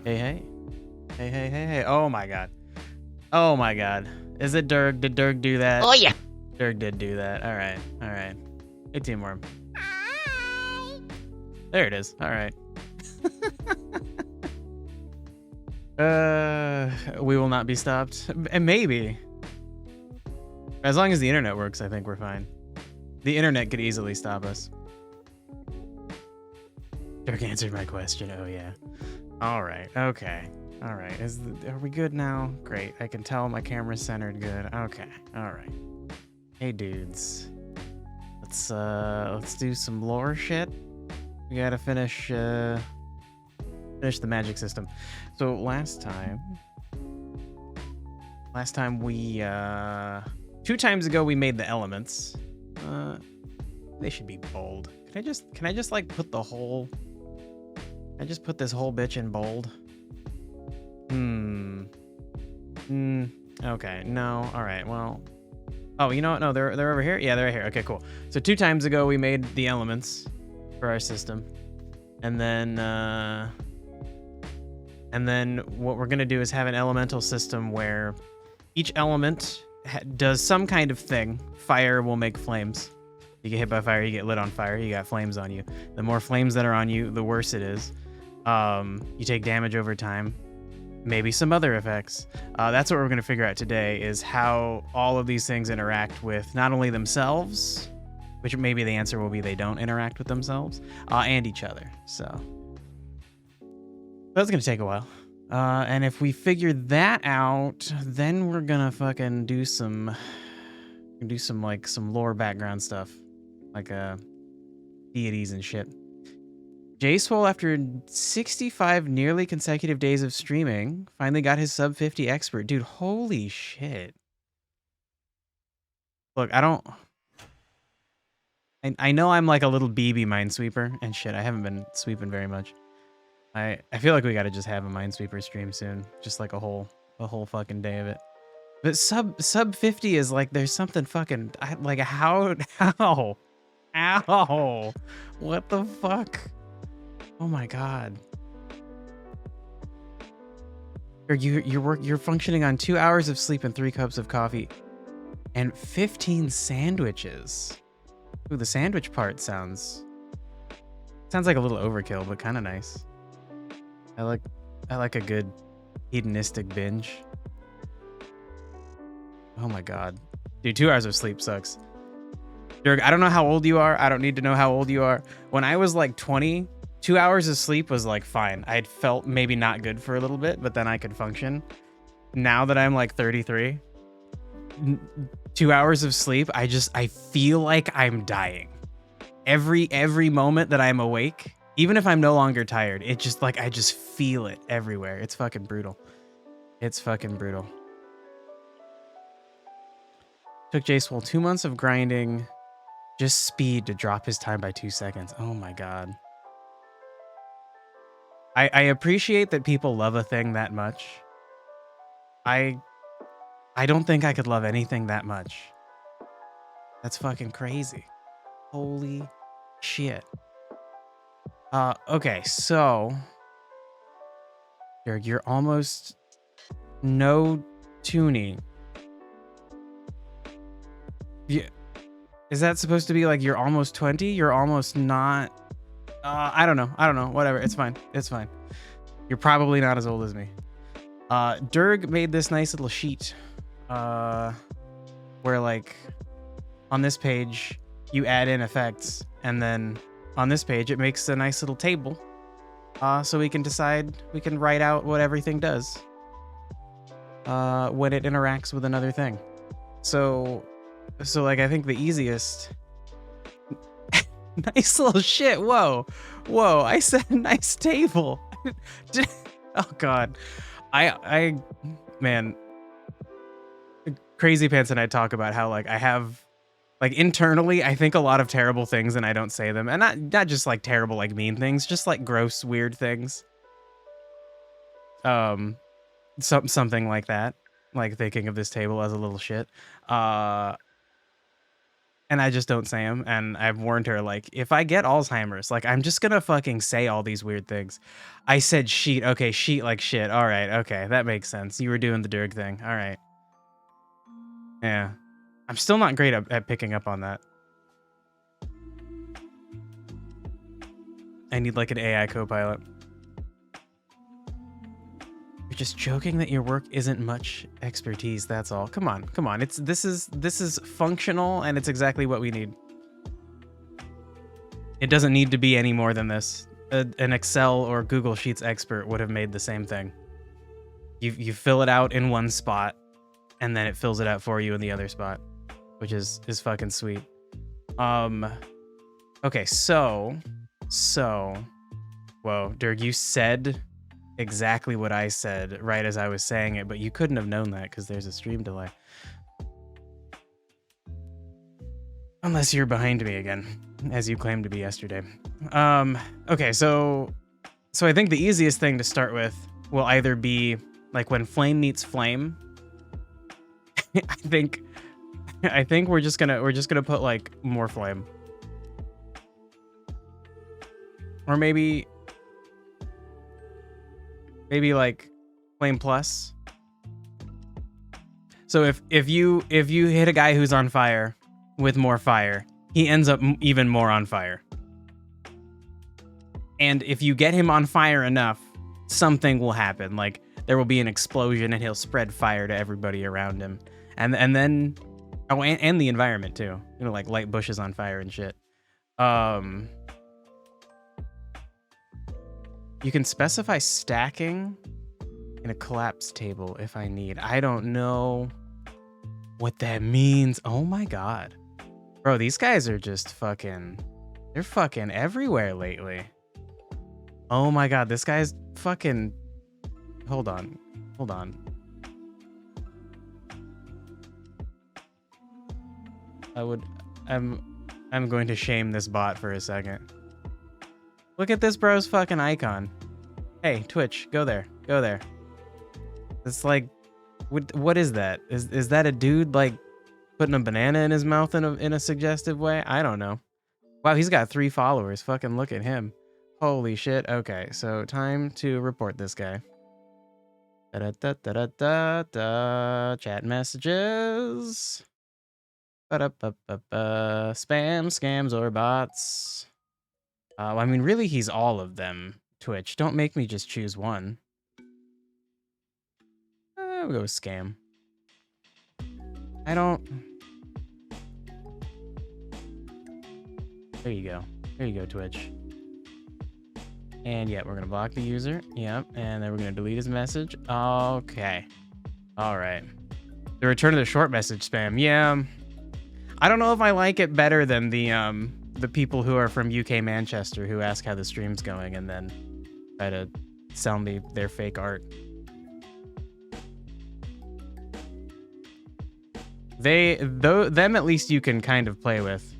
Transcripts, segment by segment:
Hey, hey. Hey, hey, hey, hey. Oh my god. Oh my god. Is it Dirk? Did Dirk do that? Oh yeah. Dirk did do that. Alright. Alright. Hey, Teamworm. Hi. There it is. Alright. We will not be stopped. And maybe. As long as the internet works, I think we're fine. The internet could easily stop us. Dirk answered my question. Oh yeah. Alright. Okay. Alright. Are we good now? Great. I can tell my camera's centered good. Okay. Alright. Hey dudes. Let's do some lore shit. We gotta finish the magic system. So last time we 2 times ago we made the elements. They should be bold. Can I just like put the whole I just put this whole bitch in bold? Okay, no. All right, well. Oh, you know what? No, they're over here? Yeah, they're right here. Okay, cool. So 2 times ago, we made the elements for our system. And then what we're going to do is have an elemental system where each element does some kind of thing. Fire will make flames. You get hit by fire, you get lit on fire, you got flames on you. The more flames that are on you, the worse it is. You take damage over time. Maybe some other effects. That's what we're going to figure out today, is how all of these things interact with not only themselves, which maybe the answer will be they don't interact with themselves, and each other. So that's going to take a while. And if we figure that out, then we're going to fucking do some lore background stuff, like deities and shit. J-Swole, after 65 nearly consecutive days of streaming, finally got his sub 50 expert. Dude, holy shit. Look, I know I'm like a little BB minesweeper and shit. I haven't been sweeping very much. I feel like we gotta just have a minesweeper stream soon. Just like a whole fucking day of it. But sub 50 is like, there's something fucking, like how? What the fuck? Oh my god. You're functioning on 2 hours of sleep and 3 cups of coffee and 15 sandwiches. Ooh, the sandwich part sounds like a little overkill, but kind of nice. I like a good hedonistic binge. Oh my god. Dude, 2 hours of sleep sucks. Dirk, I don't know how old you are. I don't need to know how old you are. When I was like 20, 2 hours of sleep was like fine. I'd felt maybe not good for a little bit, but then I could function. Now that I'm like 33, 2 hours of sleep, I feel like I'm dying. Every moment that I'm awake, even if I'm no longer tired, it just like, I just feel it everywhere. It's fucking brutal. It's fucking brutal. Took J-Swole 2 months of grinding, just speed to drop his time by 2 seconds. Oh my god. I appreciate that people love a thing that much. I don't think I could love anything that much. That's fucking crazy. Holy shit. Okay, so you're almost no tuning. Yeah. Is that supposed to be like you're almost 20? You're almost not. I don't know. Whatever. It's fine. It's fine. You're probably not as old as me. Durg made this nice little sheet where like on this page you add in effects, and then on this page it makes a nice little table so we can write out what everything does when it interacts with another thing. So like I think the easiest nice little shit. Whoa, I said nice table. Oh god. I man, Crazy Pants and I talk about how like I have like internally I think a lot of terrible things and I don't say them, and not just like terrible like mean things, just like gross weird things. Something like that, like thinking of this table as a little shit. and I just don't say them. And I've warned her, like, if I get Alzheimer's, like, I'm just gonna fucking say all these weird things. I said sheet. Okay, sheet like shit. All right. Okay, that makes sense. You were doing the Dirk thing. All right. Yeah. I'm still not great at picking up on that. I need like an AI co-pilot. You're just joking that your work isn't much expertise, that's all. Come on, come on. This is functional and it's exactly what we need. It doesn't need to be any more than this. An Excel or Google Sheets expert would have made the same thing. You fill it out in one spot and then it fills it out for you in the other spot, which is fucking sweet. Okay, so whoa, Dirk, you said exactly what I said right as I was saying it, but you couldn't have known that because there's a stream delay. Unless you're behind me again, as you claimed to be yesterday. Okay, so I think the easiest thing to start with will either be like when flame meets flame. I think we're just gonna put like more flame. Or maybe like flame plus. So if you hit a guy who's on fire with more fire, he ends up even more on fire. And if you get him on fire enough, something will happen. Like there will be an explosion and he'll spread fire to everybody around him. And then and the environment too. You know, like light bushes on fire and shit. You can specify stacking in a collapse table if I need. I don't know what that means. Oh my god. Bro, these guys are just fucking... They're fucking everywhere lately. Oh my god, this guy's fucking... Hold on. I'm going to shame this bot for a second. Look at this bro's fucking icon. Hey, Twitch, go there. It's like, what is that? Is that a dude like putting a banana in his mouth in a suggestive way? I don't know. Wow, he's got 3 followers. Fucking look at him. Holy shit. Okay, so time to report this guy. Da-da-da-da-da-da. Chat messages. Spam, scams, or bots. I mean, really, he's all of them. Twitch, don't make me just choose one. We'll go with scam. There you go, Twitch. And yeah, we're gonna block the user. Yep, and then we're gonna delete his message. Okay. All right. The return of the short message spam. Yeah. I don't know if I like it better than the people who are from UK Manchester who ask how the stream's going and then try to sell me their fake art. Them at least you can kind of play with.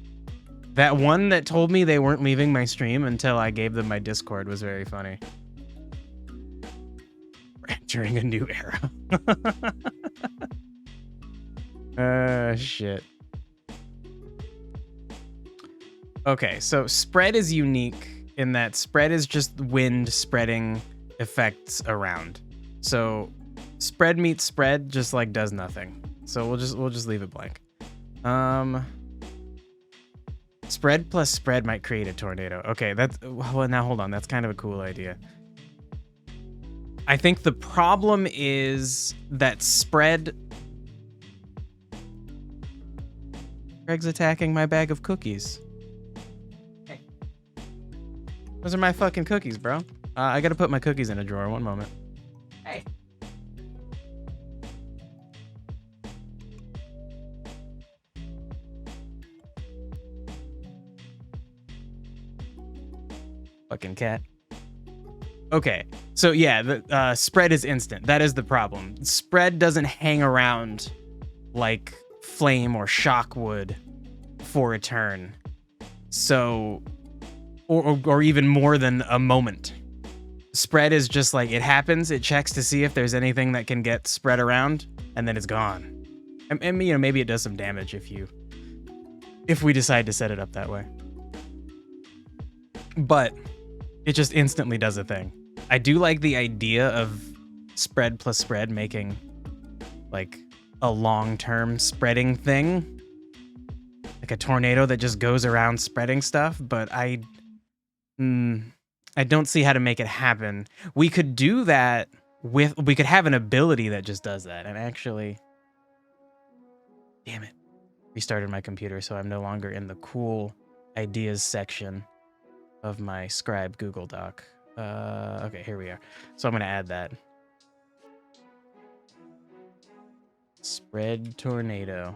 That one that told me they weren't leaving my stream until I gave them my Discord was very funny. We're entering a new era. Shit. Okay, so spread is unique in that spread is just wind spreading effects around. So spread meets spread just like does nothing. So we'll just leave it blank. Spread plus spread might create a tornado. Okay, well, now hold on. That's kind of a cool idea. I think the problem is that spread... Greg's attacking my bag of cookies. Hey. Those are my fucking cookies, bro. I gotta put my cookies in a drawer. One moment. Hey. Fucking cat. Okay, so yeah, the spread is instant. That is the problem. Spread doesn't hang around like flame or shock would for a turn. So, or even more than a moment. Spread is just like, it happens, it checks to see if there's anything that can get spread around, and then it's gone. And you know, maybe it does some damage if you if we decide to set it up that way. But it just instantly does a thing. I do like the idea of spread plus spread making like a long-term spreading thing. Like a tornado that just goes around spreading stuff, but I don't see how to make it happen. We could do that we could have an ability that just does that. And actually, damn it, restarted my computer, so I'm no longer in the cool ideas section of my Scribe Google Doc. Okay, here we are. So I'm gonna add that. Spread tornado.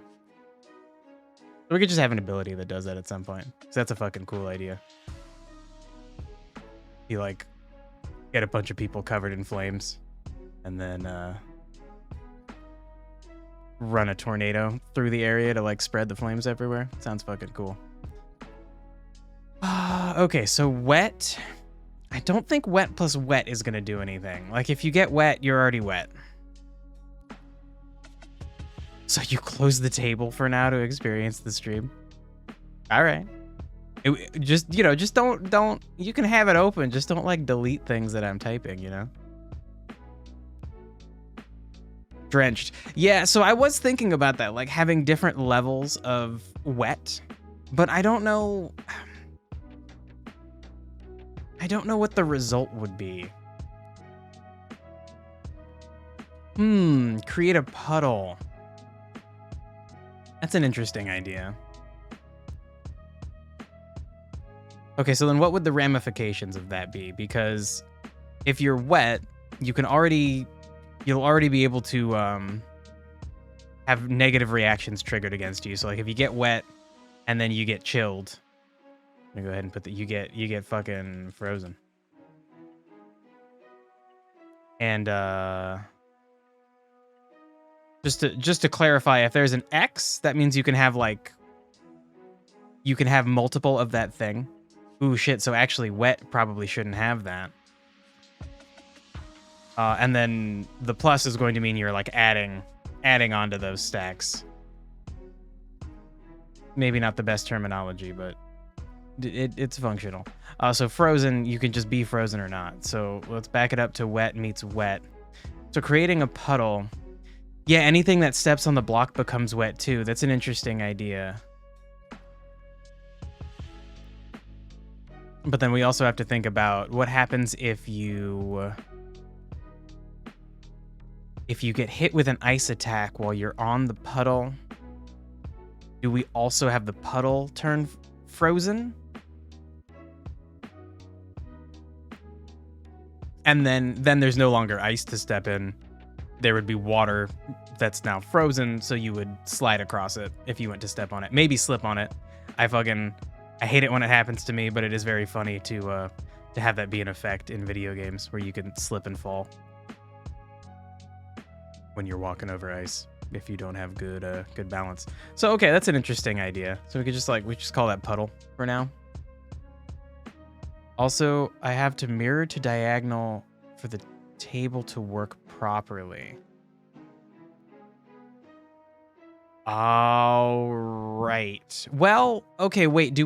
So we could just have an ability that does that at some point. Because that's a fucking cool idea. You like get a bunch of people covered in flames and then run a tornado through the area to like spread the flames everywhere. Sounds fucking cool. Okay, so wet. I don't think wet plus wet is gonna do anything. Like if you get wet, you're already wet. So you close the table for now to experience the stream. All right. Just, you know, just don't, you can have it open. Just don't like delete things that I'm typing, you know? Drenched. Yeah, so I was thinking about that, like having different levels of wet, but I don't know. I don't know what the result would be. Create a puddle. That's an interesting idea. Okay, so then what would the ramifications of that be? Because if you're wet, you'll already be able to have negative reactions triggered against you. So like if you get wet and then you get chilled, I'm gonna go ahead and put that you get fucking frozen. And just to clarify, if there's an X, that means you can have multiple of that thing. Ooh, shit, so actually wet probably shouldn't have that. And then the plus is going to mean you're like adding onto those stacks. Maybe not the best terminology, but it's functional. So frozen, you can just be frozen or not. So let's back it up to wet meets wet. So creating a puddle. Yeah, anything that steps on the block becomes wet too. That's an interesting idea. But then we also have to think about what happens if you get hit with an ice attack while you're on the puddle. Do we also have the puddle turn frozen? And then there's no longer ice to step in. There would be water that's now frozen, so you would slide across it if you went to step on it. Maybe slip on it. I hate it when it happens to me, but it is very funny to have that be an effect in video games where you can slip and fall when you're walking over ice if you don't have good balance. So okay, that's an interesting idea. So we could just call that puddle for now. Also, I have to mirror to diagonal for the table to work properly. All right. Well, okay, wait,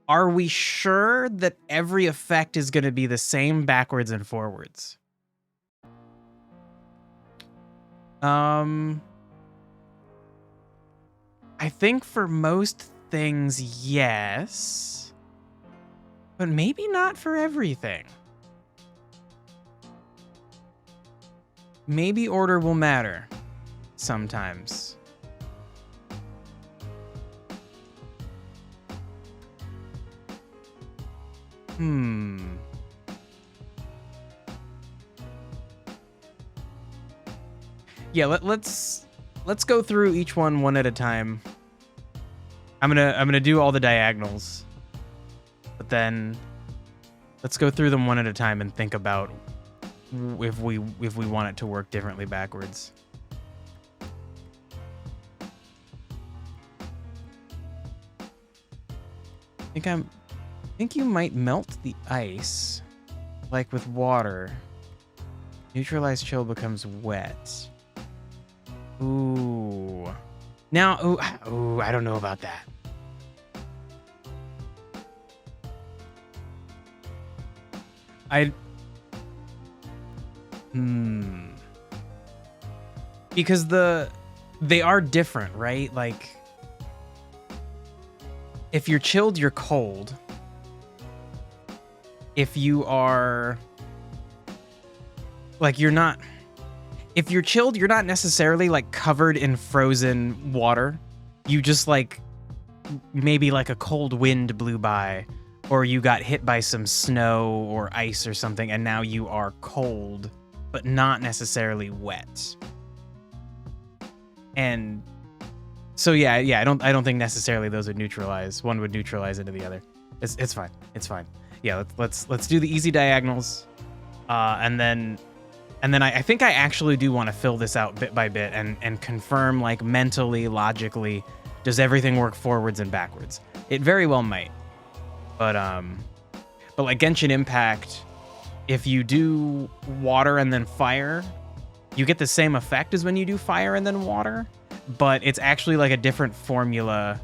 are we sure that every effect is going to be the same backwards and forwards? I think for most things, yes. But maybe not for everything. Maybe order will matter sometimes. Yeah, let's go through each one at a time. I'm gonna do all the diagonals. But then let's go through them one at a time and think about if we want it to work differently backwards. I think you might melt the ice like with water. Neutralized chill becomes wet. Ooh. Now, ooh, I don't know about that. Because they are different, right? Like, if you're chilled, you're cold. If you are, like, you're not, if you're chilled, you're not necessarily, like, covered in frozen water. You just, like, maybe, like, a cold wind blew by, or you got hit by some snow or ice or something, and now you are cold, but not necessarily wet. And so yeah, I don't think necessarily those would neutralize. One would neutralize into the other. It's fine. It's fine. Yeah, let's do the easy diagonals, and then I think I actually do want to fill this out bit by bit and confirm, like, mentally, logically, does everything work forwards and backwards? It very well might, but like Genshin Impact, if you do water and then fire, you get the same effect as when you do fire and then water, but it's actually like a different formula.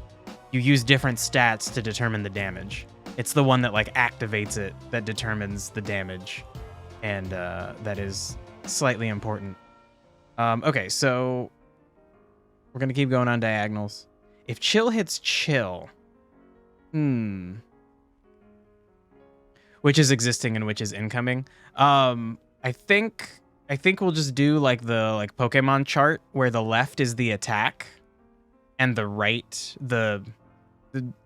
You use different stats to determine the damage. It's the one that, like, activates it that determines the damage, and that is slightly important. Okay, so we're gonna keep going on diagonals. If chill hits chill, which is existing and which is incoming? I think we'll just do, like, the Pokemon chart where the left is the attack and the right,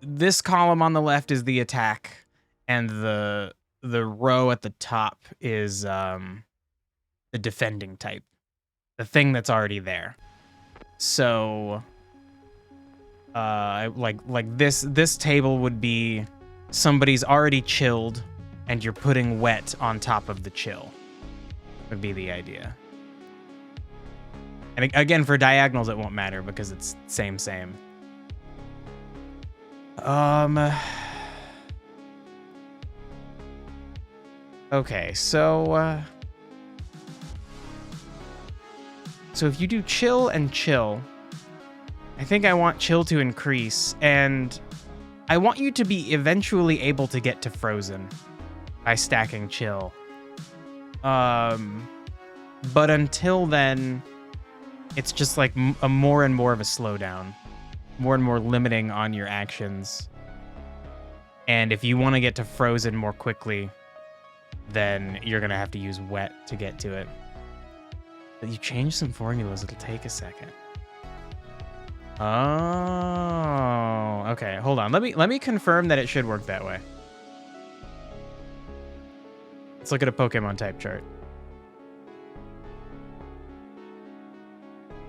this column on the left is the attack, and the row at the top is the defending type, the thing that's already there. So like this table would be somebody's already chilled and you're putting wet on top of the chill, would be the idea. And again, for diagonals, it won't matter because it's same. Okay, so if you do chill and chill, I think I want chill to increase, and I want you to be eventually able to get to frozen by stacking chill. But until then, it's just like a more and more of a slowdown, more and more limiting on your actions. And if you want to get to frozen more quickly, then you're going to have to use wet to get to it. But you change some formulas, it'll take a second. Oh, okay. Hold on. Let me confirm that it should work that way. Let's look at a Pokemon type chart.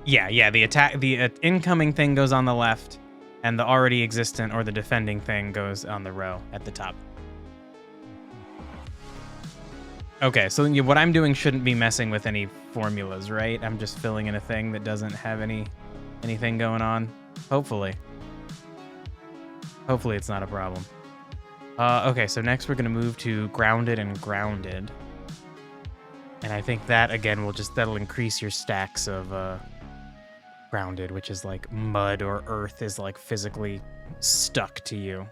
Yeah, the incoming thing goes on the left, and the already existent or the defending thing goes on the row at the top. Okay, so what I'm doing shouldn't be messing with any formulas, right? I'm just filling in a thing that doesn't have anything going on. Hopefully it's not a problem. Okay, so next we're gonna move to grounded and grounded. And I think that, again, that'll increase your stacks of grounded, which is like mud or earth is like physically stuck to you.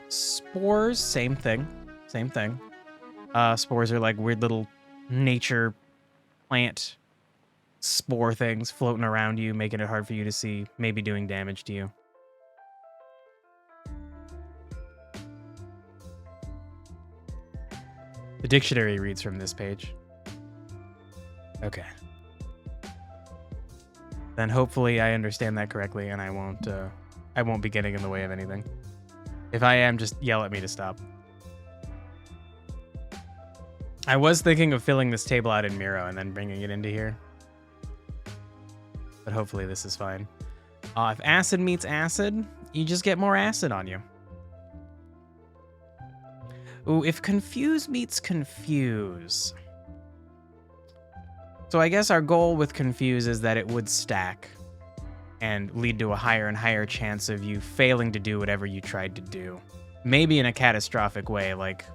Spores, same thing. Spores are like weird little nature plant spore things floating around you, making it hard for you to see, maybe doing damage to you. The dictionary reads from this page. Okay. Then hopefully I understand that correctly, and I won't be getting in the way of anything. If I am, just yell at me to stop. I was thinking of filling this table out in Miro and then bringing it into here. But hopefully this is fine. If acid meets acid, you just get more acid on you. Ooh, if confuse meets confuse. So I guess our goal with confuse is that it would stack and lead to a higher and higher chance of you failing to do whatever you tried to do. Maybe in a catastrophic way, like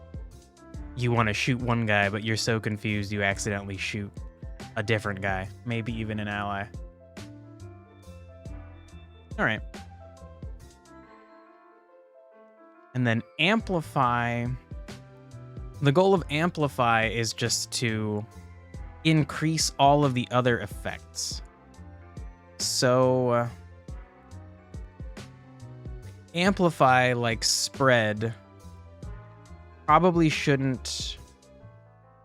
you want to shoot one guy, but you're so confused you accidentally shoot a different guy, maybe even an ally. All right. And then amplify. The goal of amplify is just to increase all of the other effects. So amplify, like spread, probably shouldn't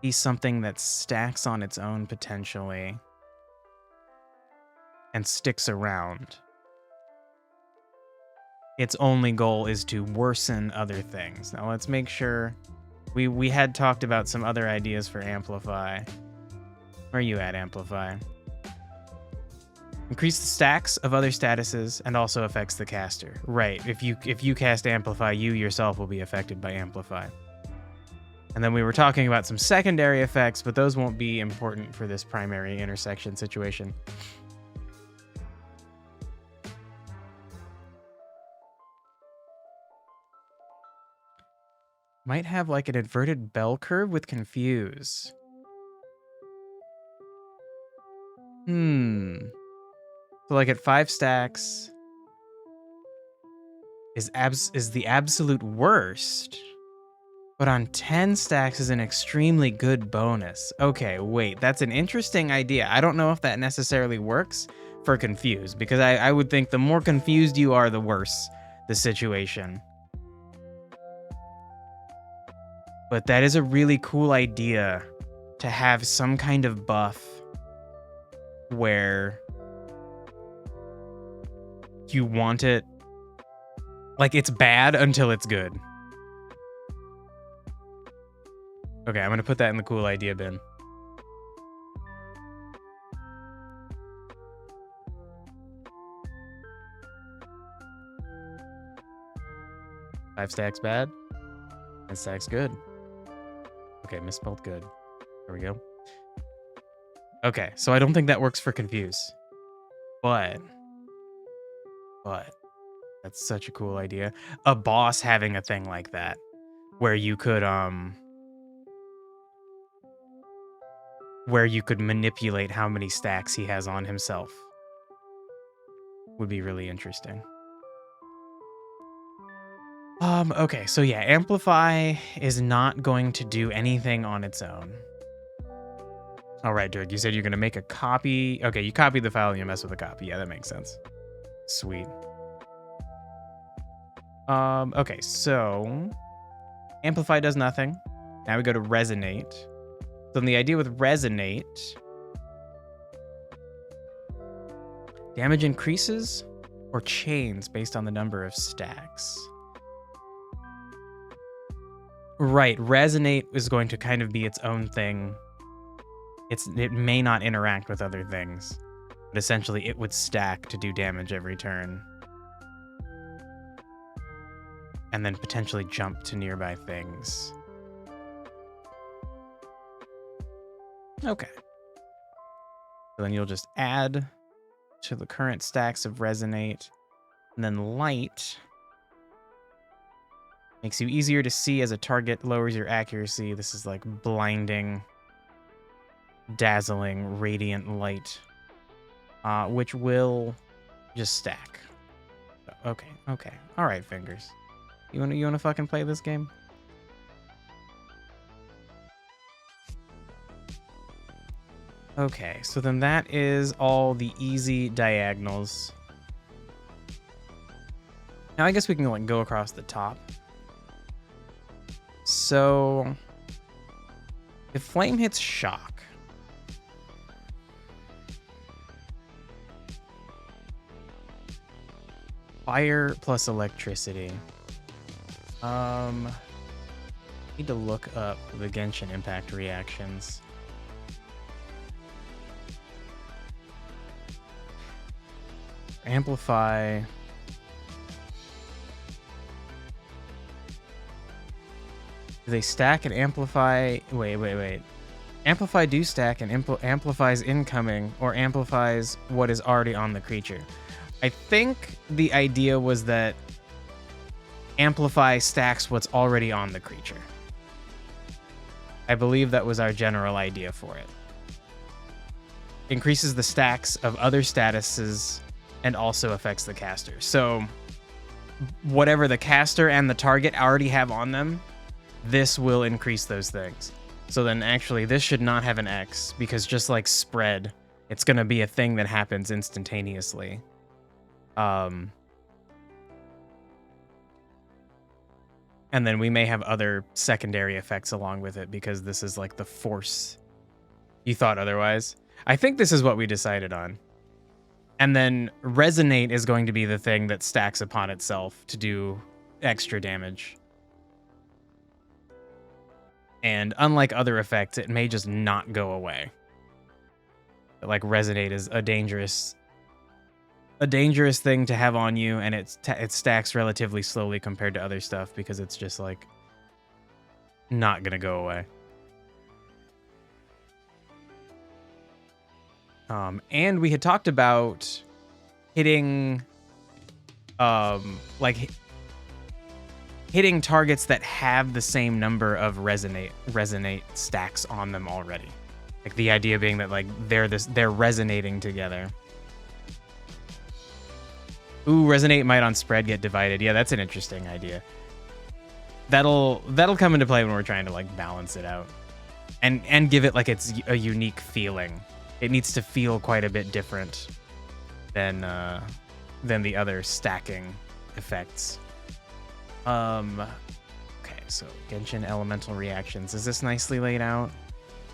be something that stacks on its own potentially and sticks around. Its only goal is to worsen other things. Now let's make sure we had talked about some other ideas for amplify. Where are you at, amplify? Increase the stacks of other statuses and also affects the caster. Right. If you cast amplify, you yourself will be affected by amplify. And then we were talking about some secondary effects, but those won't be important for this primary intersection situation. Might have like an inverted bell curve with confuse. So like at 5 stacks is the absolute worst. But on 10 stacks is an extremely good bonus. Okay, wait, that's an interesting idea. I don't know if that necessarily works for confuse, because I would think the more confused you are, the worse the situation. But that is a really cool idea to have some kind of buff where you want it, like it's bad until it's good. Okay, I'm gonna put that in the cool idea bin. Five stacks bad, 10 stacks good. Okay, misspelled good. There we go. Okay, so I don't think that works for confuse. But that's such a cool idea. A boss having a thing like that where you could manipulate how many stacks he has on himself would be really interesting. Okay, so yeah, amplify is not going to do anything on its own. All right, Dirk, you said you're gonna make a copy. Okay, you copy the file and you mess with the copy. Yeah, that makes sense. Sweet. Okay, so amplify does nothing. Now we go to resonate. So then the idea with resonate, damage increases or chains based on the number of stacks. Right, resonate is going to kind of be its own thing. It may not interact with other things, but essentially it would stack to do damage every turn. And then potentially jump to nearby things. Okay. So then you'll just add to the current stacks of resonate, and then light makes you easier to see as a target, lowers your accuracy. This is like blinding, dazzling, radiant light, which will just stack. Okay. All right, fingers. You wanna fucking play this game? Okay, so then that is all the easy diagonals. Now I guess we can like go across the top. So if flame hits shock, fire plus electricity. Need to look up the Genshin impact reactions. Amplify. Do they stack and amplify? Wait. Amplify do stack and amplifies incoming or amplifies what is already on the creature. I think the idea was that amplify stacks what's already on the creature. I believe that was our general idea for it. Increases the stacks of other statuses and also affects the caster. So whatever the caster and the target already have on them, this will increase those things. So then actually this should not have an X, because just like spread, it's going to be a thing that happens instantaneously. And then we may have other secondary effects along with it, because this is like the force. You thought otherwise? I think this is what we decided on. And then resonate is going to be the thing that stacks upon itself to do extra damage. And unlike other effects, it may just not go away. Like resonate is a dangerous thing to have on you, and it stacks relatively slowly compared to other stuff, because it's just like not gonna go away. And we had talked about hitting hitting targets that have the same number of resonate stacks on them already. Like the idea being that like they're resonating together. Ooh, resonate might on spread get divided. Yeah, that's an interesting idea. That'll come into play when we're trying to like balance it out and give it like it's a unique feeling. It needs to feel quite a bit different than the other stacking effects. Okay, so Genshin elemental reactions. Is this nicely laid out?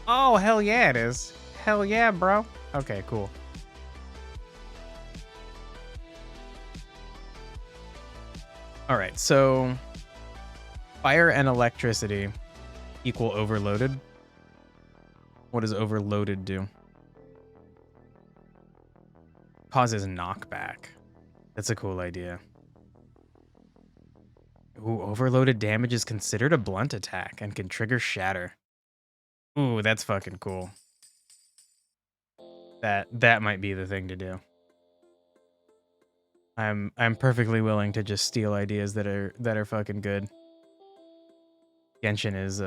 Oh, hell yeah, it is. Hell yeah, bro. Okay, cool. All right, so fire and electricity equal overloaded. What does overloaded do? Causes knockback. That's a cool idea. Ooh, overloaded damage is considered a blunt attack and can trigger shatter. Ooh, that's fucking cool. That might be the thing to do. I'm perfectly willing to just steal ideas that are fucking good. Genshin is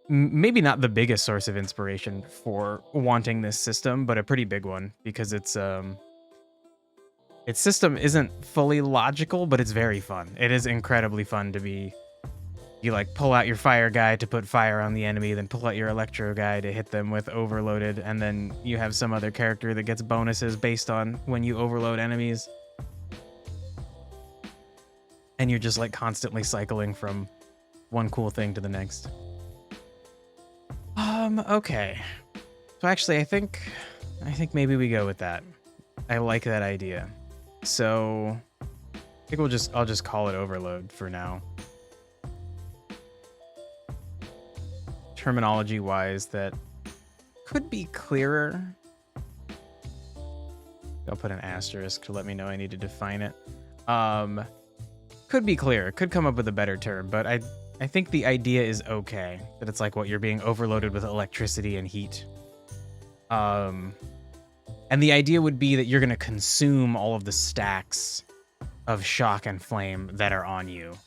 maybe not the biggest source of inspiration for wanting this system, but a pretty big one, because its system isn't fully logical, but it's very fun. It is incredibly fun to be. You like pull out your fire guy to put fire on the enemy, then pull out your electro guy to hit them with overloaded, and then you have some other character that gets bonuses based on when you overload enemies. And you're just like constantly cycling from one cool thing to the next. Okay. So actually I think maybe we go with that. I like that idea. So I think I'll just call it overload for now. Terminology wise, that could be clearer. I'll put an asterisk to let me know I need to define it. Could be clearer, could come up with a better term, but I think the idea is okay. That it's like what you're being overloaded with electricity and heat. And the idea would be that you're gonna consume all of the stacks of shock and flame that are on you.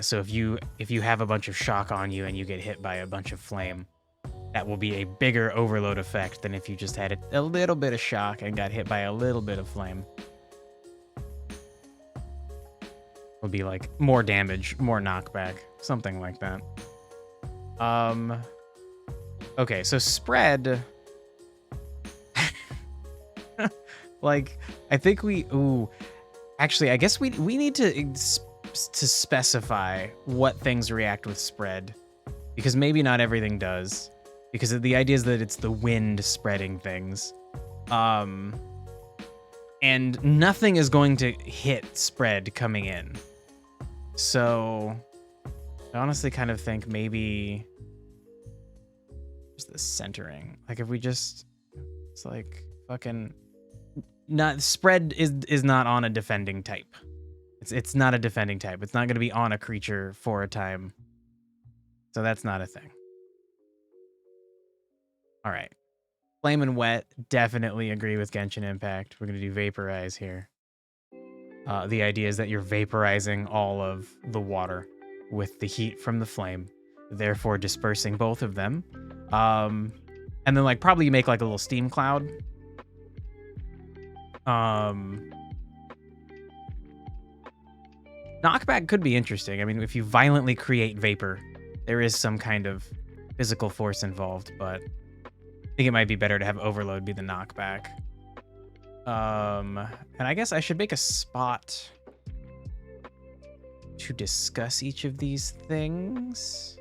So if you have a bunch of shock on you and you get hit by a bunch of flame, that will be a bigger overload effect than if you just had a little bit of shock and got hit by a little bit of flame. Will be like more damage, more knockback, something like that. Okay, so spread. Like, I think actually, I guess we need to specify what things react with spread, because maybe not everything does, because the idea is that it's the wind spreading things. And nothing is going to hit spread coming in. So I honestly kind of think maybe just the centering. Like if we just, it's like fucking not spread is not on a defending type. It's not a defending type. It's not going to be on a creature for a time. So that's not a thing. All right. Flame and wet, definitely agree with Genshin Impact. We're going to do vaporize here. The idea is that you're vaporizing all of the water with the heat from the flame, therefore dispersing both of them. And then like probably you make like a little steam cloud. Knockback could be interesting. I mean, if you violently create vapor, there is some kind of physical force involved, but I think it might be better to have overload be the knockback. And I guess I should make a spot to discuss each of these things.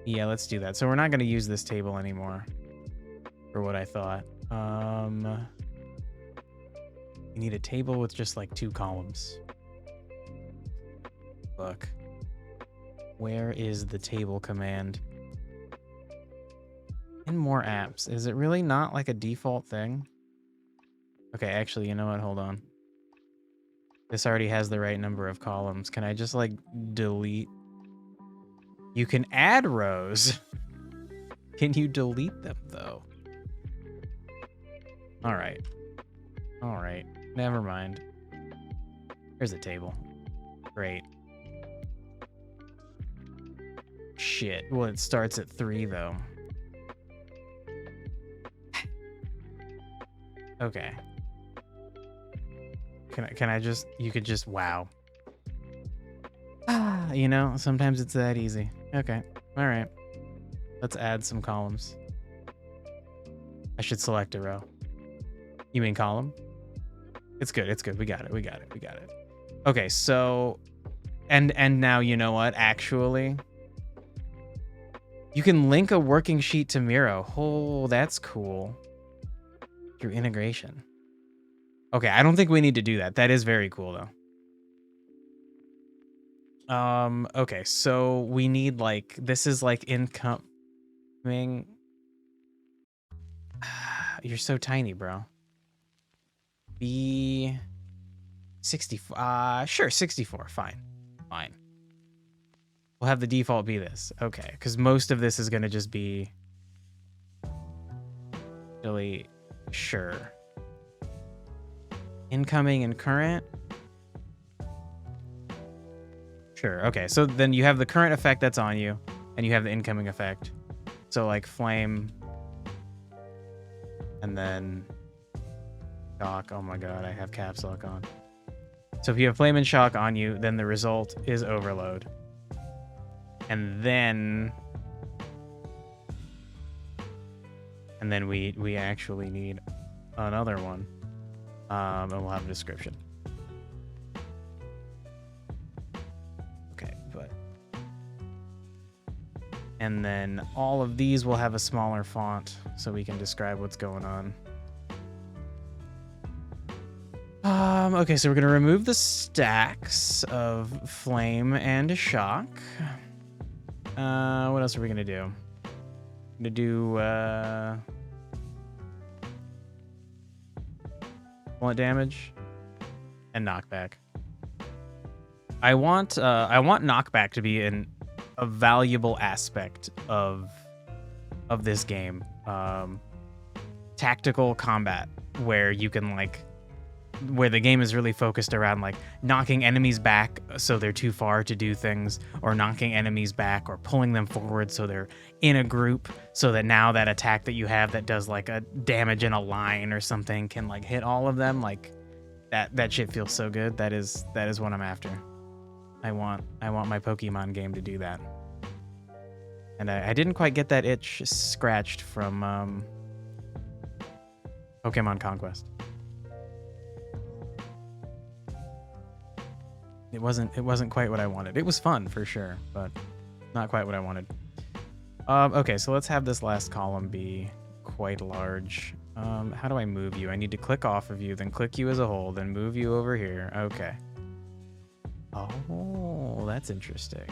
Yeah, let's do that. So we're not going to use this table anymore for what I thought. We need a table with just like 2 columns. Look. Where is the table command? In more apps. Is it really not like a default thing? Okay, actually, you know what? Hold on. This already has the right number of columns. Can I just like delete? You can add rows. Can you delete them though? All right. All right. Never mind. Here's a table. Great. Shit. Well, it starts at 3 though. Okay. Can I just, you could just, wow. You know, sometimes it's that easy. Okay. All right. Let's add some columns. I should select a row. You mean column? It's good. It's good. We got it. We got it. We got it. Okay. So, and now, you know what? Actually, you can link a working sheet to Miro. Oh, that's cool. Through integration. Okay, I don't think we need to do that. That is very cool though. Okay, so we need like, this is like incoming. You're so tiny, bro. Be 64. Sure, 64. Fine. Fine. We'll have the default be this. Okay, because most of this is going to just be really sure. Incoming and current. Sure. Okay, so then you have the current effect that's on you, and you have the incoming effect. So like flame, and then shock. Oh my god, I have caps lock on. So if you have flame and shock on you, then the result is overload. And then we actually need another one. And we'll have a description. Okay, but and then all of these will have a smaller font so we can describe what's going on. Okay, so we're gonna remove the stacks of flame and shock. What else are we gonna do? I'm gonna do bullet damage and knockback. I want knockback to be a valuable aspect of this game. Tactical combat where you can like, where the game is really focused around like knocking enemies back so they're too far to do things, or knocking enemies back or pulling them forward so they're in a group, so that now that attack that you have that does like a damage in a line or something can like hit all of them. Like that shit feels so good. That is what I'm after. I want my Pokemon game to do that. And I didn't quite get that itch scratched from Pokemon Conquest. It wasn't quite what I wanted. It was fun for sure, but not quite what I wanted. Okay, so let's have this last column be quite large. How do I move you? I need to click off of you, then click you as a whole, then move you over here. Okay. Oh, that's interesting.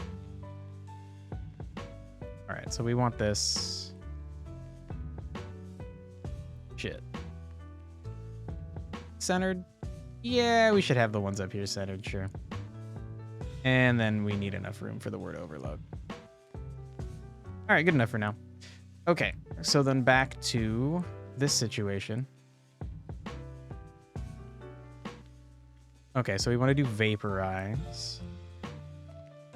All right, so we want this. Shit. Centered? Yeah, we should have the ones up here centered, sure. And then we need enough room for the word overload. All right, good enough for now. Okay, so then back to this situation. Okay, so we want to do vaporize.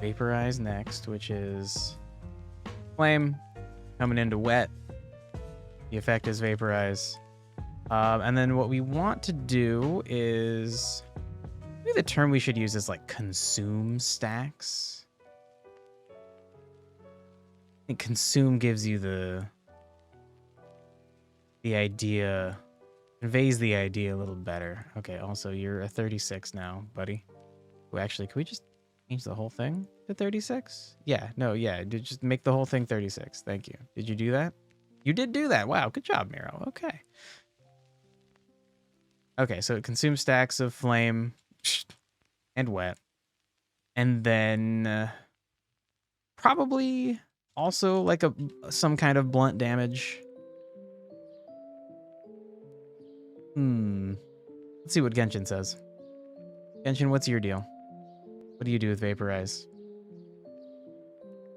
vaporize next, which is flame coming into wet. The effect is vaporize. And then what we want to do is, maybe the term we should use is like consume stacks. I think consume gives you the idea, conveys the idea a little better. Okay, also you're a 36 now, buddy. Oh, actually, can we just change the whole thing to 36? Yeah, no, yeah, just make the whole thing 36. Thank you. Did you do that? You did do that. Wow, good job, Miro. Okay. Okay, so it consumes stacks of flame and wet. And then probably also like some kind of blunt damage. Let's see what Genshin says. Genshin, what's your deal? What do you do with vaporize?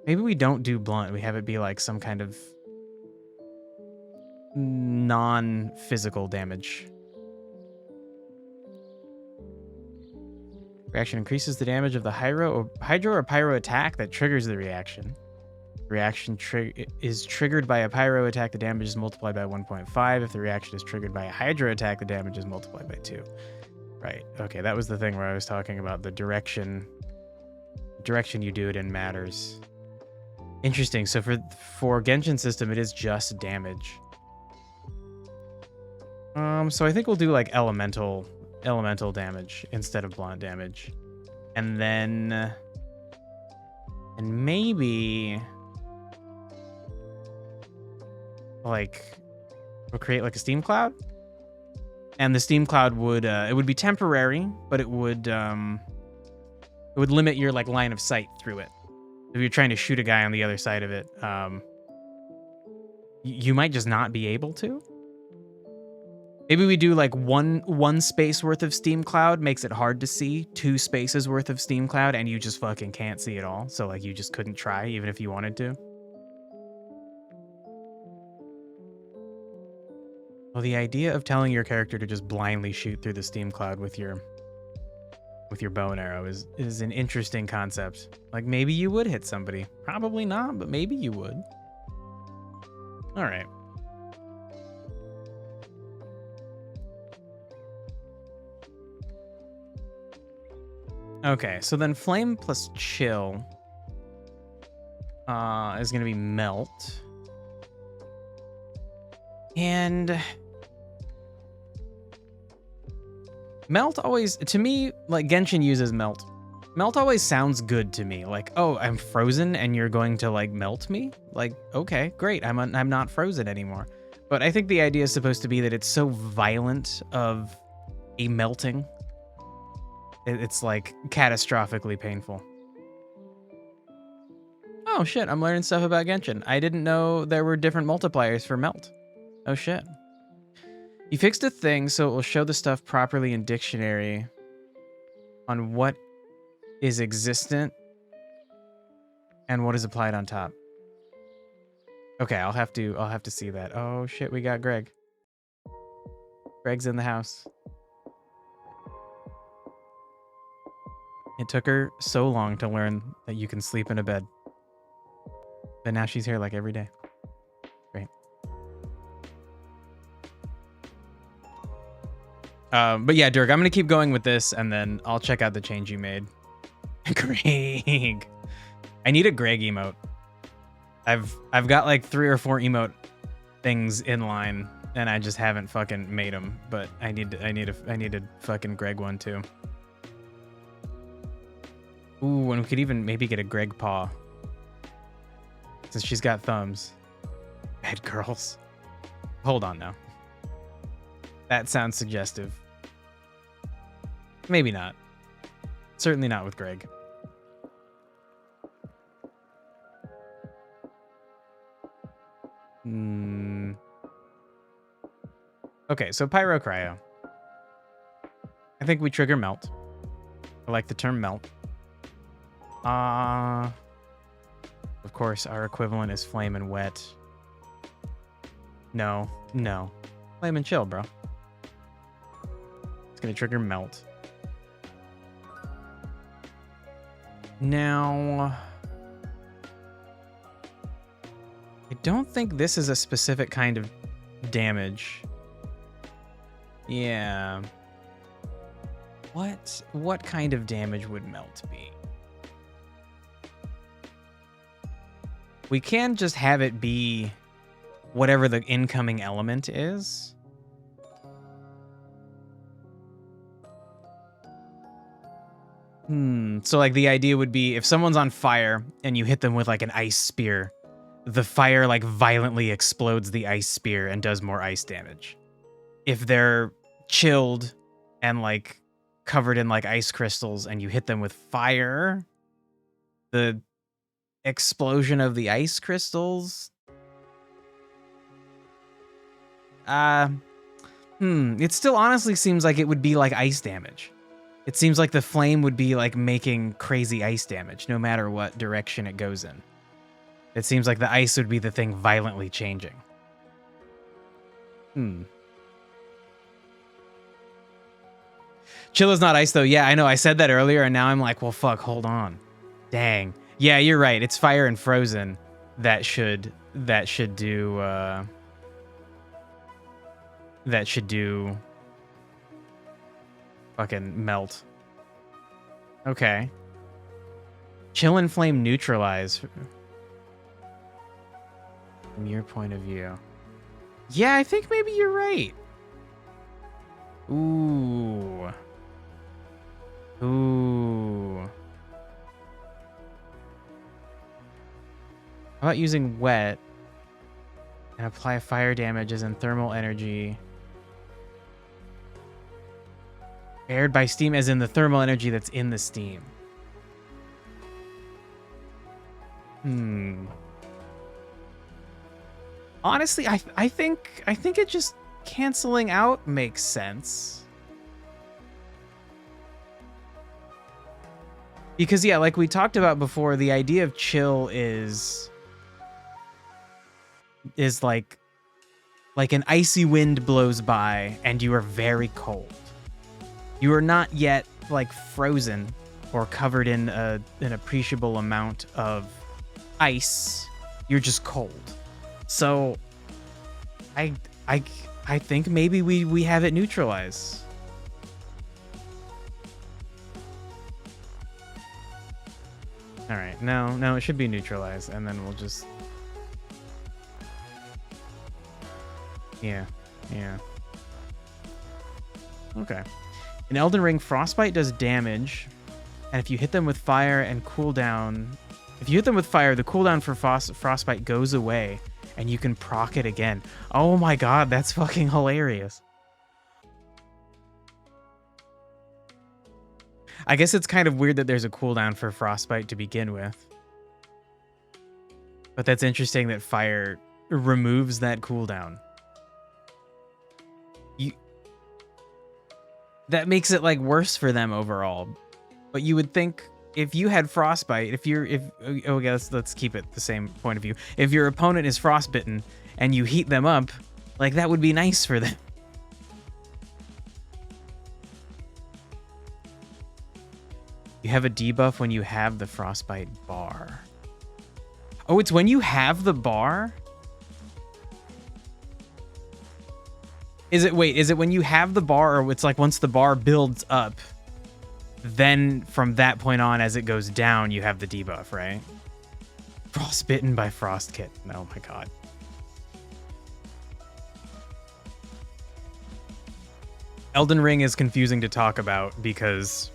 Maybe we don't do blunt. We have it be like some kind of non-physical damage. Reaction increases the damage of the hydro or pyro attack that triggers the reaction. Reaction is triggered by a pyro attack, the damage is multiplied by 1.5. If the reaction is triggered by a hydro attack, the damage is multiplied by 2. Right. Okay, that was the thing where I was talking about the direction you do it in matters. Interesting. So for Genshin system, it is just damage. So I think we'll do like elemental damage instead of blunt damage. And then maybe like we'll create like a steam cloud. And the steam cloud would it would be temporary, but it would limit your like line of sight through it. If you're trying to shoot a guy on the other side of it, you might just not be able to. Maybe we do like one space worth of steam cloud makes it hard to see, 2 spaces worth of steam cloud, and you just fucking can't see it all. So like you just couldn't try even if you wanted to. Well, the idea of telling your character to just blindly shoot through the steam cloud with your bow and arrow is an interesting concept. Like maybe you would hit somebody. Probably not, but maybe you would. All right. Okay, so then flame plus chill is going to be melt. And melt always, to me, like Genshin uses melt. Melt always sounds good to me. Like, oh, I'm frozen and you're going to like melt me? Like, okay, great. I'm not frozen anymore. But I think the idea is supposed to be that it's so violent of a melting. It's like catastrophically painful. Oh shit, I'm learning stuff about Genshin. I didn't know there were different multipliers for melt. Oh shit. You fixed a thing so it will show the stuff properly in dictionary on what is existent and what is applied on top. Okay, I'll have to see that. Oh shit, we got Greg. Greg's in the house. It took her so long to learn that you can sleep in a bed. But now she's here like every day. Great. But yeah, Dirk, I'm going to keep going with this and then I'll check out the change you made. Greg. I need a Greg emote. I've got like 3 or 4 emote things in line and I just haven't fucking made them, but I need a fucking Greg one too. Ooh, and we could even maybe get a Greg paw. Since she's got thumbs. Bad girls. Hold on now. That sounds suggestive. Maybe not. Certainly not with Greg. Okay, so Pyro Cryo. I think we trigger melt. I like the term melt. Of course, our equivalent is flame and wet. No. Flame and chill, bro. It's gonna trigger melt. Now, I don't think this is a specific kind of damage. Yeah. What kind of damage would melt be? We can just have it be whatever the incoming element is. So like the idea would be if someone's on fire and you hit them with like an ice spear, the fire like violently explodes the ice spear and does more ice damage. If they're chilled and like covered in like ice crystals and you hit them with fire, the explosion of the ice crystals, it still honestly seems like it would be like ice damage. It seems like the flame would be like making crazy ice damage no matter what direction it goes in. It seems like the ice would be the thing violently changing. Chill is not ice though. Yeah, I know. I said that earlier and now I'm like, well, fuck, hold on. Dang. Yeah, you're right. It's fire and frozen that should do fucking melt. Okay. Chill and flame neutralize. From your point of view. Yeah, I think maybe you're right. Ooh. How about using wet and apply fire damage as in thermal energy? Aired by steam as in the thermal energy that's in the steam. Honestly, I think it just canceling out makes sense. Because yeah, like we talked about before, the idea of chill is like an icy wind blows by and you are very cold. You are not yet like frozen or covered in an appreciable amount of ice. You're just cold. So I think maybe we have it neutralize. All right, no, it should be neutralized, and then we'll just, yeah. Okay. In Elden Ring, Frostbite does damage, and if you hit them with fire and cooldown, the cooldown for Frostbite goes away, and you can proc it again. Oh my god, that's fucking hilarious. I guess it's kind of weird that there's a cooldown for Frostbite to begin with. But that's interesting that fire removes that cooldown. That makes it like worse for them overall. But you would think if you had Frostbite, let's keep it the same point of view. If your opponent is frostbitten and you heat them up, like that would be nice for them. You have a debuff when you have the Frostbite bar. Oh, it's when you have the bar? Is it when you have the bar, or it's like once the bar builds up, then from that point on as it goes down, you have the debuff, right? Frostbitten by Frostkit. Oh my god. Elden Ring is confusing to talk about because...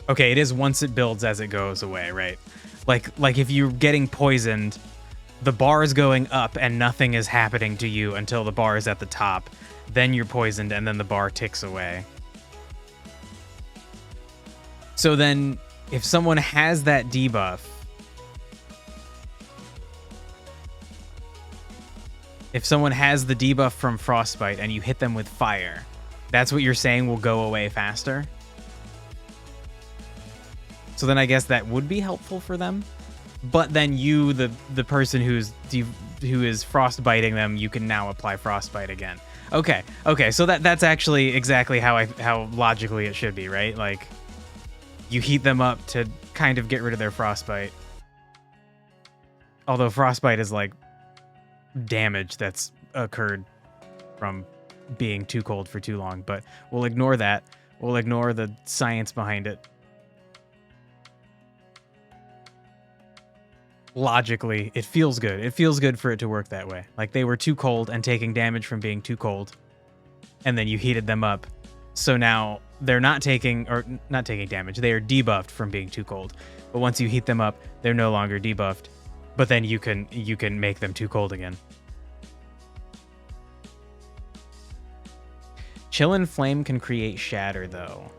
Okay, it is once it builds as it goes away, right? Like if you're getting poisoned, the bar is going up and nothing is happening to you until the bar is at the top. Then you're poisoned and then the bar ticks away. So then if someone has that debuff, if someone has the debuff from Frostbite and you hit them with fire, that's what you're saying will go away faster? So then I guess that would be helpful for them. But then you, the person who is frostbiting them, you can now apply Frostbite again. Okay, so that's actually exactly how logically it should be, right? Like, you heat them up to kind of get rid of their frostbite. Although frostbite is like damage that's occurred from being too cold for too long, but we'll ignore that. We'll ignore the science behind it. Logically, it feels good. It feels good for it to work that way. Like they were too cold and taking damage from being too cold, and then you heated them up. So now they're not taking damage. They are debuffed from being too cold. But once you heat them up, they're no longer debuffed. But then you can make them too cold again. Chill and Flame can create Shatter, though.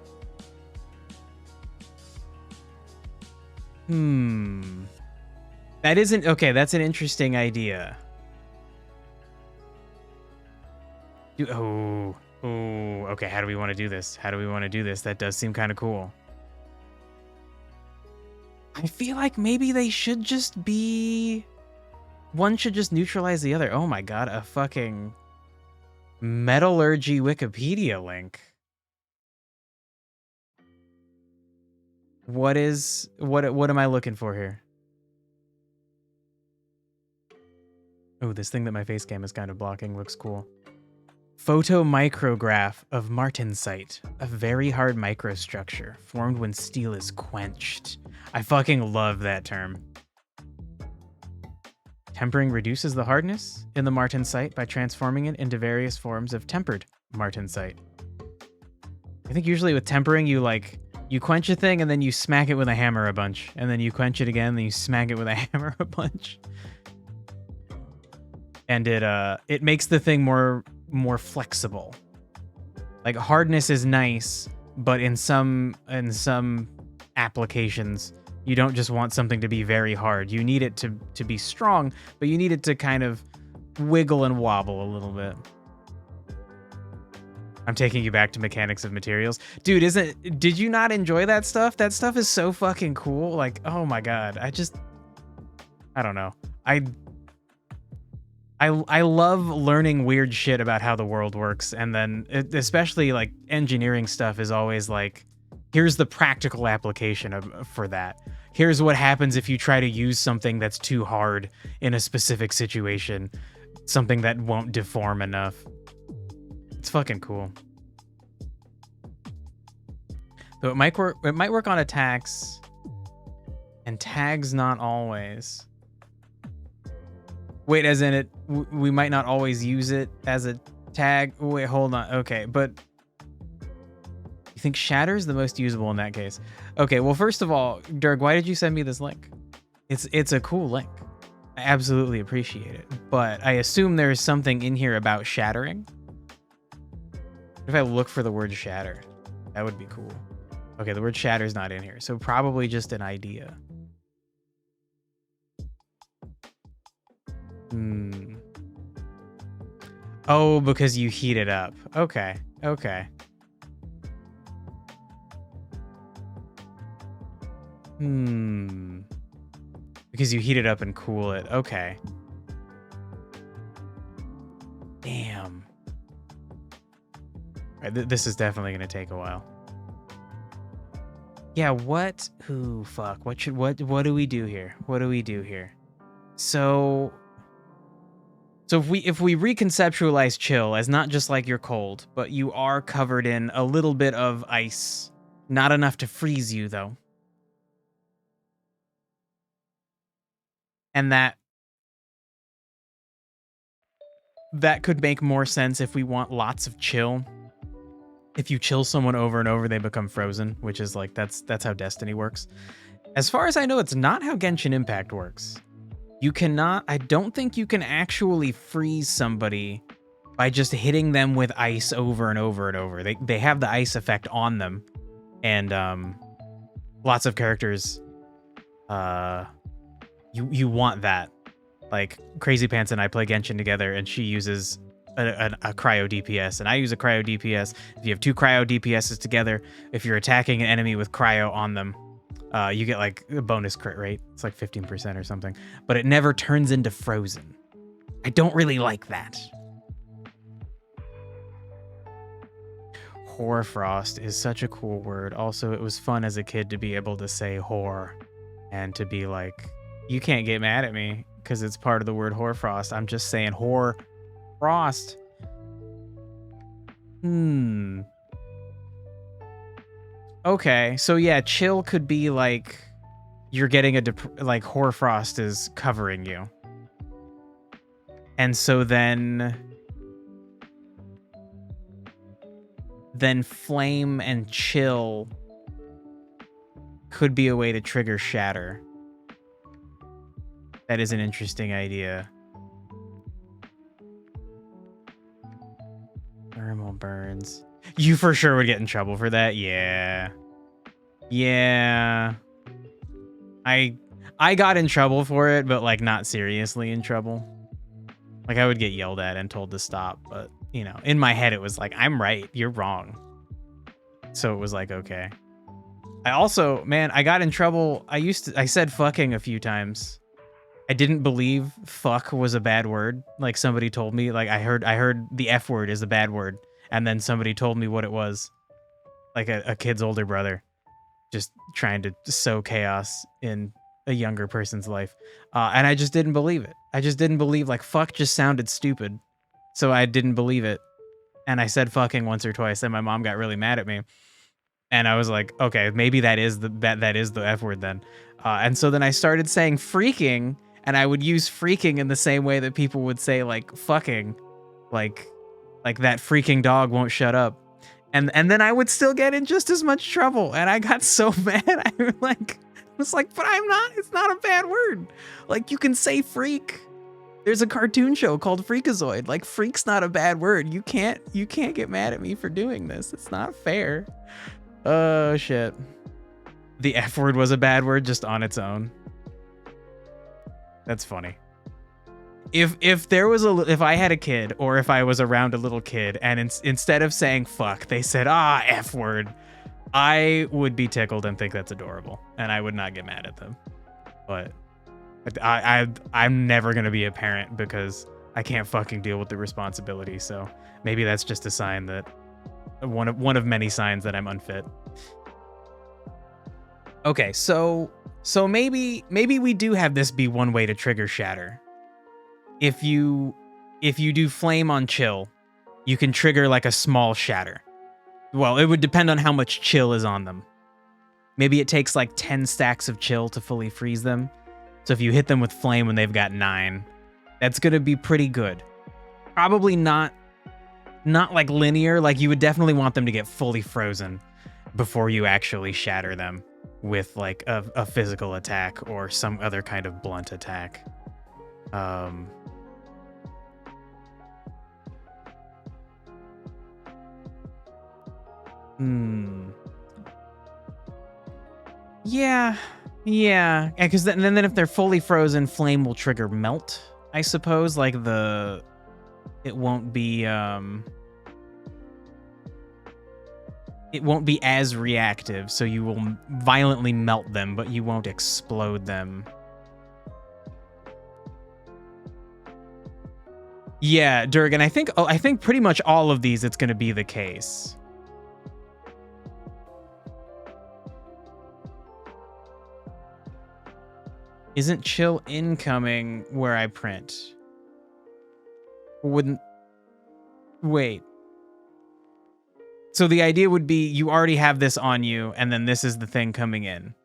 That isn't... Okay, that's an interesting idea. Oh, okay, how do we want to do this? How do we want to do this? That does seem kind of cool. I feel like maybe they should just be... One should just neutralize the other. Oh my god, a fucking... Metallurgy Wikipedia link. What am I looking for here? Oh, this thing that my face cam is kind of blocking looks cool. Photomicrograph of martensite, a very hard microstructure formed when steel is quenched. I fucking love that term. Tempering reduces the hardness in the martensite by transforming it into various forms of tempered martensite. I think usually with tempering, you quench a thing and then you smack it with a hammer a bunch, and then you quench it again, then you smack it with a hammer a bunch. And it makes the thing more flexible. Like hardness is nice, but in some applications, you don't just want something to be very hard. You need it to be strong, but you need it to kind of wiggle and wobble a little bit. I'm taking you back to mechanics of materials. Dude, did you not enjoy that stuff? That stuff is so fucking cool. Like, oh my god. I don't know. I love learning weird shit about how the world works, and then especially like engineering stuff is always like, here's the practical application for that. Here's what happens if you try to use something that's too hard in a specific situation, something that won't deform enough. It's fucking cool. So it might work on attacks and tags, not always. Wait, as in we might not always use it as a tag. Wait, hold on. Okay, but you think Shatter's the most usable in that case? Okay, well, first of all, Dirk, why did you send me this link? It's a cool link. I absolutely appreciate it. But I assume there's something in here about shattering. If I look for the word shatter, that would be cool. Okay, the word shatter's not in here, so probably just an idea. Oh, because you heat it up. Okay. Because you heat it up and cool it. Okay. Damn. All right, this is definitely going to take a while. Yeah, what? Ooh, fuck. What do we do here? What do we do here? So if we reconceptualize chill as not just like you're cold, but you are covered in a little bit of ice, not enough to freeze you though. And that could make more sense if we want lots of chill. If you chill someone over and over, they become frozen, which is like, that's how Destiny works. As far as I know, it's not how Genshin Impact works. You cannot, I don't think you can actually freeze somebody by just hitting them with ice over and over and over. They have the ice effect on them. And lots of characters, you want that. Like Crazy Pants and I play Genshin together, and she uses a cryo DPS, and I use a cryo DPS. If you have two cryo DPSs together, if you're attacking an enemy with cryo on them, you get like a bonus crit rate. It's like 15% or something, but it never turns into frozen. I don't really like that. hoarfrost is such a cool word. Also, it was fun as a kid to be able to say whore and to be like, you can't get mad at me because it's part of the word hoarfrost. I'm just saying hoarfrost. Okay, so yeah, chill could be like you're getting like hoarfrost is covering you. And so then flame and chill could be a way to trigger shatter. That is an interesting idea. Thermal burns. You for sure would get in trouble for that. Yeah. Yeah. I got in trouble for it, but like not seriously in trouble. Like I would get yelled at and told to stop, but you know, in my head it was like, I'm right, you're wrong. So it was like, okay. I also, man, I got in trouble. I said fucking a few times. I didn't believe fuck was a bad word. Like somebody told me, like I heard the F word is a bad word. And then somebody told me what it was. Like a kid's older brother. Just trying to sow chaos in a younger person's life. And I just didn't believe it. I just didn't believe, like, fuck just sounded stupid. So I didn't believe it. And I said fucking once or twice, and my mom got really mad at me. And I was like, okay, maybe that is the F word then. And so then I started saying freaking, and I would use freaking in the same way that people would say, like, fucking. Like that freaking dog won't shut up. And then I would still get in just as much trouble. And I got so mad. I was like, but I'm not. It's not a bad word. Like, you can say freak. There's a cartoon show called Freakazoid. Like, freak's not a bad word. You can't get mad at me for doing this. It's not fair. Oh, shit. The F word was a bad word just on its own. That's funny. If I had a kid, or if I was around a little kid, and instead of saying fuck, they said F word, I would be tickled and think that's adorable, and I would not get mad at them. But I'm never gonna be a parent because I can't fucking deal with the responsibility. So maybe that's just a sign that one of many signs that I'm unfit. Okay, so maybe we do have this be one way to trigger shatter. If you do flame on chill, you can trigger like a small shatter. Well, it would depend on how much chill is on them. Maybe it takes like 10 stacks of chill to fully freeze them. So if you hit them with flame when they've got 9, that's gonna be pretty good. Probably not like linear. Like you would definitely want them to get fully frozen before you actually shatter them with like a physical attack or some other kind of blunt attack. Yeah. Because then if they're fully frozen, flame will trigger melt, I suppose. Like it won't be as reactive, so you will violently melt them, but you won't explode them. Yeah, Durgan, I think pretty much all of these it's going to be the case. Isn't chill incoming where I print? Wouldn't... Wait. So the idea would be you already have this on you, and then this is the thing coming in.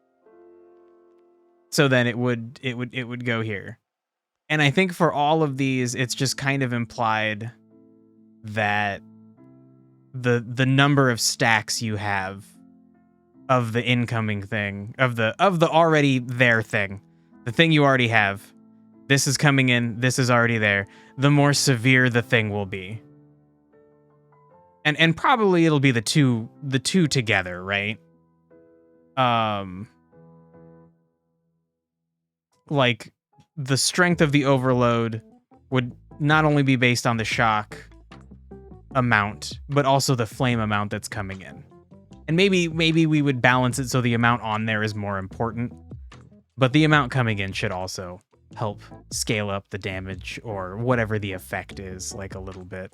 So then it would go here. And I think for all of these, it's just kind of implied that the number of stacks you have of the incoming thing, of the already there thing, the thing you already have, this is coming in, this is already there, the more severe the thing will be. And probably it'll be the two together, right? Like the strength of the overload would not only be based on the shock amount, but also the flame amount that's coming in. And maybe we would balance it so the amount on there is more important, but the amount coming in should also help scale up the damage or whatever the effect is, like a little bit.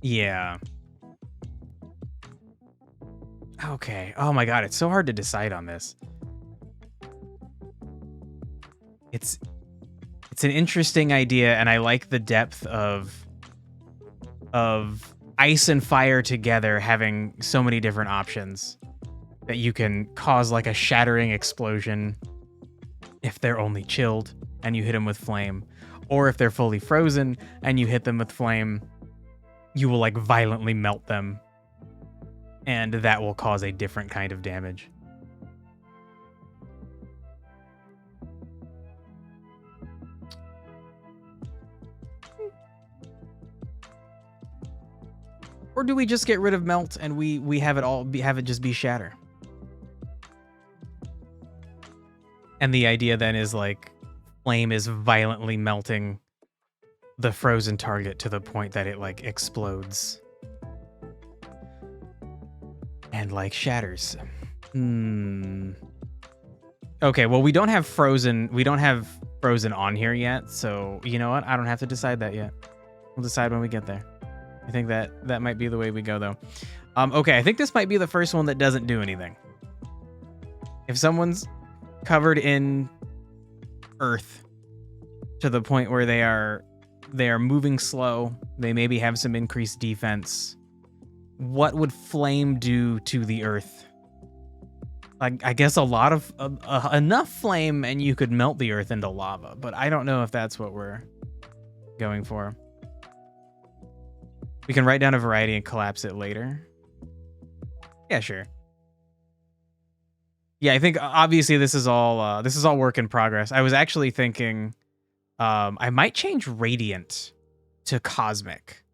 Yeah. Okay. Oh my god, it's so hard to decide on this. It's an interesting idea, and I like the depth of ice and fire together having so many different options that you can cause like a shattering explosion if they're only chilled and you hit them with flame, or if they're fully frozen and you hit them with flame, you will like violently melt them, and that will cause a different kind of damage. Or do we just get rid of melt and we have it all have it just be shatter? And the idea then is like flame is violently melting the frozen target to the point that it like explodes and like shatters. Okay, well we don't have frozen on here yet, so you know what? I don't have to decide that yet. We'll decide when we get there. I think that might be the way we go though. Okay, I think this might be the first one that doesn't do anything. If someone's covered in earth to the point where they are moving slow, they maybe have some increased defense, what would flame do to the earth? I guess a lot of enough flame and you could melt the earth into lava, but I don't know if that's what we're going for. We can write down a variety and collapse it later. Yeah, sure. Yeah, I think obviously this is all work in progress. I was actually thinking I might change radiant to cosmic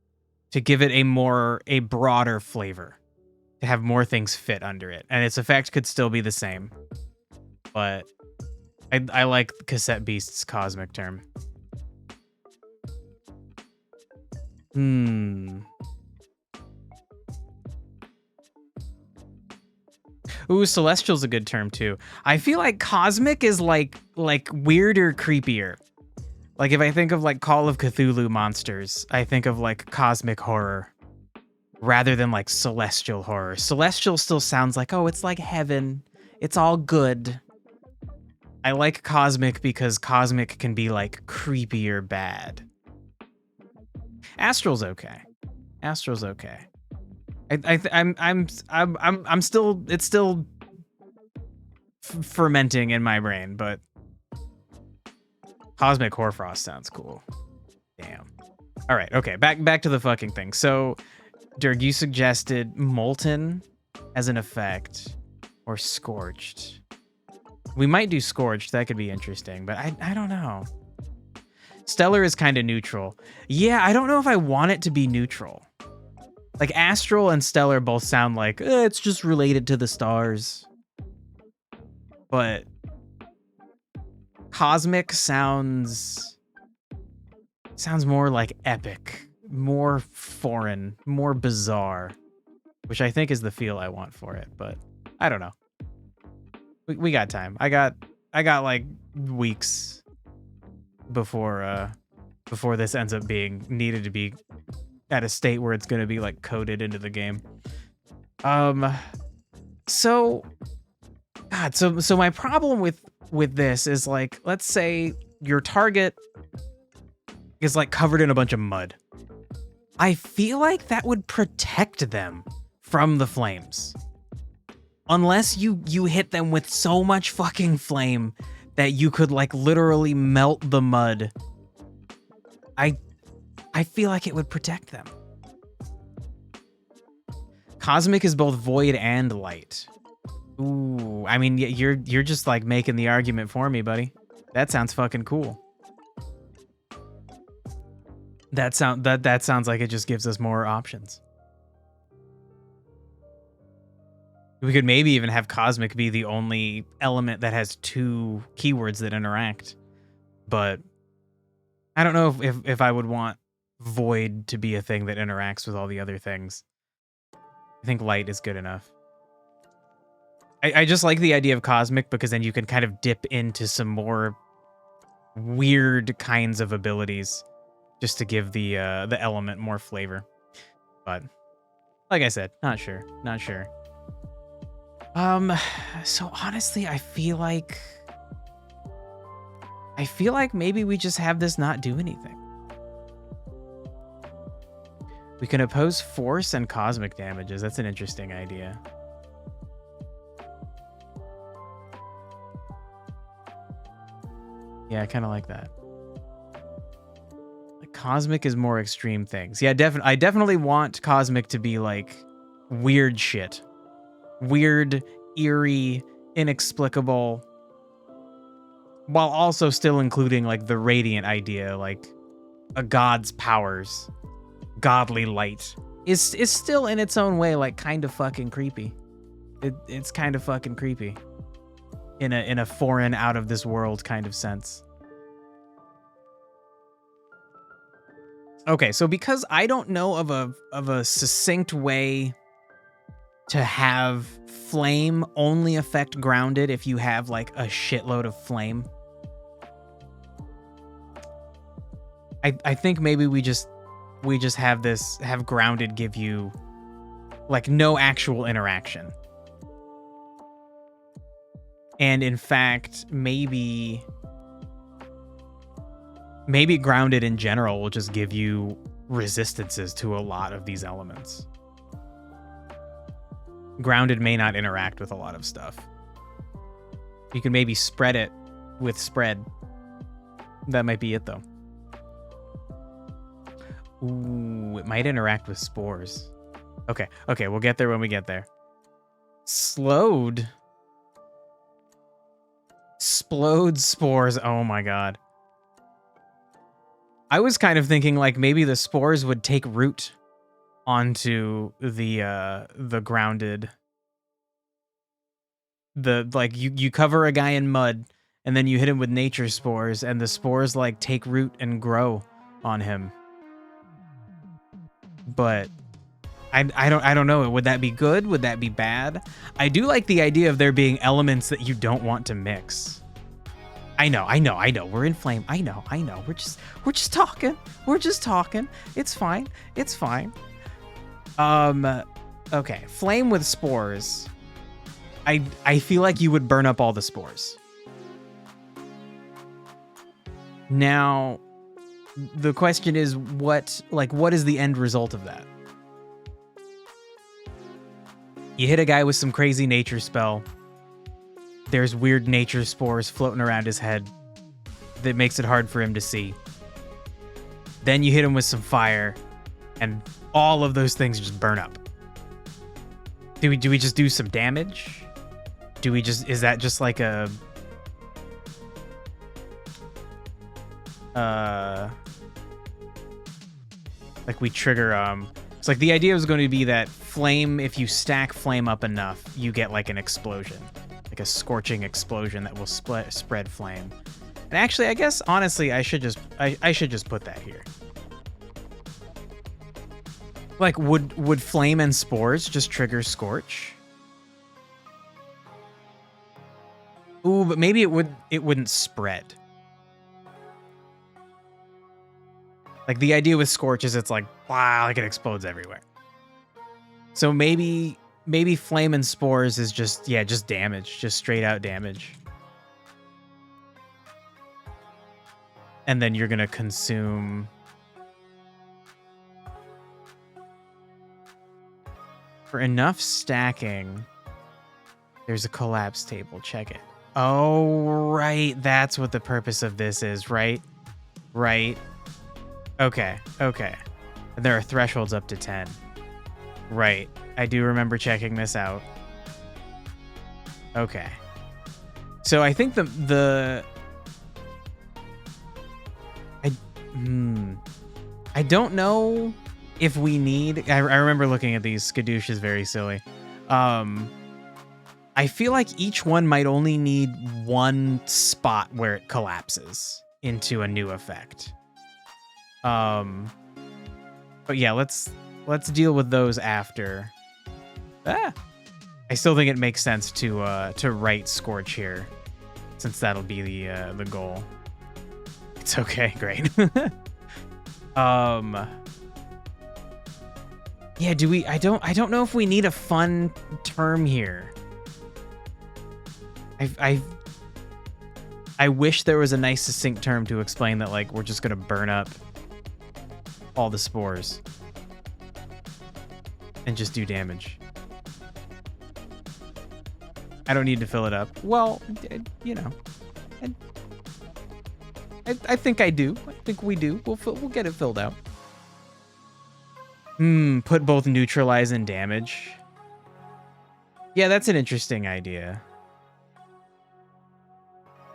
to give it a broader flavor, to have more things fit under it, and its effect could still be the same. But I like Cassette Beast's cosmic term. Ooh, Celestial's a good term too. I feel like cosmic is like weirder, creepier. Like if I think of like Call of Cthulhu monsters, I think of like cosmic horror rather than like celestial horror. Celestial still sounds like, oh, it's like heaven. It's all good. I like cosmic because cosmic can be like creepier bad. Astral's okay. Astral's okay. I'm still, it's still fermenting in my brain, but Cosmic Hoarfrost sounds cool. Damn. All right, okay, back to the fucking thing. So, Dirk, you suggested Molten as an effect, or Scorched. We might do Scorched, that could be interesting, but I don't know. Stellar is kind of neutral. Yeah, I don't know if I want it to be neutral. Like, Astral and Stellar both sound like, it's just related to the stars. But Cosmic sounds more like epic, more foreign, more bizarre, which I think is the feel I want for it, but I don't know. We got time. I got like weeks before this ends up being needed to be at a state where it's going to be like coded into the game. So my problem with this is like, let's say your target is like covered in a bunch of mud. I feel like that would protect them from the flames. Unless you hit them with so much fucking flame that you could like literally melt the mud. I feel like it would protect them. Cosmic is both void and light. Ooh, I mean, you're just like making the argument for me, buddy. That sounds fucking cool. That sounds like it just gives us more options. We could maybe even have Cosmic be the only element that has two keywords that interact. But I don't know if I would want Void to be a thing that interacts with all the other things. I think Light is good enough. I just like the idea of Cosmic because then you can kind of dip into some more weird kinds of abilities just to give the element more flavor. But like I said, not sure. Not sure. So honestly, I feel like maybe we just have this not do anything. We can oppose force and cosmic damages. That's an interesting idea. Yeah, I kind of like that. Like, cosmic is more extreme things. Yeah, I definitely want cosmic to be like weird shit. Weird, eerie, inexplicable, while also still including like the radiant idea, like a god's powers, godly light is still in its own way like kind of fucking creepy. It's kind of fucking creepy in a foreign, out of this world kind of sense. Okay, so because I don't know of a succinct way to have flame only affect grounded if you have like a shitload of flame, I think maybe we just have grounded give you like no actual interaction. And in fact, maybe grounded in general will just give you resistances to a lot of these elements. Grounded may not interact with a lot of stuff. You can maybe spread it with spread. That might be it though. Ooh, it might interact with spores. Okay, we'll get there when we get there. Slowed. Splode spores. Oh my god. I was kind of thinking like maybe the spores would take root onto the grounded. Like you cover a guy in mud and then you hit him with nature spores and the spores like take root and grow on him. But I don't know. Would that be good? Would that be bad? I do like the idea of there being elements that you don't want to mix. I know. We're in flame. I know. We're just talking. It's fine. Okay. Flame with spores. I feel like you would burn up all the spores. Now, the question is what is the end result of that? You hit a guy with some crazy nature spell. There's weird nature spores floating around his head that makes it hard for him to see. Then you hit him with some fire, and all of those things just burn up. Do we just do some damage? Is that just like a like we trigger it's like the idea was going to be that flame, if you stack flame up enough, you get like an explosion, like a scorching explosion that will spread flame. And actually, I guess honestly, I should just put that here. Like would flame and spores just trigger scorch? Ooh, but maybe it wouldn't spread. Like the idea with scorch is it's like, wow, like it explodes everywhere. So maybe flame and spores is just damage, just straight out damage. And then you're gonna consume. For enough stacking, there's a collapse table. Check it. Oh, right. That's what the purpose of this is, right? Right. Okay. And there are thresholds up to 10. Right. I do remember checking this out. Okay. So I think I don't know if we need... I remember looking at these. Skadoosh is very silly. I feel like each one might only need one spot where it collapses into a new effect. But yeah, let's deal with those after. I still think it makes sense to write Scorch here, since that'll be the goal. It's okay, great. Yeah, do we? I don't know if we need a fun term here. I wish there was a nice succinct term to explain that, like, we're just gonna burn up all the spores and just do damage. I don't need to fill it up. Well, you know, I think I do. I think we do. We'll get it filled out. Put both neutralize and damage. Yeah, that's an interesting idea.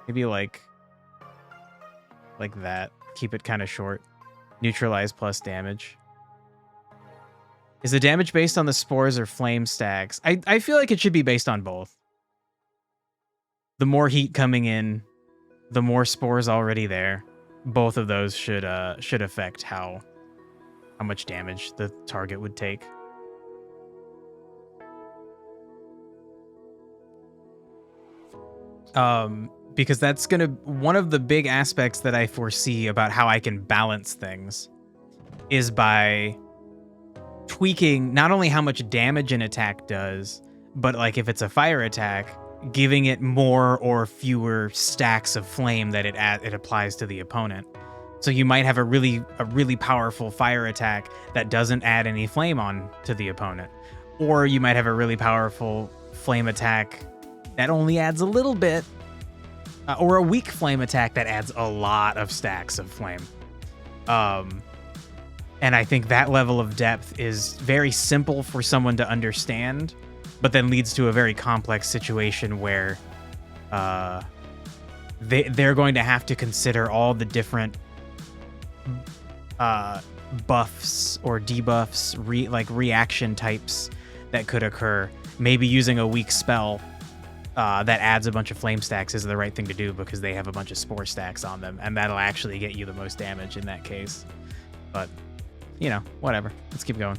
Maybe like that. Keep it kind of short. Neutralize plus damage. Is the damage based on the spores or flame stacks? I feel like it should be based on both. The more heat coming in, the more spores already there. Both of those should affect how much damage the target would take. Because that's one of the big aspects that I foresee about how I can balance things is by tweaking not only how much damage an attack does, but like if it's a fire attack, giving it more or fewer stacks of flame that it applies to the opponent. So you might have a really powerful fire attack that doesn't add any flame on to the opponent, or you might have a really powerful flame attack that only adds a little bit, or a weak flame attack that adds a lot of stacks of flame. And I think that level of depth is very simple for someone to understand, but then leads to a very complex situation where they're going to have to consider all the different buffs or debuffs, reaction types that could occur. Maybe using a weak spell that adds a bunch of flame stacks is the right thing to do because they have a bunch of spore stacks on them, and that'll actually get you the most damage in that case. But, you know, whatever. Let's keep going.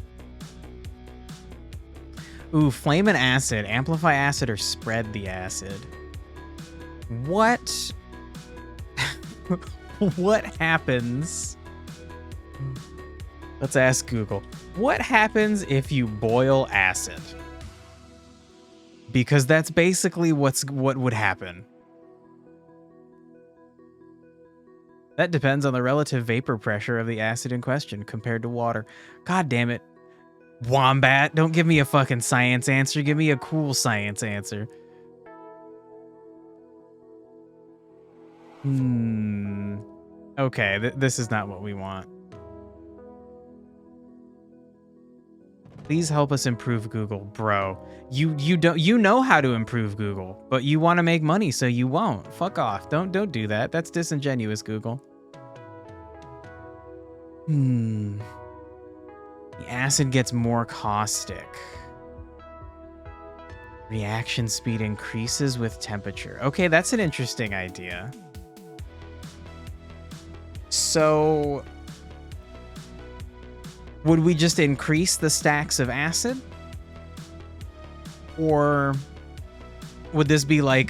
Ooh, flame and acid. Amplify acid or spread the acid. What? What happens? Let's ask Google. What happens if you boil acid? Because that's basically what would happen. That depends on the relative vapor pressure of the acid in question compared to water. God damn it. Wombat, don't give me a fucking science answer. Give me a cool science answer. Okay, this is not what we want. Please help us improve Google, bro. You know how to improve Google, but you want to make money, so you won't. Fuck off. Don't do that. That's disingenuous, Google. The acid gets more caustic. Reaction speed increases with temperature. Okay, that's an interesting idea. So would we just increase the stacks of acid? Or would this be like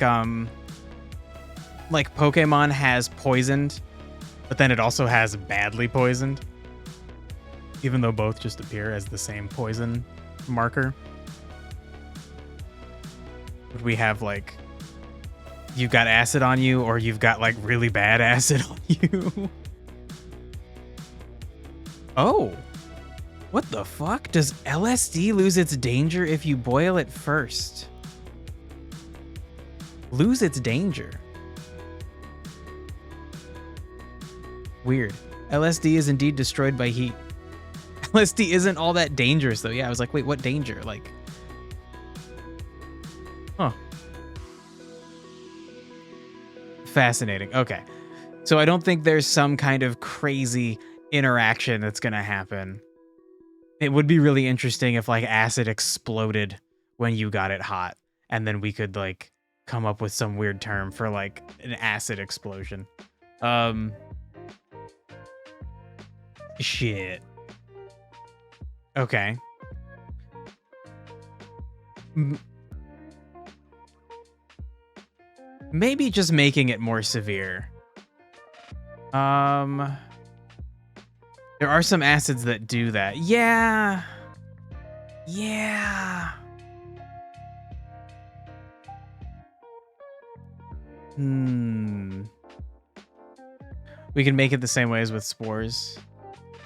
Pokemon has poisoned, but then it also has badly poisoned? Even though both just appear as the same poison marker? Would we have like, you've got acid on you, or you've got like really bad acid on you? Oh. What the fuck? Does LSD lose its danger if you boil it first? Lose its danger. Weird. LSD is indeed destroyed by heat. LSD isn't all that dangerous though. Yeah, I was like, wait, what danger? Like, huh. Fascinating. Okay. So I don't think there's some kind of crazy interaction that's gonna happen. It would be really interesting if like acid exploded when you got it hot, and then we could like come up with some weird term for like an acid explosion. Shit. Okay. Maybe just making it more severe. There are some acids that do that. Yeah. Yeah. We can make it the same way as with spores.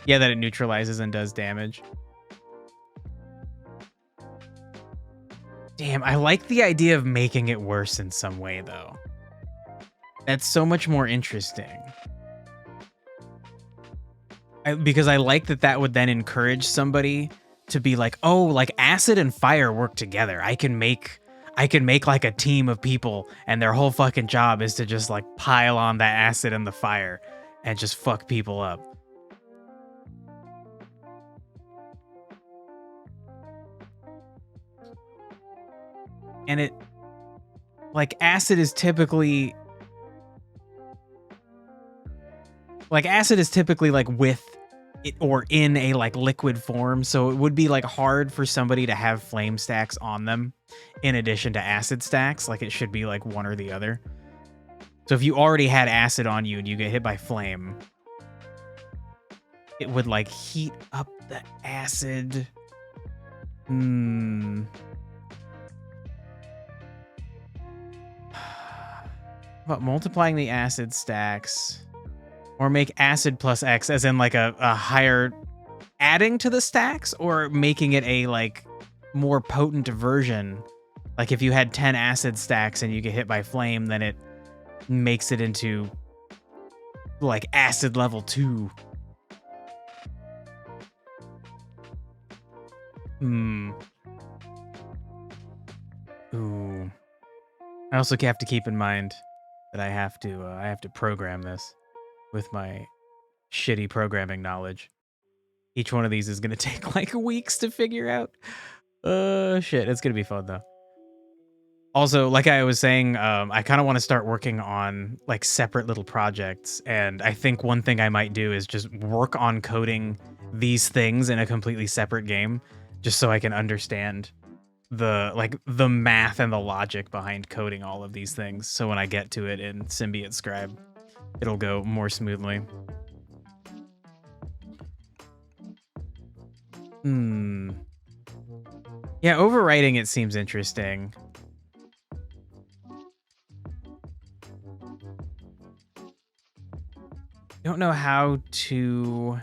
Yeah, that it neutralizes and does damage. Damn, I like the idea of making it worse in some way, though. That's so much more interesting. Because I like that would then encourage somebody to be like, oh, like acid and fire work together. I can make like a team of people and their whole fucking job is to just like pile on that acid and the fire and just fuck people up. And it, like, acid is typically like with it or in a like liquid form, so it would be like hard for somebody to have flame stacks on them in addition to acid stacks. Like it should be like one or the other. So if you already had acid on you and you get hit by flame, it would like heat up the acid. But multiplying the acid stacks, or make acid plus X as in like a higher adding to the stacks, or making it a like more potent version. Like if you had 10 acid stacks and you get hit by flame, then it makes it into like acid level 2. Ooh. I also have to keep in mind that I have to program this with my shitty programming knowledge. Each one of these is going to take like weeks to figure out. Shit, it's going to be fun though. Also, like I was saying, I kind of want to start working on like separate little projects. And I think one thing I might do is just work on coding these things in a completely separate game, just so I can understand the math and the logic behind coding all of these things. So when I get to it in Symbiote Scribe, it'll go more smoothly. Yeah, overwriting it seems interesting. Don't know how to...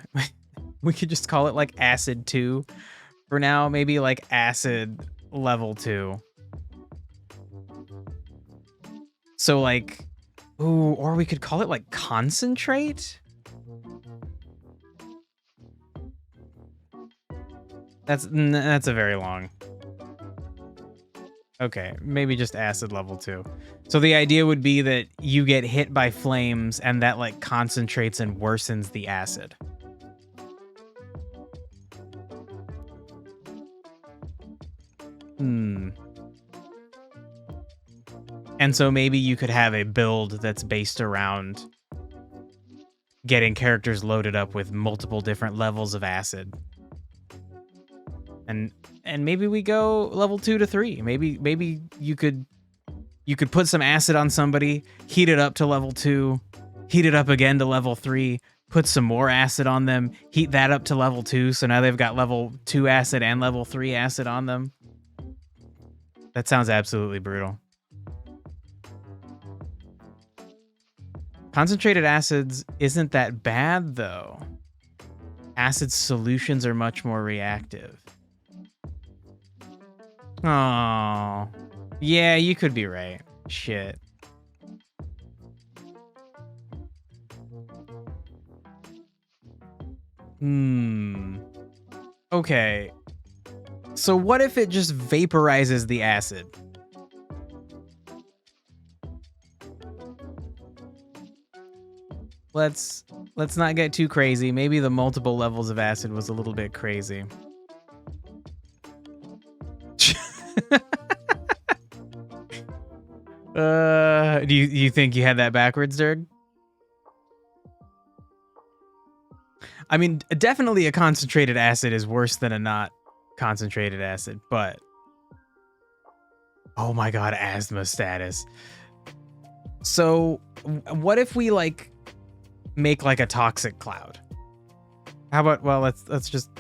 We could just call it like Acid 2 for now. Maybe like Acid level 2. So like... Ooh, or we could call it like Concentrate? That's a very long... Okay, maybe just acid level 2. So the idea would be that you get hit by flames and that like concentrates and worsens the acid. And so maybe you could have a build that's based around getting characters loaded up with multiple different levels of acid. And maybe we go level 2 to 3. Maybe you could put some acid on somebody, heat it up to level 2, heat it up again to level 3, put some more acid on them, heat that up to level 2, so now they've got level 2 acid and level 3 acid on them. That sounds absolutely brutal. Concentrated acids isn't that bad, though. Acid solutions are much more reactive. Oh, yeah, you could be right. Shit. Okay. So what if it just vaporizes the acid? Let's not get too crazy. Maybe the multiple levels of acid was a little bit crazy. Do you think you had that backwards, Dirk? I mean, definitely a concentrated acid is worse than a not concentrated acid, but oh my god, asthma status. So what if we like make like a toxic cloud? How about, well, let's just,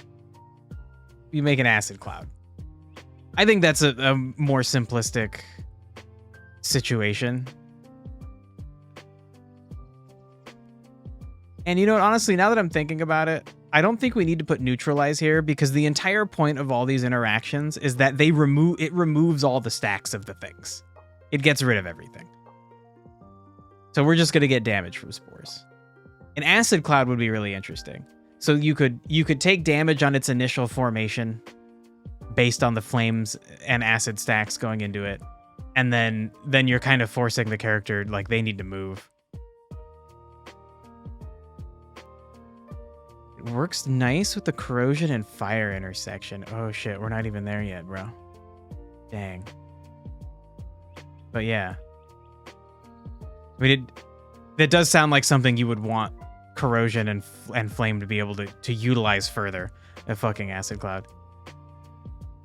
you make an acid cloud. I think that's a more simplistic situation. And you know what, honestly, now that I'm thinking about it, I don't think we need to put neutralize here, because the entire point of all these interactions is that it removes all the stacks of the things. It gets rid of everything. So we're just gonna get damage from spores. An acid cloud would be really interesting. So you could take damage on its initial formation based on the flames and acid stacks going into it. And then you're kind of forcing the character, like, they need to move. It works nice with the corrosion and fire intersection. Oh shit, we're not even there yet, bro. Dang. But yeah. I mean, that does sound like something you would want corrosion and flame to be able to utilize further. A fucking acid cloud.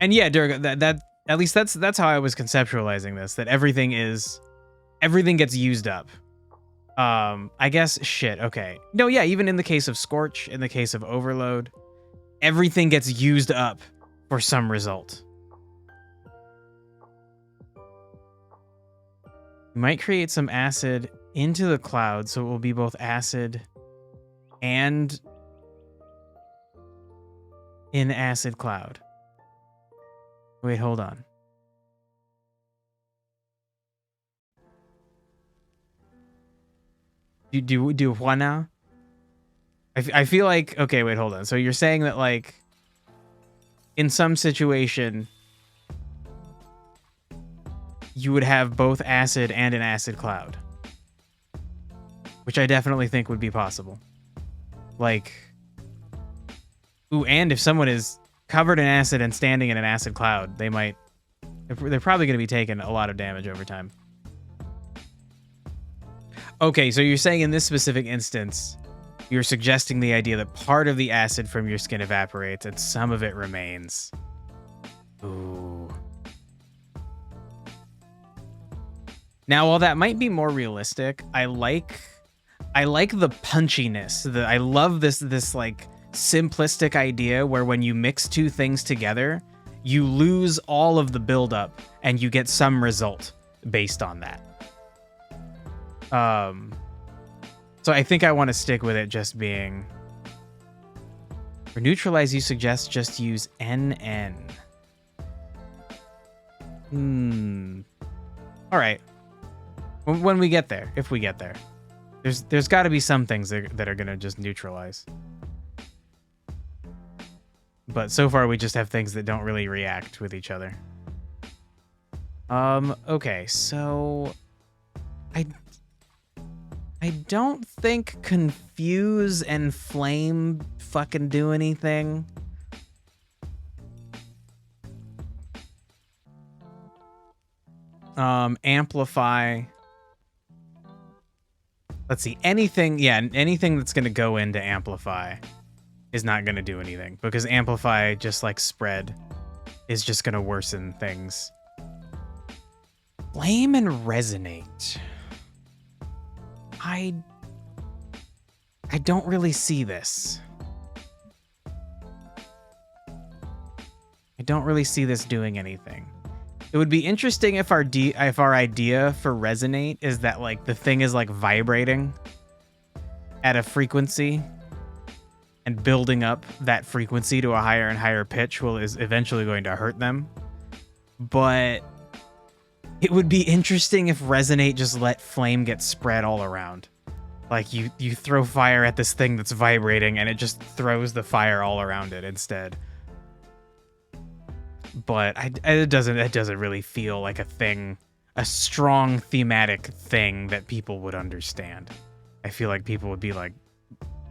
And yeah, Durga, that at least that's how I was conceptualizing this. That everything gets used up. I guess shit. Okay. No, yeah. Even in the case of Scorch, in the case of Overload, everything gets used up for some result. You might create some acid into the cloud, so it will be both acid and in acid cloud. Wait, hold on. Do what now? I feel like, okay, wait, hold on. So you're saying that, like, in some situation, you would have both acid and an acid cloud, which I definitely think would be possible. Like, ooh, and if someone is covered in acid and standing in an acid cloud, they're probably going to be taking a lot of damage over time. Okay, so you're saying in this specific instance, you're suggesting the idea that part of the acid from your skin evaporates and some of it remains. Ooh. Now, while that might be more realistic, I like the punchiness. I love this like simplistic idea where when you mix two things together, you lose all of the buildup and you get some result based on that. So I think I want to stick with it just being... For neutralize, you suggest just use NN. All right. When we get there, if we get there, there's got to be some things that are gonna just neutralize. But so far we just have things that don't really react with each other. Okay, so I don't think confuse and flame fucking do anything. Amplify. Let's see, anything that's gonna go into amplify is not gonna do anything, because amplify, just like spread, is just gonna worsen things. Flame and resonate. I don't really see this. I don't really see this doing anything. It would be interesting if our idea for resonate is that, like, the thing is like vibrating at a frequency, and building up that frequency to a higher and higher pitch is eventually going to hurt them. But it would be interesting if resonate just let flame get spread all around. Like, you throw fire at this thing that's vibrating and it just throws the fire all around it instead. But it doesn't really feel like a strong thematic thing that people would understand. I feel like people would be like,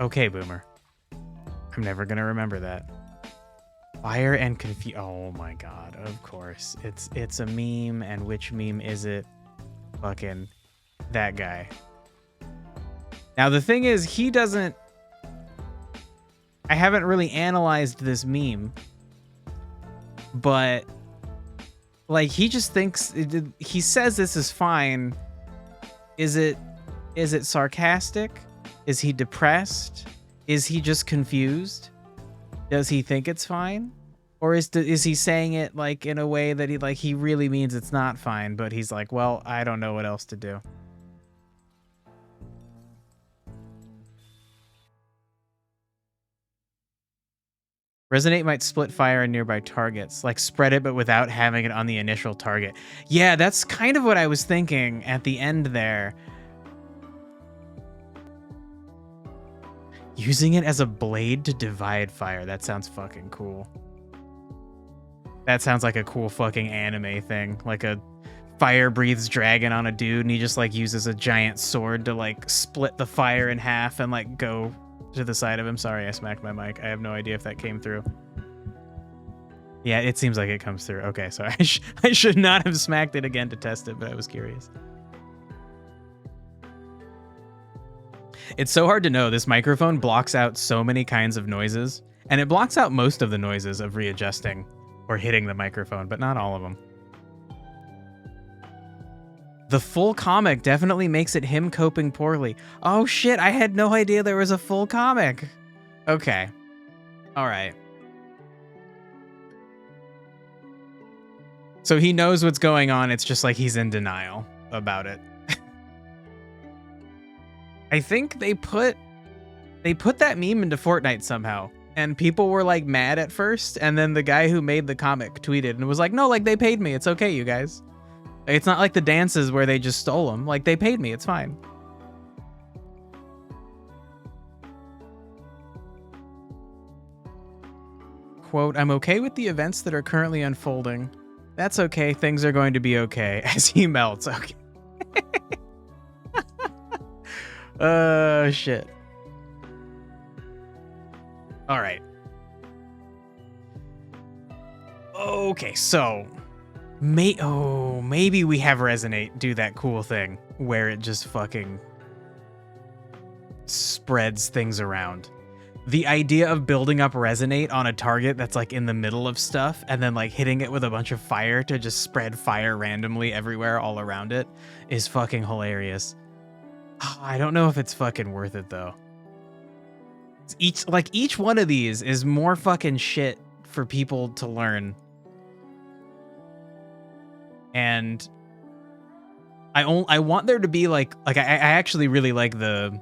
okay, boomer, I'm never gonna remember that. Fire and confuse. Oh my god, of course. It's a meme, and which meme is it? Fucking that guy. Now the thing is, I haven't really analyzed this meme, but like, he just thinks, he says this is fine. Is it sarcastic? Is he depressed? Is he just confused? Does he think it's fine? Or is he saying it like in a way that he really means it's not fine, but he's like, well, I don't know what else to do. Resonate might split fire in nearby targets, like spread it but without having it on the initial target. Yeah, that's kind of what I was thinking at the end there. Using it as a blade to divide fire. That sounds fucking cool. That sounds like a cool fucking anime thing. Like a fire breathes dragon on a dude and he just like uses a giant sword to like split the fire in half and like go to the side of him. Sorry, I smacked my mic. I have no idea if that came through. Yeah, it seems like it comes through. Okay, so I should not have smacked it again to test it, but I was curious. It's so hard to know. This microphone blocks out so many kinds of noises, and it blocks out most of the noises of readjusting or hitting the microphone, but not all of them. The full comic definitely makes it him coping poorly. Oh shit, I had no idea there was a full comic. Okay. All right. So he knows what's going on. It's just like he's in denial about it. I think they put that meme into Fortnite somehow. And people were like mad at first. And then the guy who made the comic tweeted and was like, no, like they paid me. It's okay, you guys. It's not like the dances where they just stole them. Like, they paid me. It's fine. Quote, I'm okay with the events that are currently unfolding. That's okay. Things are going to be okay as he melts. Okay. Shit. All right. Okay, so... maybe we have Resonate do that cool thing where it just fucking spreads things around. The idea of building up Resonate on a target that's like in the middle of stuff and then like hitting it with a bunch of fire to just spread fire randomly everywhere all around it is fucking hilarious. I don't know if it's fucking worth it though. Each one of these is more fucking shit for people to learn. And I want there to be like I actually really like the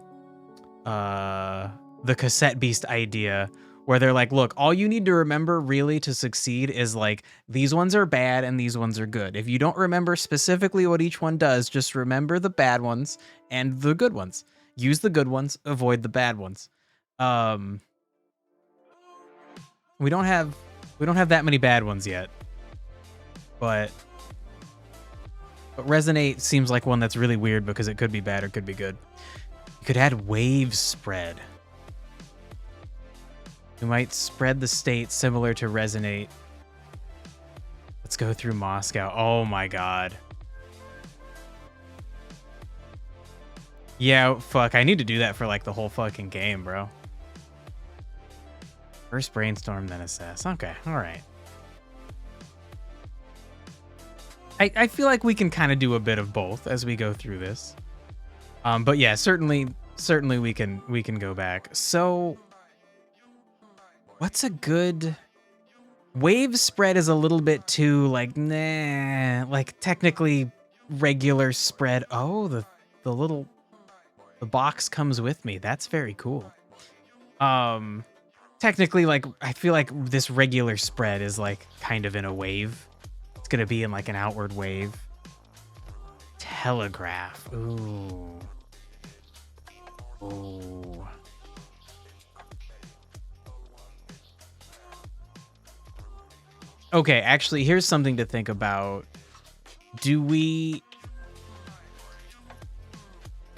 cassette beast idea where they're like, look, all you need to remember really to succeed is like these ones are bad and these ones are good. If you don't remember specifically what each one does, just remember the bad ones and the good ones. Use the good ones, avoid the bad ones. We don't have that many bad ones yet. But Resonate seems like one that's really weird because it could be bad or could be good. You could add wave spread. You might spread the state similar to Resonate. Let's go through Moscow. Oh my god. Yeah, fuck. I need to do that for like the whole fucking game, bro. First brainstorm, then assess. Okay, all right. I feel like we can kind of do a bit of both as we go through this. But yeah, certainly we can go back. So what's a good wave spread is a little bit too like nah, like technically regular spread. Oh, the box comes with me. That's very cool. Technically, like I feel like this regular spread is like kind of in a wave. It's gonna be in like an outward wave. Telegraph. Ooh. Ooh. Okay, actually, here's something to think about.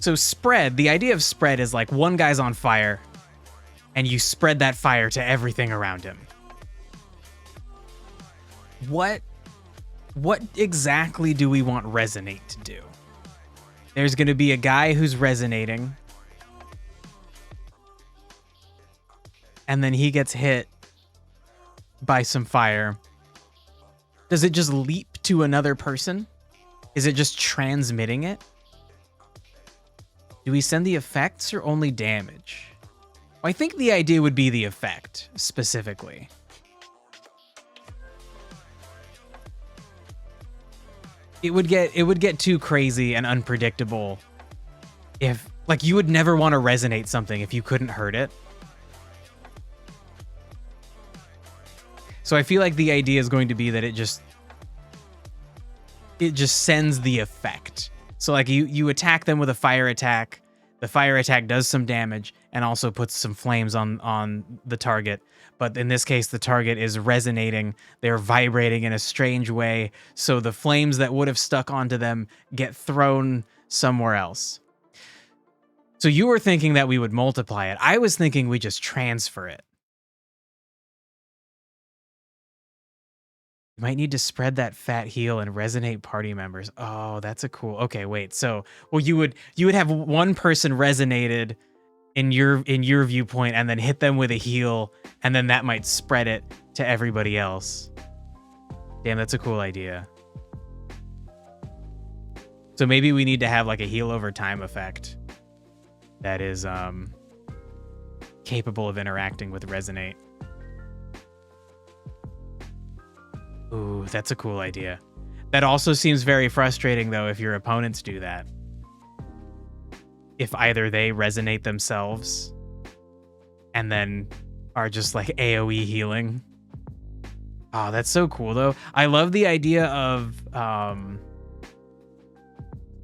So spread, the idea of spread is like one guy's on fire and you spread that fire to everything around him. What exactly do we want Resonate to do? There's going to be a guy who's resonating, and then he gets hit by some fire. Does it just leap to another person? Is it just transmitting it? Do we send the effects or only damage? Well, I think the idea would be the effect, specifically. it would get too crazy and unpredictable if, like, you would never want to resonate something if you couldn't hurt it. So I feel like the idea is going to be that it just sends the effect. So like you attack them with a fire attack. The fire attack does some damage and also puts some flames on the target. But in this case, the target is resonating. They're vibrating in a strange way. So the flames that would have stuck onto them get thrown somewhere else. So you were thinking that we would multiply it. I was thinking we just transfer it. You might need to spread that fat heel and resonate party members. Oh, that's a cool. Okay, wait. So, well, you would have one person resonated in your viewpoint and then hit them with a heel, and then that might spread it to everybody else. Damn, that's a cool idea. So maybe we need to have like a heal over time effect that is capable of interacting with resonate. Ooh, that's a cool idea. That also seems very frustrating, though, if your opponents do that. If either they resonate themselves and then are just like AoE healing. Oh, that's so cool, though. I love the idea of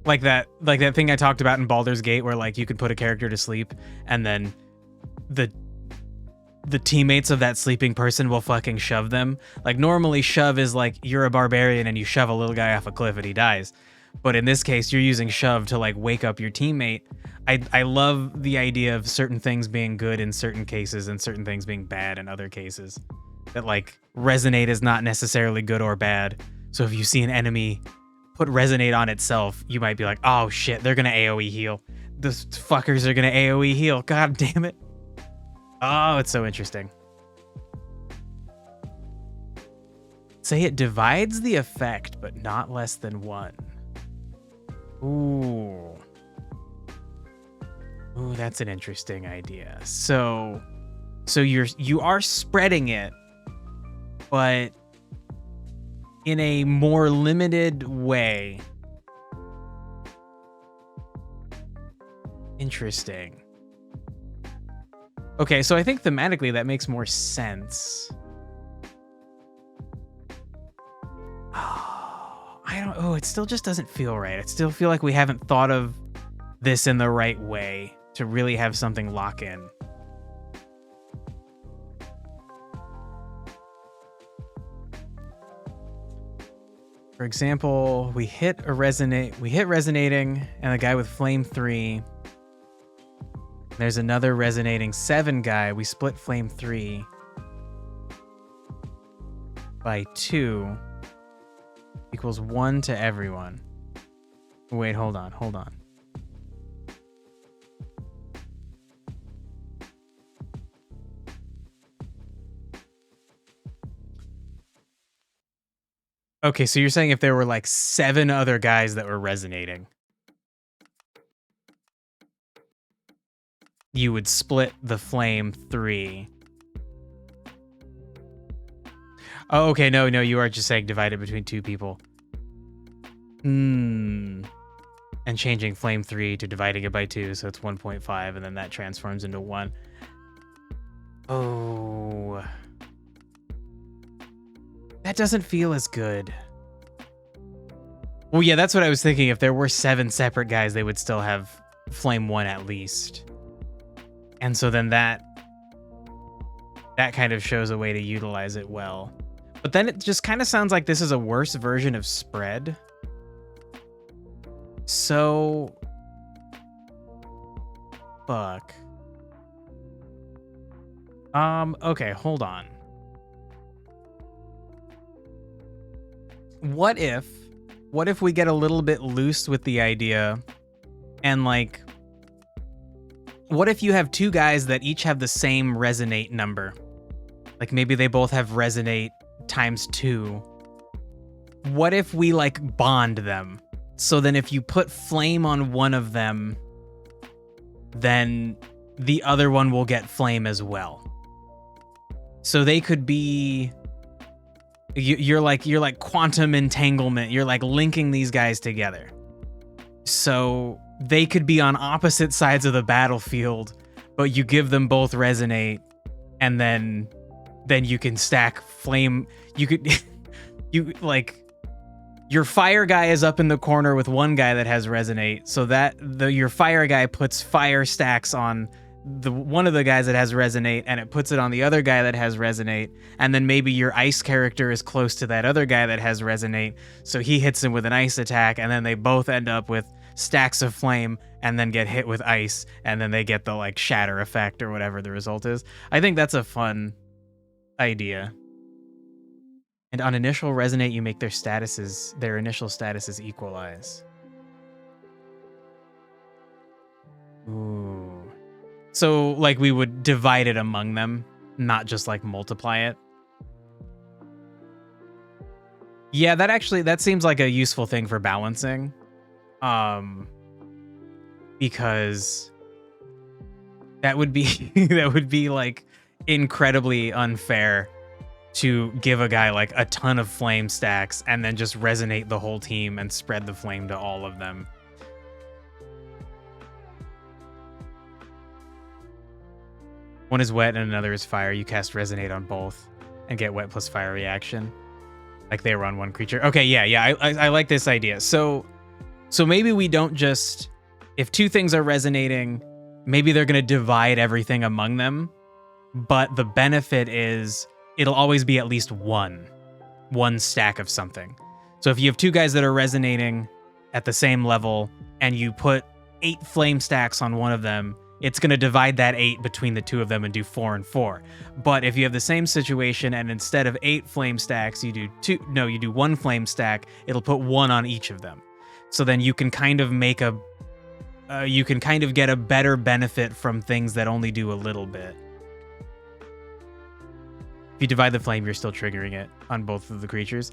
like that thing I talked about in Baldur's Gate where like you could put a character to sleep and then the teammates of that sleeping person will fucking shove them. Like normally shove is like you're a barbarian and you shove a little guy off a cliff and he dies. But in this case, you're using shove to like wake up your teammate. I love the idea of certain things being good in certain cases and certain things being bad in other cases. That like resonate is not necessarily good or bad. So if you see an enemy put resonate on itself, you might be like, oh shit, they're gonna AoE heal. Those fuckers are gonna AoE heal. God damn it. Oh, it's so interesting. Say it divides the effect, but not less than one. Ooh. Ooh, that's an interesting idea. So you are spreading it, but in a more limited way. Interesting. Okay, so I think thematically that makes more sense. Oh, it still just doesn't feel right. I still feel like we haven't thought of this in the right way to really have something lock in. For example, we hit resonating and a guy with flame 3. There's another resonating 7 guy. We split flame 3 by 2 equals 1 to everyone. Wait, hold on. Okay, so you're saying if there were like 7 other guys that were resonating, you would split the flame 3. Oh, okay, no, you are just saying divided between 2 people. And changing flame 3 to dividing it by 2, so it's 1.5, and then that transforms into 1. Oh. That doesn't feel as good. Well, yeah, that's what I was thinking. If there were 7 separate guys, they would still have flame 1 at least. And so then that kind of shows a way to utilize it well. But then it just kind of sounds like this is a worse version of spread. So, fuck. Okay, hold on. What if we get a little bit loose with the idea and like, what if you have 2 guys that each have the same resonate number? Like maybe they both have resonate times 2. What if we like bond them? So then if you put flame on one of them, then the other one will get flame as well. So they could be You're like quantum entanglement. You're like linking these guys together. So they could be on opposite sides of the battlefield, but you give them both resonate, and then you can stack flame. You could you like your fire guy is up in the corner with one guy that has resonate, so that your fire guy puts fire stacks on the one of the guys that has resonate, and it puts it on the other guy that has resonate, and then maybe your ice character is close to that other guy that has resonate, so he hits him with an ice attack, and then they both end up with stacks of flame and then get hit with ice, and then they get the like shatter effect or whatever the result is. I think that's a fun idea. And on initial resonate, you make their initial statuses equalize. Ooh. So like we would divide it among them, not just like multiply it. Yeah, that seems like a useful thing for balancing. Because that would be like incredibly unfair to give a guy like a ton of flame stacks and then just resonate the whole team and spread the flame to all of them. One is wet and another is fire. You cast resonate on both and get wet plus fire reaction. Like they were on one creature. Okay, yeah. I like this idea. So maybe we don't just, if two things are resonating, maybe they're gonna divide everything among them. But the benefit is it'll always be at least one stack of something. So if you have two guys that are resonating at the same level and you put 8 flame stacks on one of them, it's going to divide that 8 between the two of them and do 4 and 4. But if you have the same situation and instead of 8 flame stacks, you do 1 flame stack, it'll put 1 on each of them. So then you can kind of make you can kind of get a better benefit from things that only do a little bit. If you divide the flame, you're still triggering it on both of the creatures.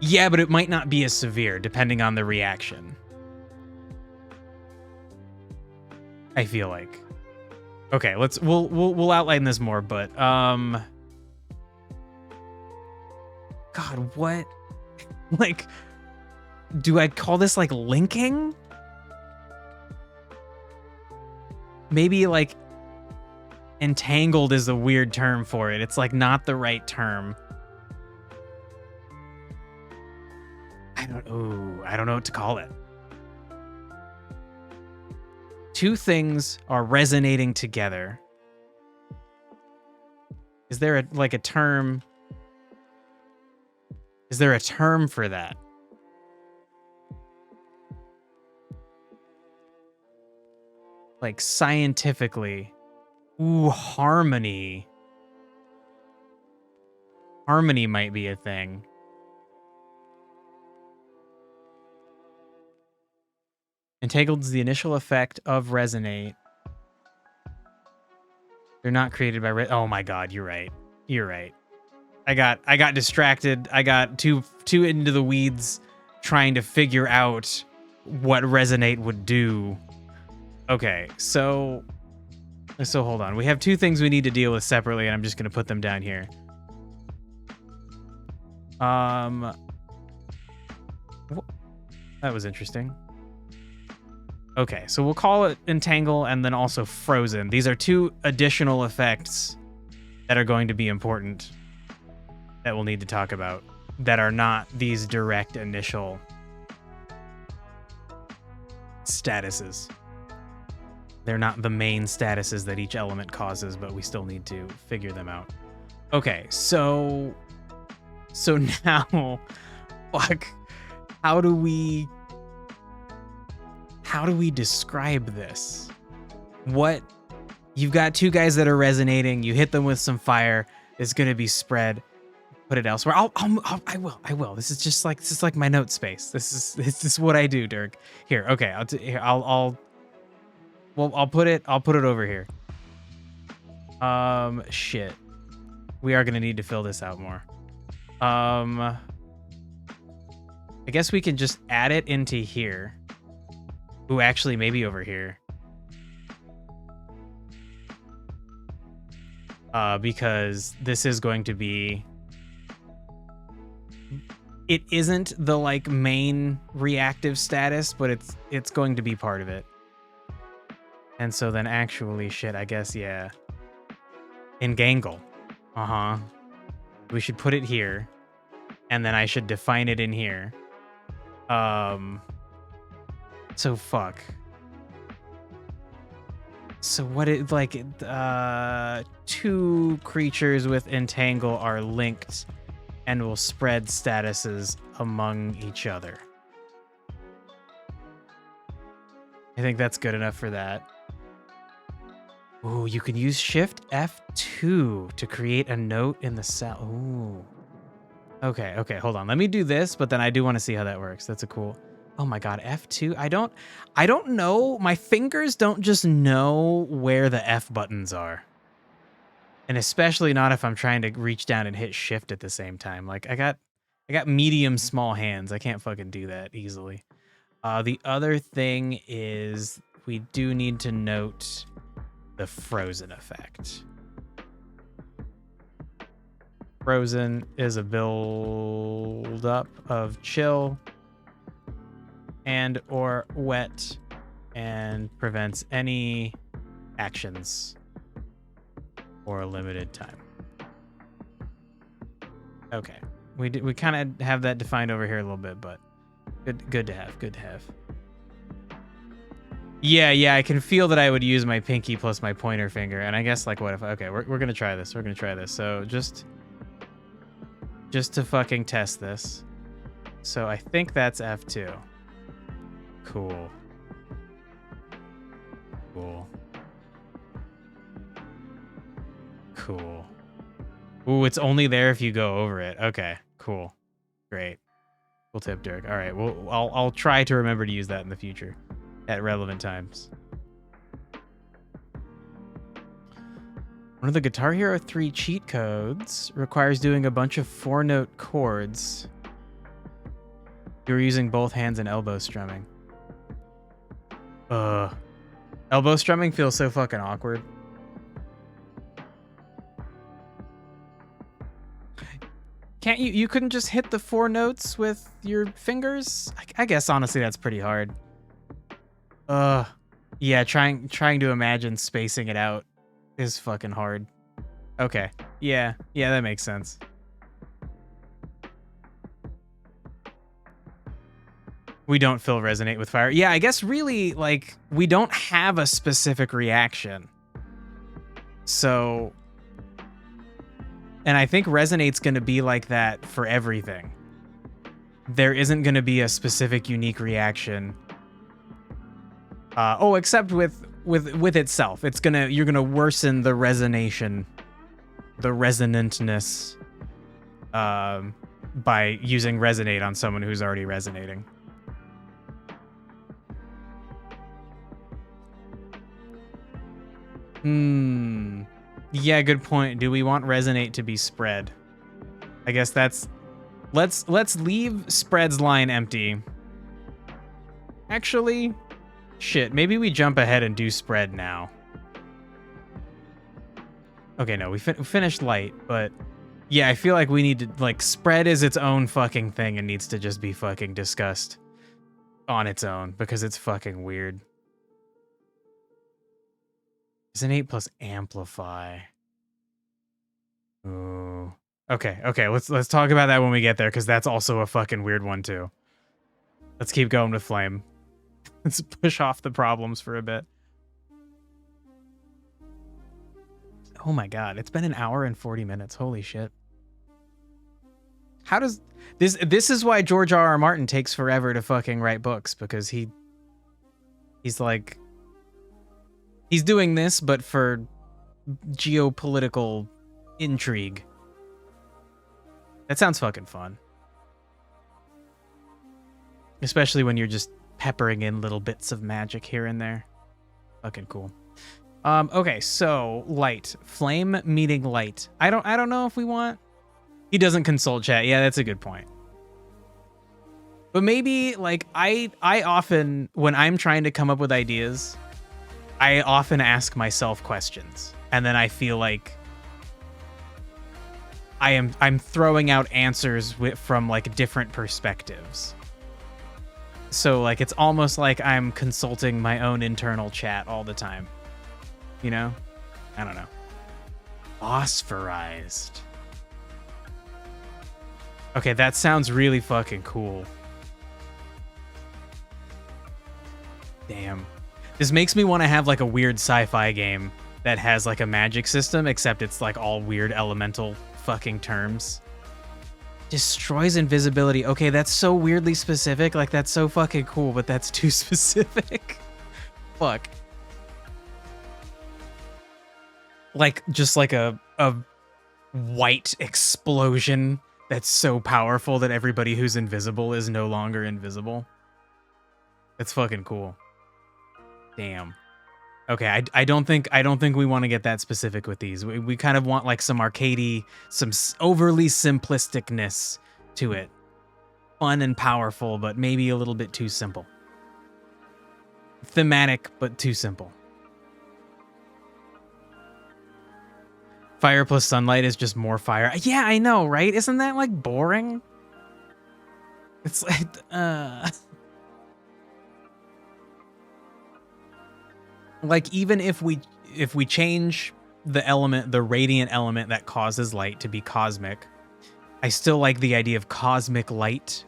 Yeah, but it might not be as severe depending on the reaction. I feel like. Okay, we'll outline this more, but God, what? Like, do I call this like linking? Maybe like entangled is a weird term for it. It's like not the right term. I don't know what to call it. Two things are resonating together. Is there a term? Is there a term for that? Like scientifically. Ooh, harmony. Harmony might be a thing. Entangled is the initial effect of resonate. They're not created by oh my god, you're right. You're right. I got distracted. I got too into the weeds trying to figure out what resonate would do. Okay, so hold on. We have two things we need to deal with separately, and I'm just gonna put them down here. That was interesting. Okay, so we'll call it Entangle and then also Frozen. These are two additional effects that are going to be important that we'll need to talk about that are not these direct initial statuses. They're not the main statuses that each element causes, but we still need to figure them out. Okay, so now, like, how do we describe this? What, you've got two guys that are resonating, you hit them with some fire, it's gonna be spread, put it elsewhere. I will. This is like my note space. This is what I do, Dirk. Here, okay, I'll put it over here. Shit. We are gonna need to fill this out more. I guess we can just add it into here. Ooh, actually, maybe over here. Because this is going to be it isn't the like main reactive status, but it's going to be part of it. And so then actually shit, I guess, yeah. Engangle. Uh-huh. We should put it here. And then I should define it in here. So fuck. So what it like two creatures with entangle are linked and will spread statuses among each other. I think that's good enough for that. Ooh, you can use Shift F2 to create a note in the cell. Ooh. Okay, hold on. Let me do this, but then I do want to see how that works. That's a cool. Oh my god, F2. I don't know. My fingers don't just know where the F buttons are. And especially not if I'm trying to reach down and hit Shift at the same time. Like I got medium small hands. I can't fucking do that easily. The other thing is we do need to note the frozen effect. Frozen is a build-up of chill and or wet and prevents any actions for a limited time. Okay, we kind of have that defined over here a little bit, but good to have. Yeah, I can feel that I would use my pinky plus my pointer finger, and I guess like what if okay, we're gonna try this. So just to fucking test this. So I think that's F2. Cool. Ooh, it's only there if you go over it. Okay, cool. Great. Cool tip, Dirk. All right, well, I'll try to remember to use that in the future at relevant times. One of the Guitar Hero 3 cheat codes requires doing a bunch of 4-note chords. You're using both hands and elbow strumming. Elbow strumming feels so fucking awkward. Can't you couldn't just hit the 4 notes with your fingers? I guess honestly that's pretty hard. Yeah, trying to imagine spacing it out is fucking hard. Okay. Yeah, that makes sense. We don't feel resonate with fire. Yeah, I guess really, like, we don't have a specific reaction. So, and I think resonate's going to be like that for everything. There isn't going to be a specific unique reaction. Except with itself. You're gonna worsen the resonation, the resonantness, by using resonate on someone who's already resonating. Yeah, good point. Do we want resonate to be spread? I guess that's... Let's leave spread's line empty. Actually, shit, maybe we jump ahead and do spread now. Okay, no, we finished light, but yeah, I feel like we need to, like, spread is its own fucking thing and needs to just be fucking discussed on its own because it's fucking weird. Resonate plus amplify. Ooh. Okay, let's talk about that when we get there because that's also a fucking weird one too. Let's keep going with flame. Let's push off the problems for a bit. Oh my god, it's been an hour and 40 minutes. Holy shit. How does this is why George R.R. Martin takes forever to fucking write books, because he's like he's doing this but for geopolitical intrigue. That sounds fucking fun. Especially when you're just peppering in little bits of magic here and there. Fucking cool. Okay, so light. Flame meeting light. I don't know if we want... He doesn't consult chat. Yeah, that's a good point. But maybe, like, I often, when I'm trying to come up with ideas, I often ask myself questions. And then I feel like I'm throwing out answers from like different perspectives. So like it's almost like I'm consulting my own internal chat all the time. You know? I don't know. Phosphorized. Okay, that sounds really fucking cool. Damn. This makes me want to have like a weird sci-fi game that has like a magic system, except it's like all weird elemental fucking terms. Destroys invisibility. Okay, that's so weirdly specific. Like, that's so fucking cool, but that's too specific. Fuck. Like, just like a white explosion that's so powerful that everybody who's invisible is no longer invisible. That's fucking cool. Damn. Okay, I don't think we want to get that specific with these. We kind of want like some arcadey, some overly simplisticness to it. Fun and powerful, but maybe a little bit too simple. Thematic, but too simple. Fire plus sunlight is just more fire. Yeah, I know, right? Isn't that like boring? It's like, like, even if we change the element, the radiant element that causes light to be cosmic, I still like the idea of cosmic light,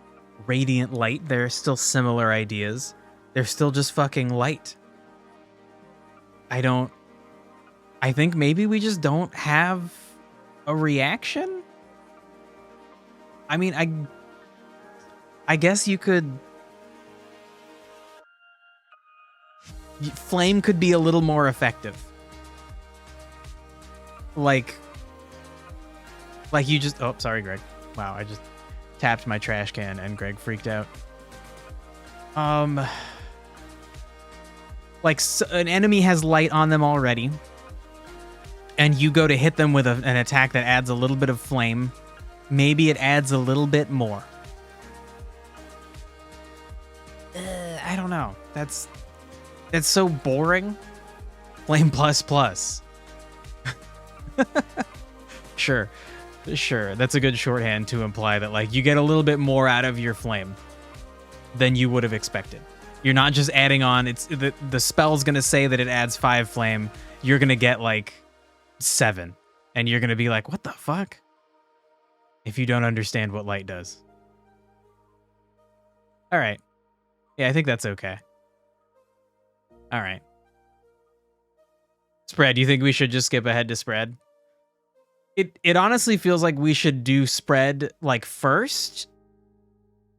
radiant light. They're still similar ideas. They're still just fucking light. I think maybe we just don't have a reaction? I mean, I guess you could... Flame could be a little more effective. Like you just... Oh, sorry, Greg. Wow, I just tapped my trash can and Greg freaked out. Like, an enemy has light on them already, and you go to hit them with an attack that adds a little bit of flame. Maybe it adds a little bit more. I don't know. That's so boring. Flame plus plus. Sure. That's a good shorthand to imply that like you get a little bit more out of your flame than you would have expected. You're not just adding on. It's the spell's gonna say that it adds 5 flame. You're gonna get like 7, and you're gonna be like, what the fuck? If you don't understand what light does. All right. Yeah, I think that's okay. All right. Spread. Do you think we should just skip ahead to spread? It honestly feels like we should do spread like first,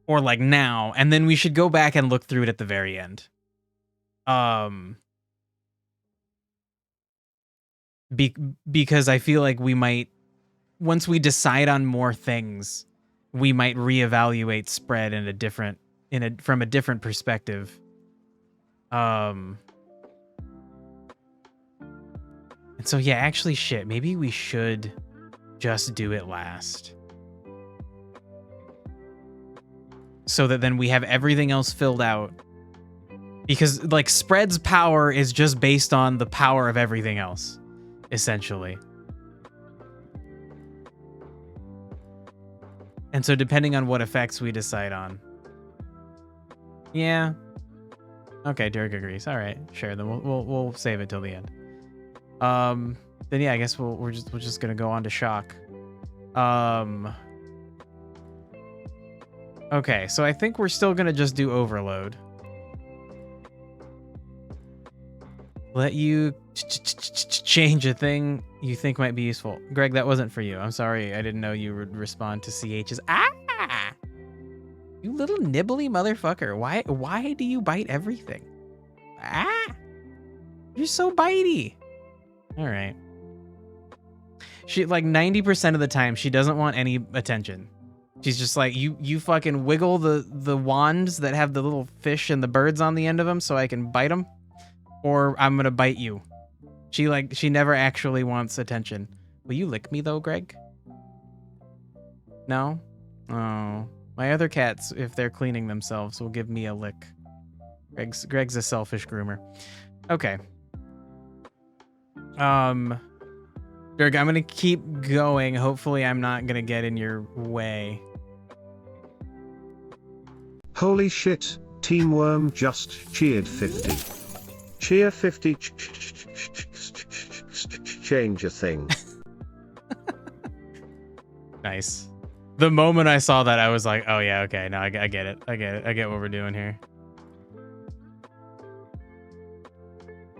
or like now, and then we should go back and look through it at the very end. Because I feel like we might, once we decide on more things, we might reevaluate spread from a different perspective. And so yeah, actually shit, maybe we should just do it last. So that then we have everything else filled out. Because like spread's power is just based on the power of everything else, essentially. And so depending on what effects we decide on. Yeah. Okay, Derek agrees. All right, sure. Then we'll save it till the end. Then yeah, I guess we're just gonna go on to shock. Okay, so I think we're still gonna just do overload. Let you change a thing you think might be useful. Greg, that wasn't for you. I'm sorry. I didn't know you would respond to CH's. Ah! You little nibbly motherfucker. Why do you bite everything? Ah! You're so bitey. All right. She, like, 90% of the time, she doesn't want any attention. She's just like, you fucking wiggle the wands that have the little fish and the birds on the end of them so I can bite them, or I'm gonna bite you. She never actually wants attention. Will you lick me though, Greg? No? Oh. My other cats, if they're cleaning themselves, will give me a lick. Greg's a selfish groomer. Okay. Dirk, I'm gonna keep going. Hopefully I'm not gonna get in your way. Holy shit, Team Worm just cheered 50. Cheer 50 change a thing. Nice. The moment I saw that, I was like, oh yeah, okay, no, I get it. I get it. I get what we're doing here.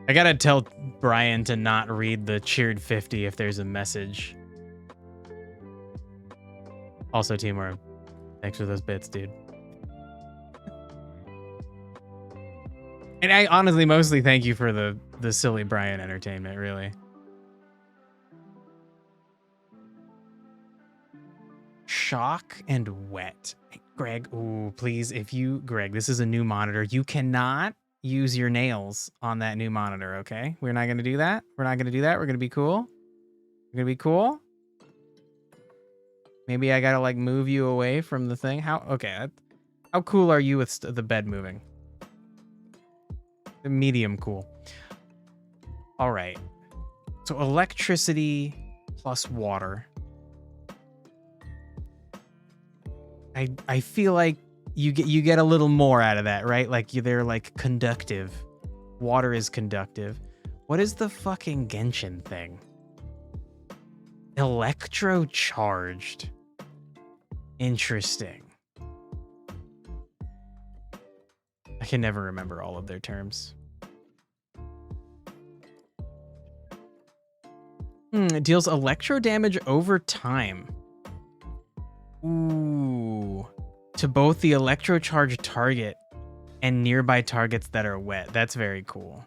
I gotta tell Brian to not read the cheered 50 if there's a message. Also, Team Worm, thanks for those bits, dude. And I honestly mostly thank you for the silly Brian entertainment, really. Shock and wet. Greg, ooh, please, Greg, this is a new monitor. You cannot use your nails on that new monitor, okay? We're not gonna do that. We're not gonna do that. We're gonna be cool. We're gonna be cool. Maybe I gotta like move you away from the thing. How cool are you with the bed moving? Medium cool. All right. So electricity plus water. I feel like you get a little more out of that, right? Like they're like conductive. Water is conductive. What is the fucking Genshin thing? Electrocharged. Interesting. I can never remember all of their terms. It deals electro damage over time. Ooh. To both the electrocharged target and nearby targets that are wet. That's very cool.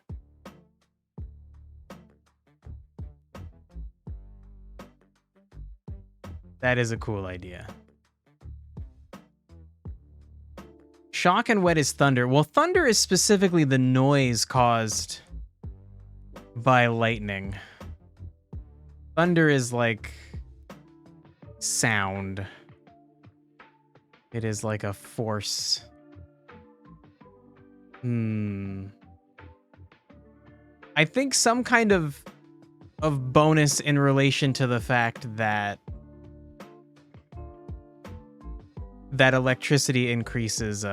That is a cool idea. Shock and wet is thunder. Well, thunder is specifically the noise caused by lightning. Thunder is like sound. It is like a force. I think some kind of bonus in relation to the fact that electricity increases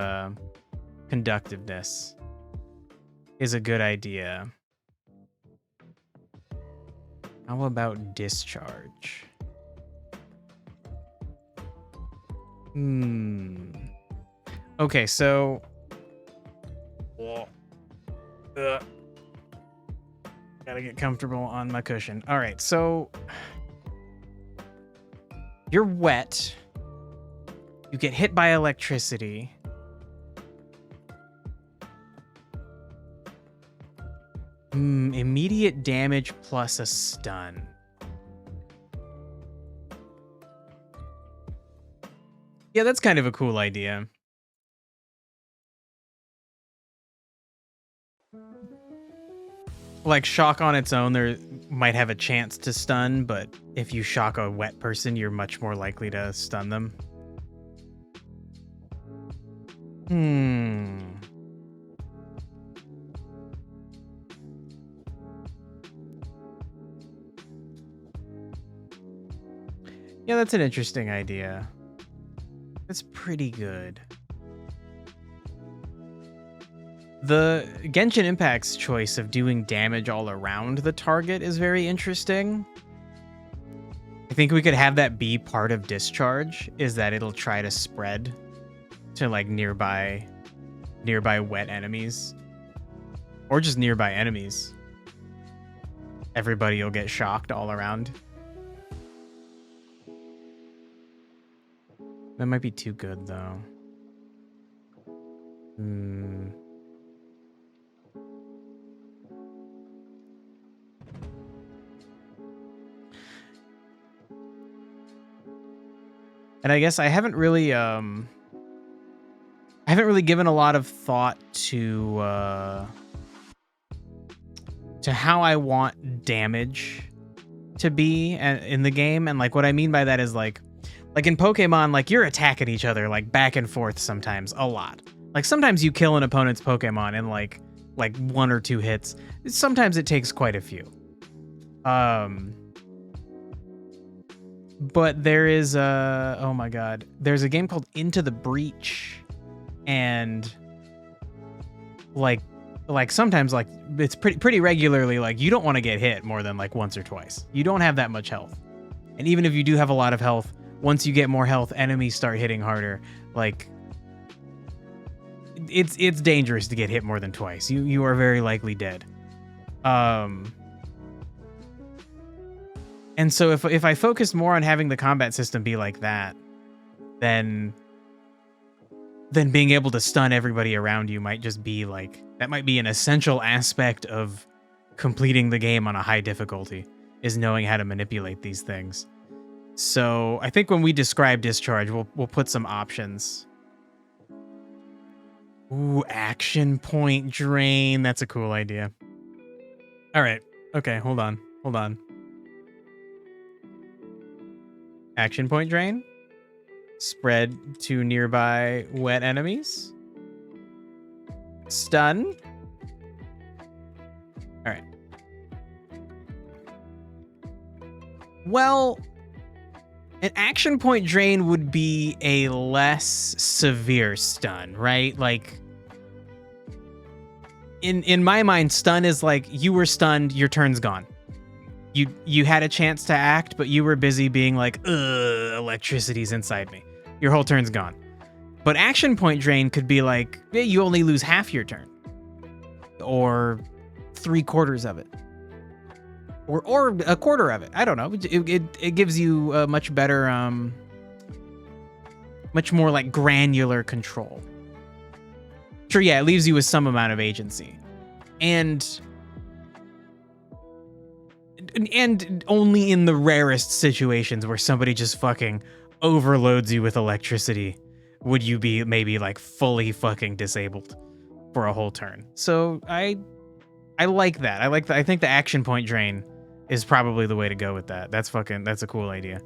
conductiveness is a good idea. How about discharge? Okay, so gotta get comfortable on my cushion. All right, so you're wet. You get hit by electricity. Immediate damage plus a stun. Yeah, that's kind of a cool idea. Like shock on its own, there might have a chance to stun, but if you shock a wet person, you're much more likely to stun them. Yeah, that's an interesting idea. That's pretty good. The Genshin Impact's choice of doing damage all around the target is very interesting. I think we could have that be part of discharge, is that it'll try to spread to like nearby wet enemies. Or just nearby enemies. Everybody will get shocked all around. That might be too good, though. And I guess I haven't really given a lot of thought to how I want damage to be in the game. And like what I mean by that is like in Pokemon, like you're attacking each other like back and forth sometimes a lot. Like sometimes you kill an opponent's Pokemon in like 1 or 2 hits. Sometimes it takes quite a few. But there is oh my god, there's a game called Into the Breach, and like sometimes like it's pretty regularly like you don't want to get hit more than like once or twice. You don't have that much health, and even if you do have a lot of health, once you get more health, enemies start hitting harder. Like it's dangerous to get hit more than twice. You are very likely dead. And so if I focus more on having the combat system be like that, then being able to stun everybody around you might just be like, that might be an essential aspect of completing the game on a high difficulty, is knowing how to manipulate these things. So I think when we describe discharge, we'll put some options. Ooh, action point drain. That's a cool idea. All right. Okay, hold on. Action point drain. Spread to nearby wet enemies. Stun. All right. Well, an action point drain would be a less severe stun, right? Like, in my mind, stun is like you were stunned, your turn's gone. You had a chance to act, but you were busy being like, ugh, electricity's inside me. Your whole turn's gone. But action point drain could be like, yeah, you only lose half your turn. Or 3/4 of it. Or a quarter of it. I don't know. It gives you a much better, much more like granular control. Sure, yeah, it leaves you with some amount of agency. And only in the rarest situations where somebody just fucking overloads you with electricity would you be maybe like fully fucking disabled for a whole turn. So I like that. I think the action point drain is probably the way to go with that. That's a cool idea.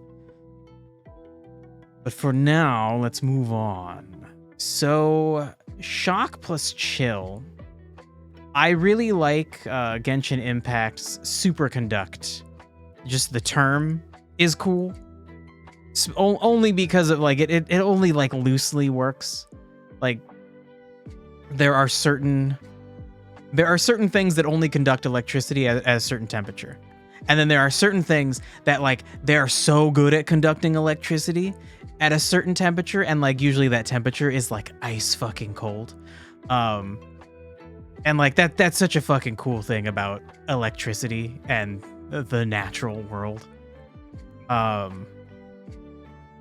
But for now, let's move on. So shock plus chill. I really like Genshin Impact's Superconduct. Just the term is cool. Only because of like it only like loosely works. Like there are certain things that only conduct electricity at a certain temperature. And then there are certain things that like they're so good at conducting electricity at a certain temperature, and like usually that temperature is like ice fucking cold. And like that's such a fucking cool thing about electricity and the natural world.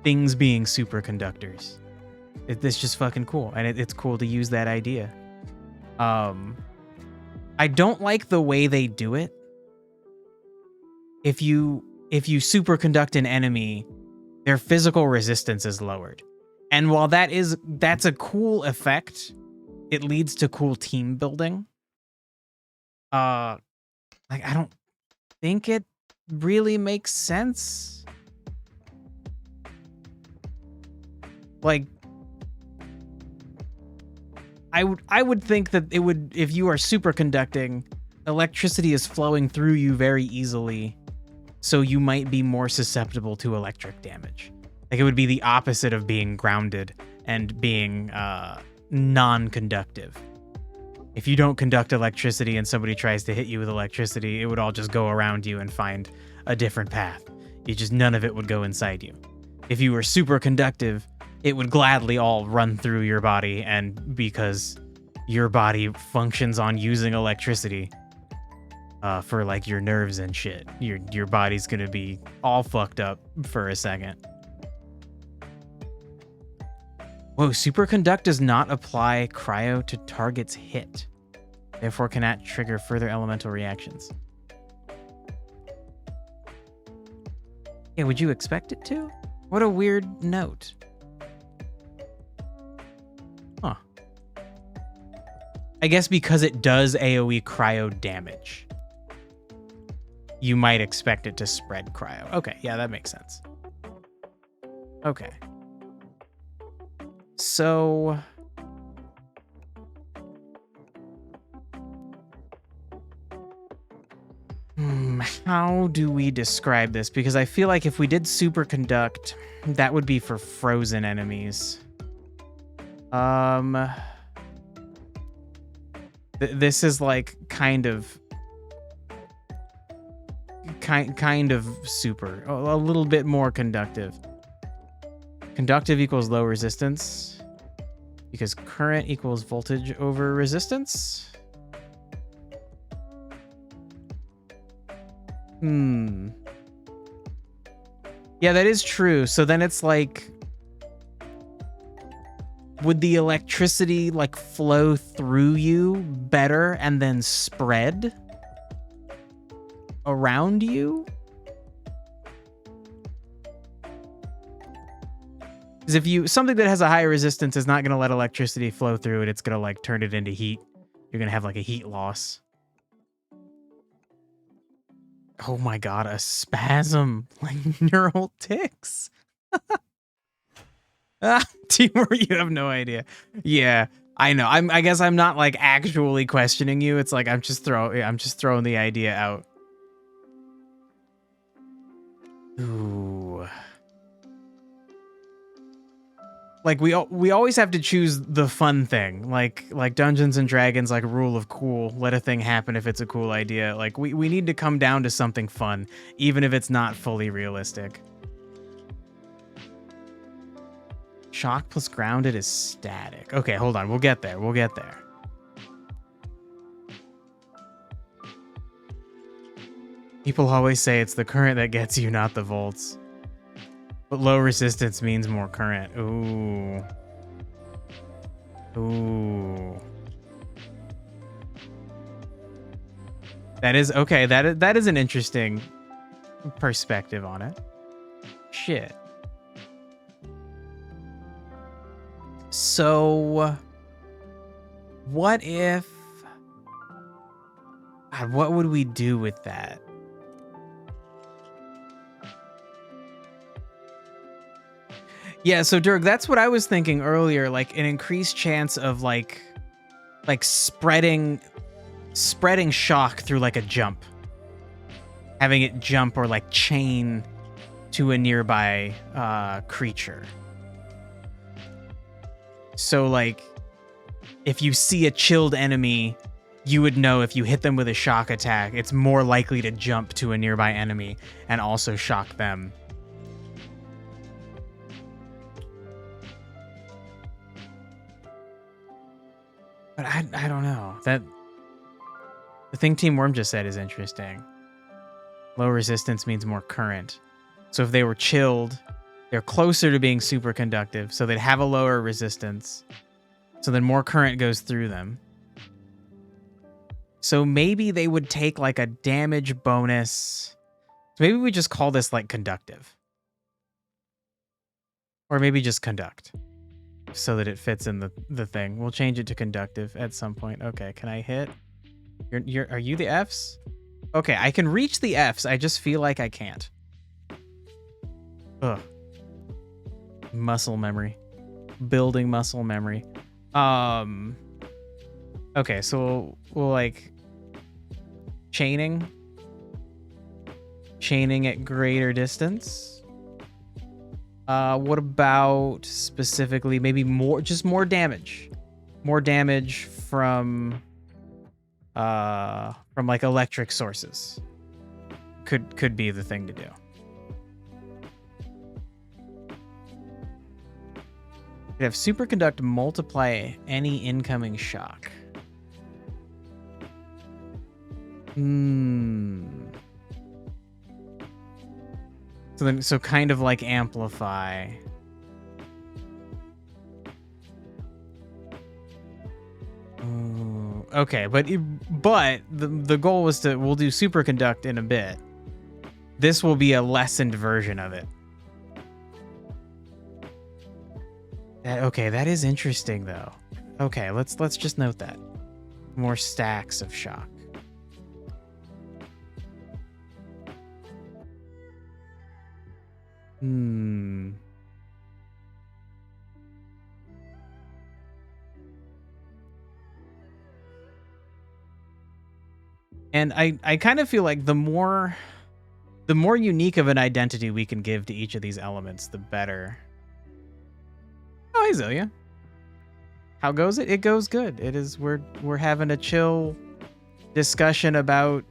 Things being superconductors. It's just fucking cool, and it's cool to use that idea. I don't like the way they do it. If you superconduct an enemy, their physical resistance is lowered. And while that's a cool effect, it leads to cool team building. Like I don't think it really makes sense. Like I would think that it would, if you are superconducting, electricity is flowing through you very easily, so you might be more susceptible to electric damage. Like it would be the opposite of being grounded and being non-conductive. If you don't conduct electricity and somebody tries to hit you with electricity, it would all just go around you and find a different path. None of it would go inside you. If you were superconductive, it would gladly all run through your body, and because your body functions on using electricity for like your nerves and shit, your body's gonna be all fucked up for a second. Whoa, superconduct does not apply cryo to targets hit, therefore cannot trigger further elemental reactions. Yeah, would you expect it to? What a weird note. Huh. I guess because it does AoE cryo damage, you might expect it to spread cryo. Okay, yeah, that makes sense. Okay. So How do we describe this? Because I feel like if we did superconduct, that would be for frozen enemies. This is like kind of super, a little bit more conductive. Conductive equals low resistance because current equals voltage over resistance. Yeah, that is true. So then it's like, would the electricity like flow through you better and then spread around you? Because if you, something that has a high resistance is not going to let electricity flow through it. It's going to like turn it into heat. You're going to have like a heat loss. Oh my God, a spasm, like neural tics. Timur, you have no idea. Yeah, I know. I guess I'm not like actually questioning you. It's like I'm just throwing the idea out. Ooh. Like we always have to choose the fun thing, like Dungeons and Dragons, like rule of cool, let a thing happen if it's a cool idea. Like we need to come down to something fun, even if it's not fully realistic. Shock plus grounded is static. Okay, hold on, we'll get there. We'll get there. People always say it's the current that gets you, not the volts. But low resistance means more current. Ooh. Ooh. That is okay. That is an interesting perspective on it. Shit. So what if, God, what would we do with that? Yeah, so Dirk, that's what I was thinking earlier, like an increased chance of like spreading shock through like a jump. Having it jump or like chain to a nearby creature. So like if you see a chilled enemy, you would know if you hit them with a shock attack, it's more likely to jump to a nearby enemy and also shock them. But I don't know. That the thing Team Worm just said is interesting. Low resistance means more current. So if they were chilled, they're closer to being superconductive, so they'd have a lower resistance. So then more current goes through them. So maybe they would take like a damage bonus. So maybe we just call this like conductive. Or maybe just conduct. So that it fits in the thing. We'll change it to conductive at some point. Okay, can I hit? Are you the Fs? Okay, I can reach the Fs. I just feel like I can't. Ugh. Muscle memory. Building muscle memory. Okay, so we'll like chaining at greater distance. What about specifically maybe more damage? More damage from like electric sources. Could be the thing to do. Could have superconduct multiply any incoming shock. So kind of like amplify. Ooh, okay, but the goal was we'll do superconduct in a bit. This will be a lessened version of it. Okay, that is interesting though. Okay, let's just note that. More stacks of shock. And I kind of feel like the more the more unique of an identity we can give to each of these elements, the better. Oh, hey, Zilia. How goes it? It goes good. It is. We're having a chill discussion about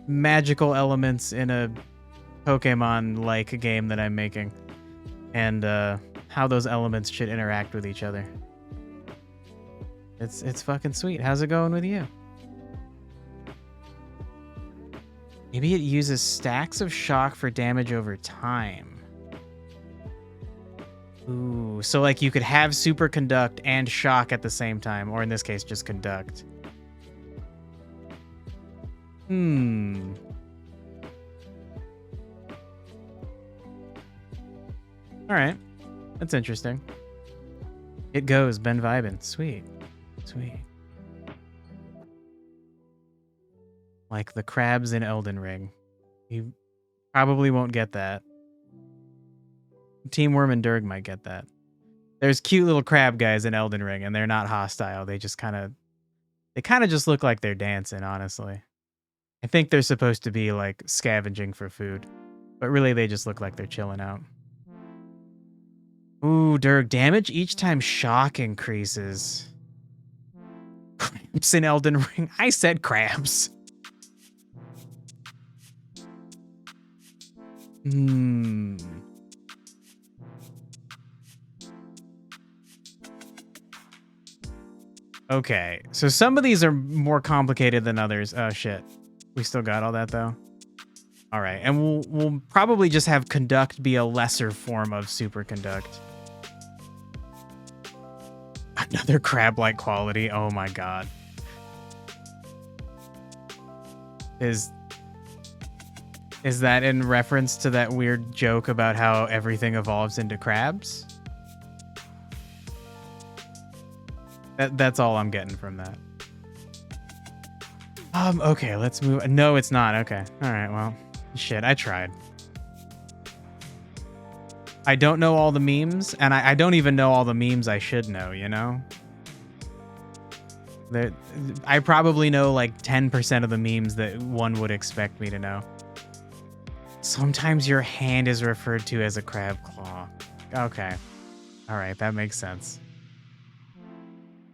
magical elements in a Pokemon-like game that I'm making, and how those elements should interact with each other. It's fucking sweet. How's it going with you? Maybe it uses stacks of shock for damage over time. Ooh, so like you could have super conduct and shock at the same time, or in this case, just conduct. All right, that's interesting. It goes, been vibing. Sweet, sweet. Like the crabs in Elden Ring. You probably won't get that. Team Worm and Durg might get that. There's cute little crab guys in Elden Ring, and they're not hostile. They just kind of just look like they're dancing, honestly. I think they're supposed to be like scavenging for food, but really they just look like they're chilling out. Ooh, Durg, damage each time shock increases. Crabs in Elden Ring. I said crabs. Okay, so some of these are more complicated than others. Oh shit, we still got all that though. All right, and we'll probably just have conduct be a lesser form of superconduct. Another crab-like quality. Oh my god. Is that in reference to that weird joke about how everything evolves into crabs? That's all I'm getting from that. Okay, let's move. No, it's not. Okay. All right, well, shit, I tried. I don't know all the memes, and I don't even know all the memes I should know, you know? I probably know like 10% of the memes that one would expect me to know. Sometimes your hand is referred to as a crab claw. Okay. All right, that makes sense.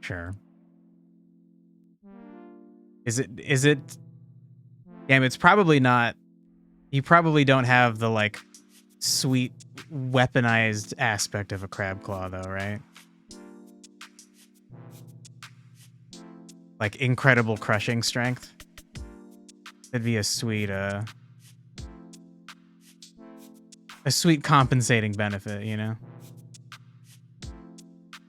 Sure. Is it? Damn, it's probably not. You probably don't have the like sweet weaponized aspect of a crab claw though, right? Like incredible crushing strength. It'd be a sweet compensating benefit, you know?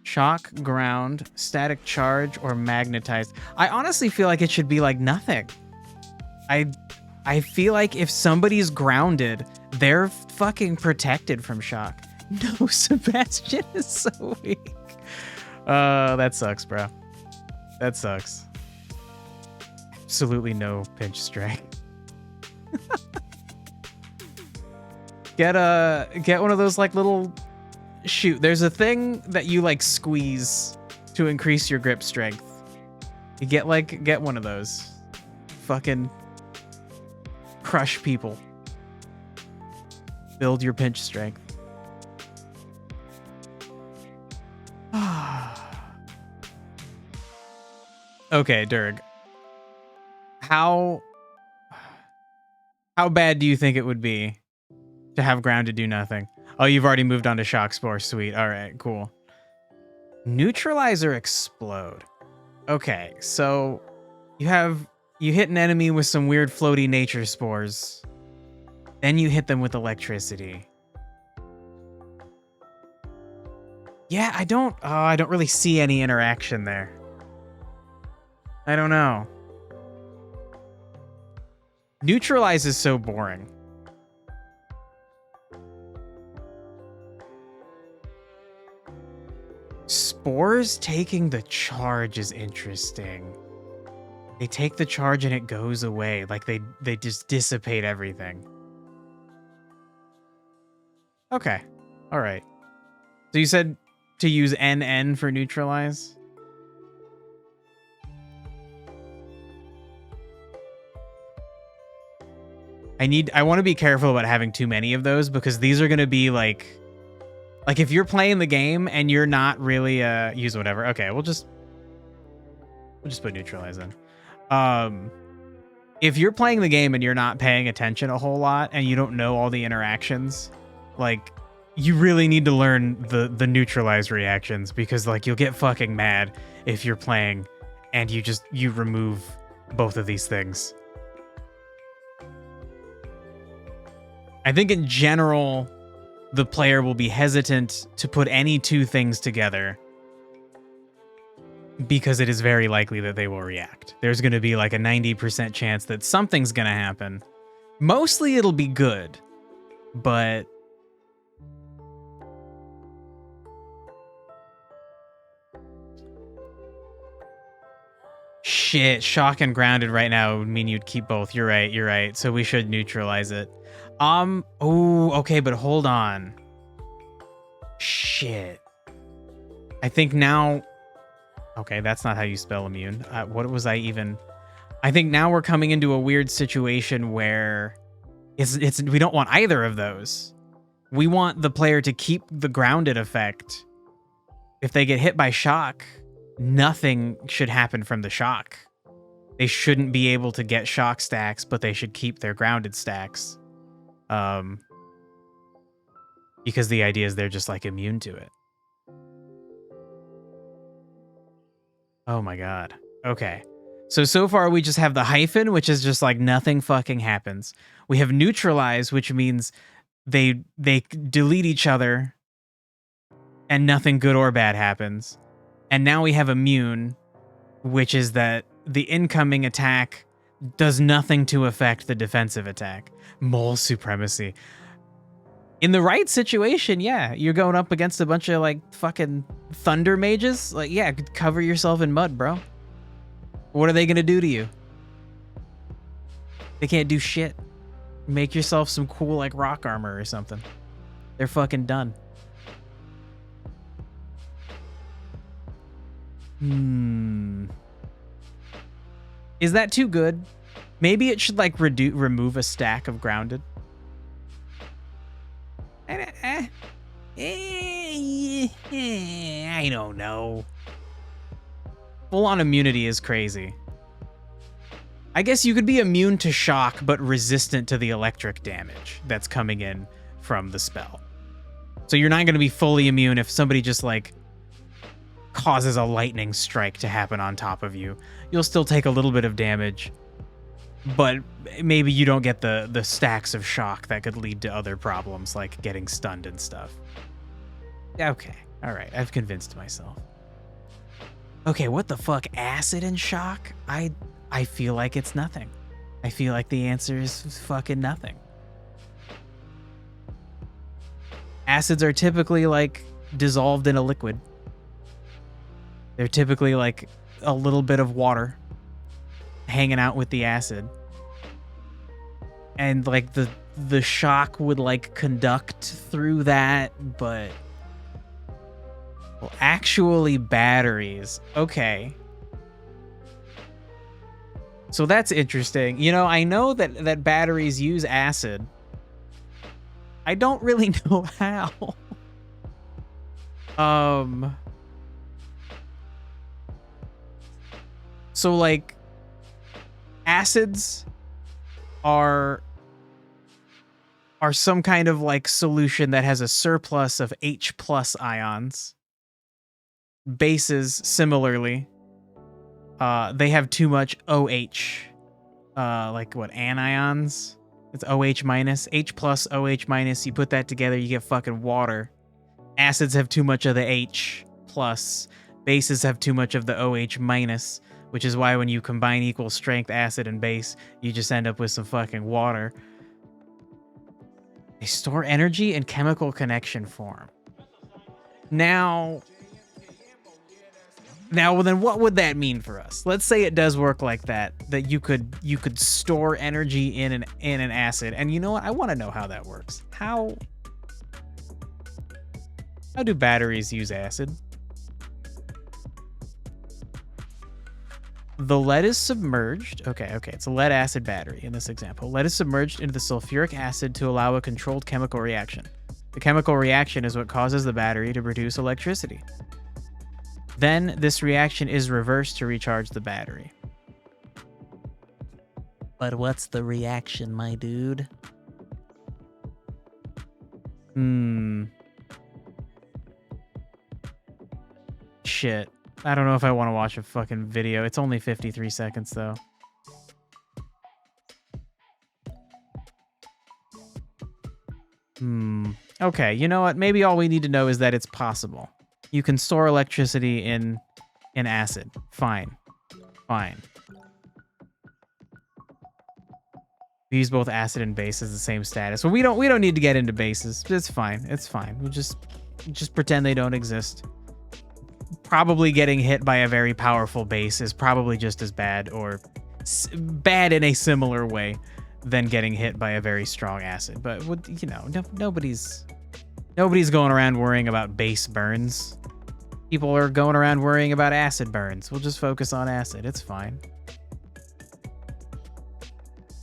Shock, ground, static charge, or magnetized. I honestly feel like it should be like nothing. I feel like if somebody's grounded, they're fucking protected from shock. No, Sebastian is so weak. That sucks, bro. That sucks. Absolutely no pinch strength. Get one of those like little shoot. There's a thing that you like squeeze to increase your grip strength. You get one of those. Fucking crush people. Build your pinch strength. Okay, Durg. How bad do you think it would be to have ground to do nothing? Oh, you've already moved on to shock spore. Sweet. All right, cool. Neutralizer explode. Okay, so you hit an enemy with some weird floaty nature spores. Then you hit them with electricity. Yeah, I don't really see any interaction there. I don't know. Neutralize is so boring. Spores taking the charge is interesting. They take the charge and it goes away. Like they just dissipate everything. Okay. All right. So you said to use NN for neutralize? I want to be careful about having too many of those, because these are going to be like if you're playing the game and you're not really use whatever. Okay, we'll just put neutralize in. If you're playing the game and you're not paying attention a whole lot and you don't know all the interactions, like, you really need to learn the neutralize reactions, because like you'll get fucking mad if you're playing and you remove both of these things. I think in general, the player will be hesitant to put any two things together because it is very likely that they will react. There's going to be like a 90% chance that something's going to happen. Mostly it'll be good, but shit, shock and grounded right now would mean you'd keep both. You're right. So we should neutralize it. Oh, okay, but hold on. Shit. I think now... Okay, that's not how you spell immune. What was I even... I think now we're coming into a weird situation where it's we don't want either of those. We want the player to keep the grounded effect. If they get hit by shock, nothing should happen from the shock. They shouldn't be able to get shock stacks, but they should keep their grounded stacks. Because the idea is they're just like immune to it. Oh my god. Okay. So far we just have the hyphen, which is just like nothing fucking happens. We have neutralize, which means they delete each other and nothing good or bad happens. And now we have immune, which is that the incoming attack does nothing to affect the defensive attack. Mole supremacy. In the right situation, yeah, you're going up against a bunch of like fucking thunder mages. Like, yeah, cover yourself in mud, bro. What are they gonna do to you? They can't do shit. Make yourself some cool like rock armor or something. They're fucking done. Is that too good? Maybe it should like remove a stack of grounded. I don't know. Full-on immunity is crazy. I guess you could be immune to shock, but resistant to the electric damage that's coming in from the spell. So you're not going to be fully immune if somebody just like causes a lightning strike to happen on top of you. You'll still take a little bit of damage, but maybe you don't get the stacks of shock that could lead to other problems like getting stunned and stuff. Okay, all right, I've convinced myself. Okay, what the fuck? Acid and shock? I feel like it's nothing. I feel like the answer is fucking nothing. Acids are typically like dissolved in a liquid. They're typically like a little bit of water hanging out with the acid. And like the shock would like conduct through that, but well, actually batteries. Okay. So that's interesting. You know, I know that batteries use acid. I don't really know how. So like acids are some kind of like solution that has a surplus of H+ ions. Bases similarly, they have too much OH, like what, anions? It's OH minus, H+, OH minus. You put that together, you get fucking water. Acids have too much of the H+. Bases have too much of the OH minus, which is why when you combine equal strength acid and base, you just end up with some fucking water. They store energy in chemical connection form. Now, well, then what would that mean for us? Let's say it does work like that you could store energy in an acid. And you know what? I want to know how that works. How do batteries use acid? The lead is submerged. Okay, it's a lead acid battery in this example. Lead is submerged into the sulfuric acid to allow a controlled chemical reaction. The chemical reaction is what causes the battery to produce electricity. Then this reaction is reversed to recharge the battery. But what's the reaction, my dude? Shit. I don't know if I want to watch a fucking video. It's only 53 seconds, though. Okay, you know what? Maybe all we need to know is that it's possible. You can store electricity in acid. Fine. We use both acid and base as the same status. Well, we don't need to get into bases. It's fine. We'll just pretend they don't exist. Probably getting hit by a very powerful base is probably just as bad, or bad in a similar way, than getting hit by a very strong acid. But nobody's going around worrying about base burns. People are going around worrying about acid burns. We'll just focus on acid. It's fine.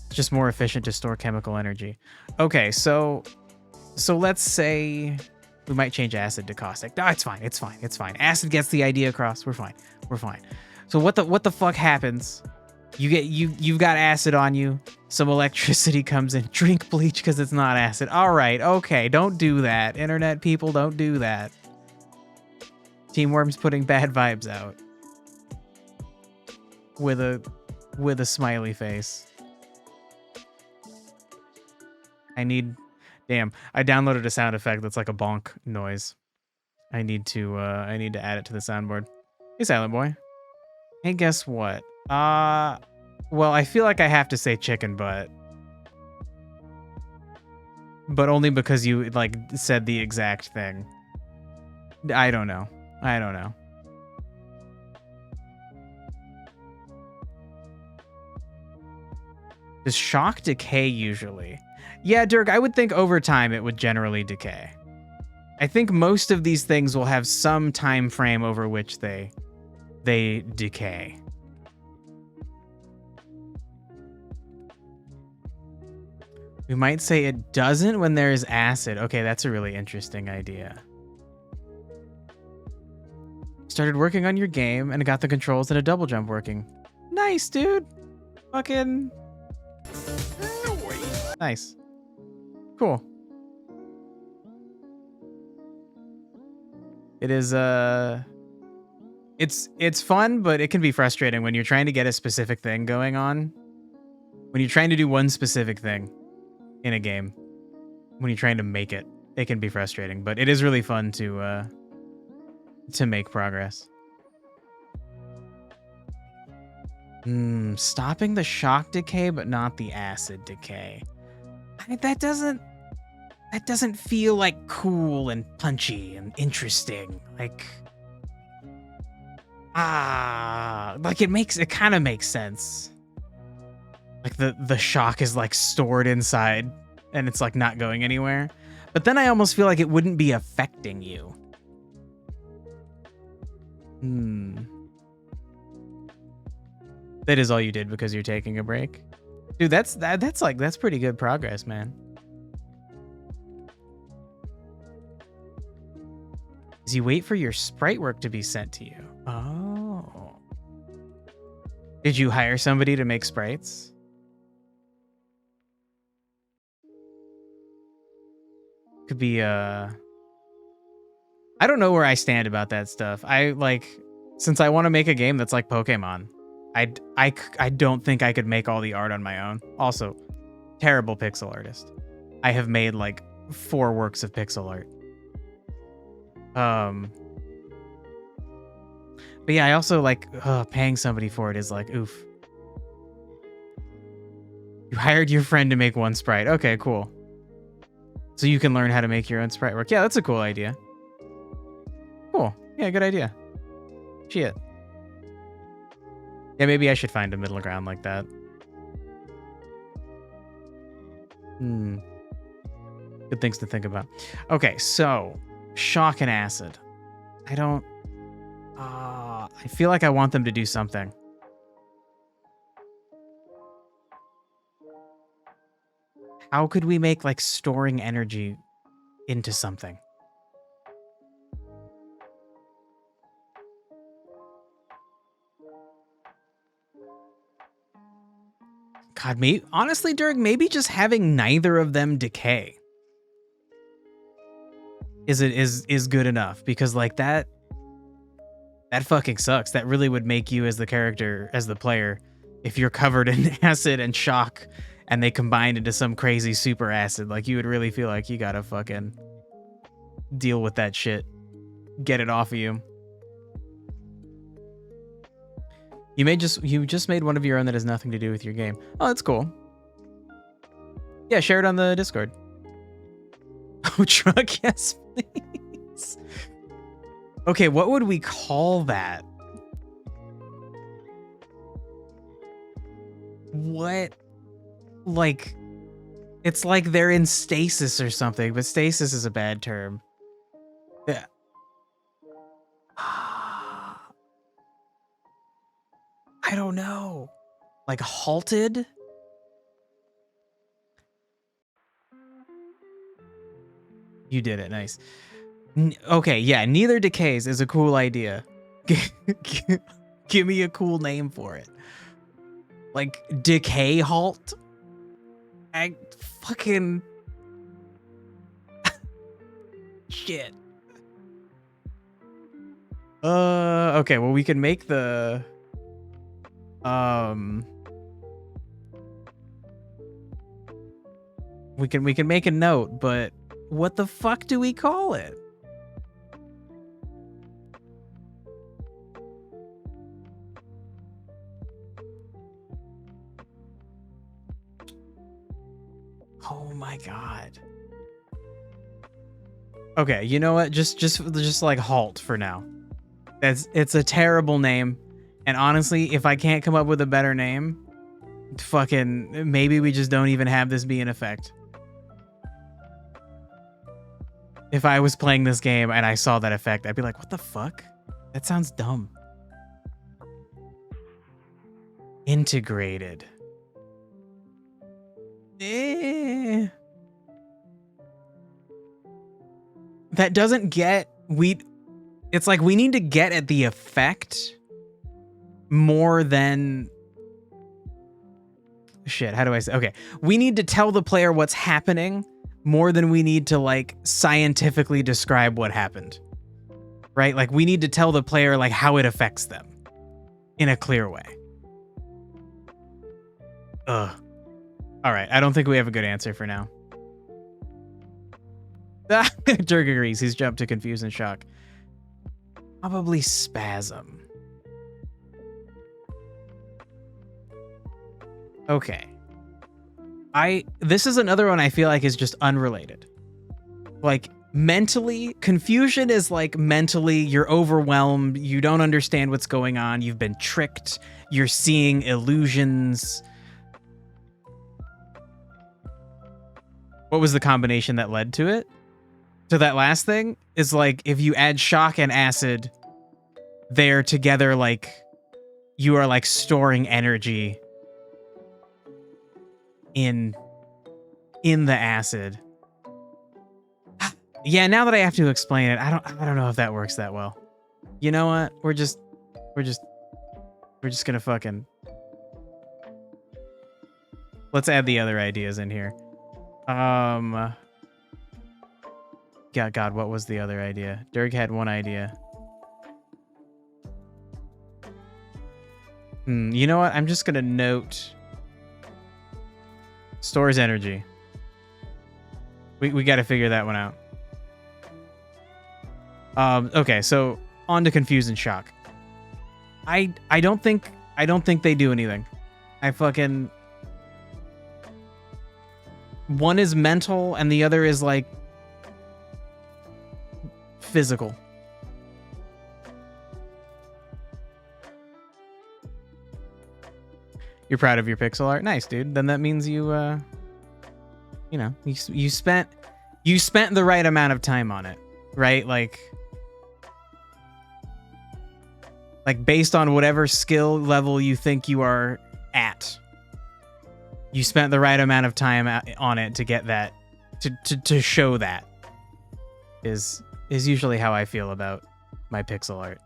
It's just more efficient to store chemical energy. Okay, so let's say we might change acid to caustic. No, it's fine. Acid gets the idea across. We're fine. So what the fuck happens? You've got acid on you. Some electricity comes in. Drink bleach because it's not acid. All right, okay, don't do that. Internet people, don't do that. Team Worm's putting bad vibes out with a smiley face. Damn, I downloaded a sound effect that's like a bonk noise. I need to add it to the soundboard. Hey, Silent Boy. Hey, guess what? Well, I feel like I have to say chicken butt. But only because you, like, said the exact thing. I don't know. Does shock decay usually? Yeah, Dirk, I would think over time it would generally decay. I think most of these things will have some time frame over which they decay. We might say it doesn't when there is acid. Okay, that's a really interesting idea. Started working on your game and got the controls and a double jump working. Nice, dude. Fucking nice. Cool. It is it's fun, but it can be frustrating when you're trying to get a specific thing going on. When you're trying to do one specific thing in a game, when you're trying to make it, it can be frustrating, but it is really fun to make progress. Stopping the shock decay, but not the acid decay. I mean, that doesn't feel like cool and punchy and interesting. Like it kind of makes sense. Like the shock is like stored inside and it's like not going anywhere. But then I almost feel like it wouldn't be affecting you. That is all you did because you're taking a break? Dude, that's pretty good progress, man. Is you wait for your sprite work to be sent to you? Oh. Did you hire somebody to make sprites? Could be I don't know where I stand about that stuff. Since I want to make a game that's like Pokemon, I don't think I could make all the art on my own. Also, terrible pixel artist. I have made like 4 works of pixel art. But yeah, I also like paying somebody for it is like oof. You hired your friend to make one sprite. Okay, cool. So you can learn how to make your own sprite work. Yeah, that's a cool idea. Cool. Yeah, good idea. Shit. Yeah, maybe I should find a middle ground like that. Good things to think about. Okay, so shock and acid. I feel like I want them to do something. How could we make like storing energy into something? God, honestly, Dirk, maybe just having neither of them decay is good enough, because like that fucking sucks. That really would make you as the character, as the player, if you're covered in acid and shock and they combine into some crazy super acid, like you would really feel like you gotta fucking deal with that shit. Get it off of you. You just made one of your own that has nothing to do with your game. Oh, that's cool. Yeah, share it on the Discord. Oh, truck, yes, please. Okay, what would we call that? What? Like, it's like they're in stasis or something, but stasis is a bad term. Yeah. I don't know. Like halted? You did it. Nice. Okay, yeah, neither decays is a cool idea. Give me a cool name for it. Like decay halt? I fucking shit. Okay, well we can make the we can make a note, but what the fuck do we call it? Oh my god. Okay, you know what? Just like halt for now. It's a terrible name. And honestly, if I can't come up with a better name, fucking maybe we just don't even have this be in effect. If I was playing this game and I saw that effect, I'd be like, what the fuck? That sounds dumb. Integrated. That doesn't get... It's like we need to get at the effect more than... Shit, how do I say... Okay, we need to tell the player what's happening more than we need to, like, scientifically describe what happened. Right? Like, we need to tell the player, like, how it affects them in a clear way. Ugh. Alright, I don't think we have a good answer for now. Dirk agrees. He's jumped to confuse and shock. Probably spasm. Okay. This is another one I feel like is just unrelated. Like, mentally, confusion is like mentally, you're overwhelmed, you don't understand what's going on, you've been tricked, you're seeing illusions. What was the combination that led to it? To that last thing? Is like, if you add shock and acid, they're together, like, you are like storing energy in the acid. Yeah, now that I have to explain it, I don't know if that works that well. You know what? We're just gonna fucking... Let's add the other ideas in here. Yeah, God, what was the other idea? Dirk had one idea. You know what? I'm just gonna note... Stores energy. We got to figure that one out. Okay, so on to confuse and shock. I don't think they do anything. One is mental and the other is like physical. You're proud of your pixel art? Nice, dude. Then that means you know, you spent the right amount of time on it, right? Like based on whatever skill level you think you are at. you spent the right amount of time on it to get that, to show that is usually how I feel about my pixel art.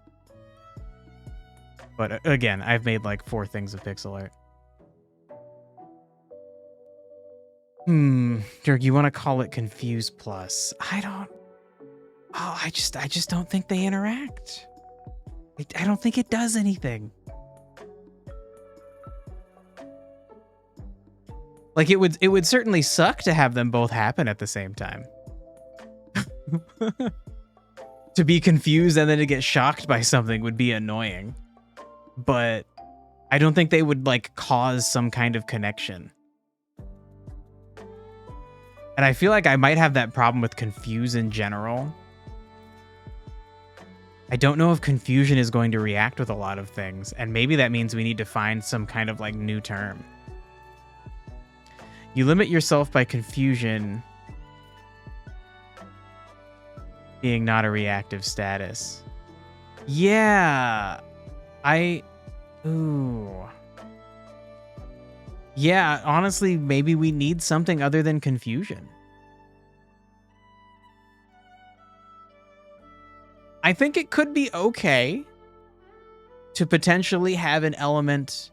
But again, I've made like 4 things of pixel art. Dirk, you want to call it Confuse Plus? I just don't think they interact. I don't think it does anything. Like, it would certainly suck to have them both happen at the same time. To be confused and then to get shocked by something would be annoying. But I don't think they would, like, cause some kind of connection. And I feel like I might have that problem with Confuse in general. I don't know if confusion is going to react with a lot of things, and maybe that means we need to find some kind of, like, new term. You limit yourself by confusion being not a reactive status. Yeah. Ooh. Yeah, honestly, maybe we need something other than confusion. I think it could be okay to potentially have an element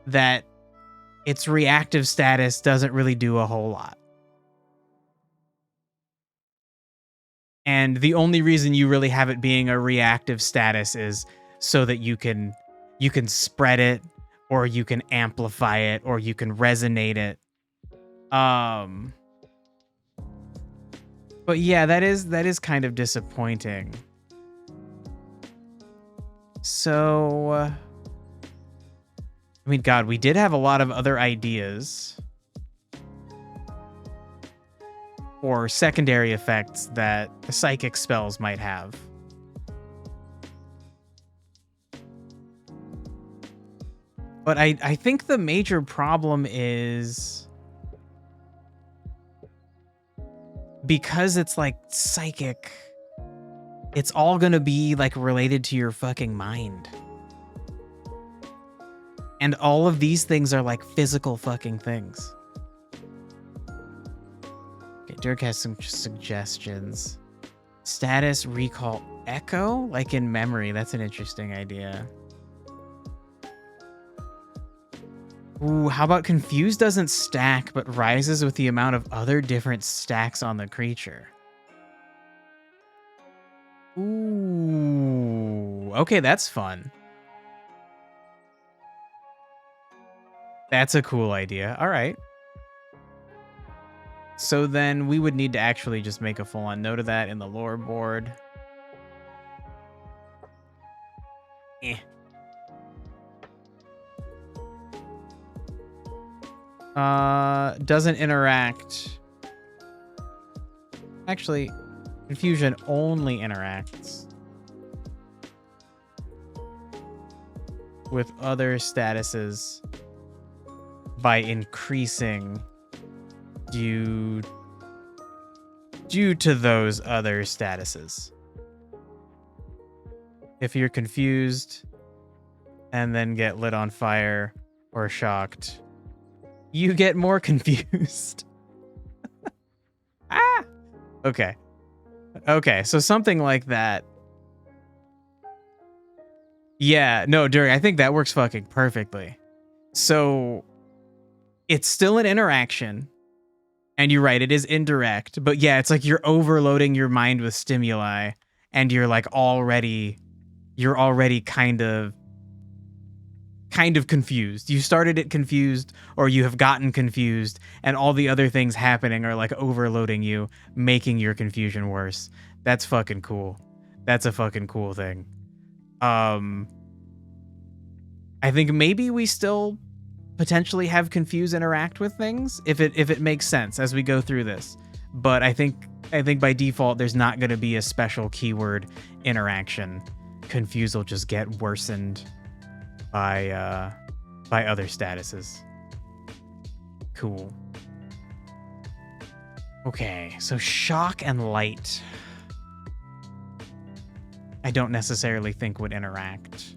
that its reactive status doesn't really do a whole lot. And the only reason you really have it being a reactive status is so that you can spread it, or you can amplify it, or you can resonate it. But yeah, that is kind of disappointing. So, I mean, God, we did have a lot of other ideas or secondary effects that psychic spells might have. But I think the major problem is because it's like psychic, it's all gonna be like related to your fucking mind. And all of these things are like physical fucking things. Okay, Dirk has some suggestions. Status recall echo, like in memory. That's an interesting idea. Ooh, how about confused doesn't stack, but rises with the amount of other different stacks on the creature? Ooh, okay, that's fun. That's a cool idea. All right. So then we would need to actually just make a full-on note of that in the lore board. Doesn't interact. Actually, confusion only interacts with other statuses by increasing due to those other statuses. If you're confused and then get lit on fire or shocked, you get more confused. Ah! Okay. Okay, so something like that. Yeah, no, Dirk, I think that works fucking perfectly. So it's still an interaction. And you're right, it is indirect. But yeah, it's like you're overloading your mind with stimuli. And you're like already kind of confused. You started it confused, or you have gotten confused, and all the other things happening are like overloading you, making your confusion worse. That's fucking cool. That's a fucking cool thing. I think maybe we still potentially have confuse interact with things if it makes sense as we go through this. But I think by default there's not going to be a special keyword interaction. Confuse will just get worsened by other statuses. Cool. Okay, so shock and light I don't necessarily think would interact.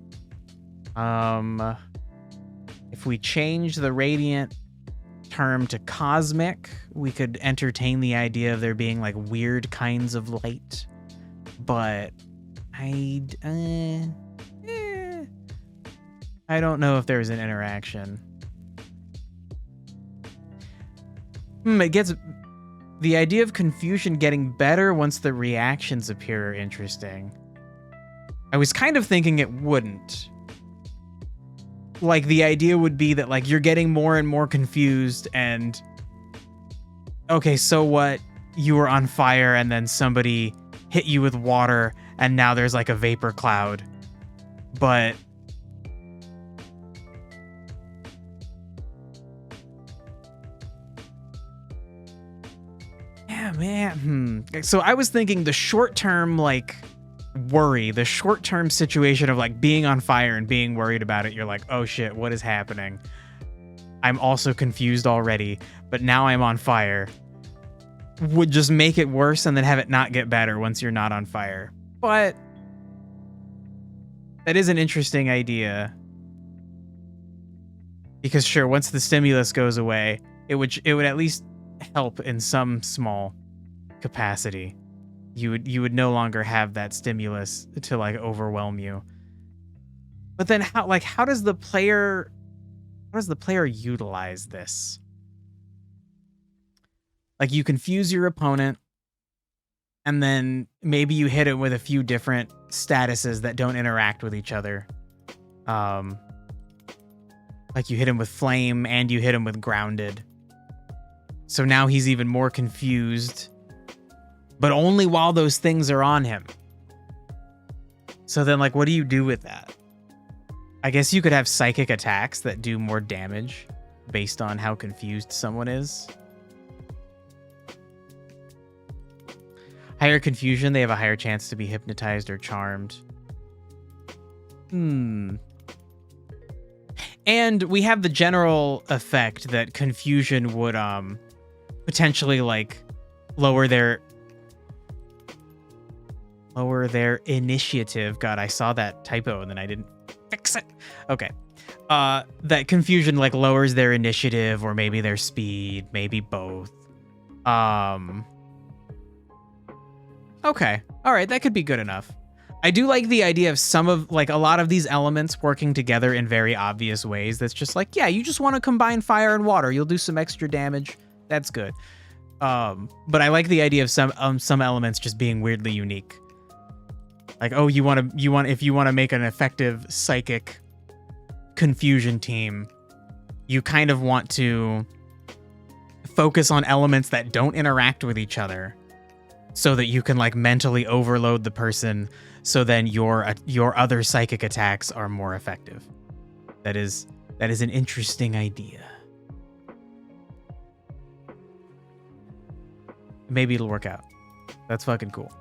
If we change the radiant term to cosmic, we could entertain the idea of there being like weird kinds of light. But I don't know if there's an interaction. It gets the idea of confusion getting better once the reactions appear interesting. I was kind of thinking it wouldn't. Like the idea would be that like you're getting more and more confused and okay, so what? You were on fire and then somebody hit you with water and now there's like a vapor cloud. But yeah, man. So I was thinking the short-term like worry, the short-term situation of like being on fire and being worried about it. You're like, oh shit, what is happening? I'm also confused already, but now I'm on fire. Would just make it worse and then have it not get better once you're not on fire. But that is an interesting idea. Because sure, once the stimulus goes away, it would at least help in some small capacity. You would no longer have that stimulus to like overwhelm you. But then how does the player utilize this? Like you confuse your opponent and then maybe you hit it with a few different statuses that don't interact with each other. Like you hit him with flame and you hit him with grounded. So now he's even more confused, but only while those things are on him. So then like, what do you do with that? I guess you could have psychic attacks that do more damage based on how confused someone is. Higher confusion, they have a higher chance to be hypnotized or charmed. And we have the general effect that confusion would potentially like lower their initiative. God, I saw that typo and then I didn't fix it. Okay. That confusion like lowers their initiative or maybe their speed, maybe both. Okay. All right, that could be good enough. I do like the idea of some of like a lot of these elements working together in very obvious ways. That's just like, yeah, you just want to combine fire and water. You'll do some extra damage. That's good. But I like the idea of some elements just being weirdly unique. Like, oh, if you want to make an effective psychic confusion team, you kind of want to focus on elements that don't interact with each other so that you can like mentally overload the person so then your other psychic attacks are more effective. That is an interesting idea. Maybe it'll work out. That's fucking cool.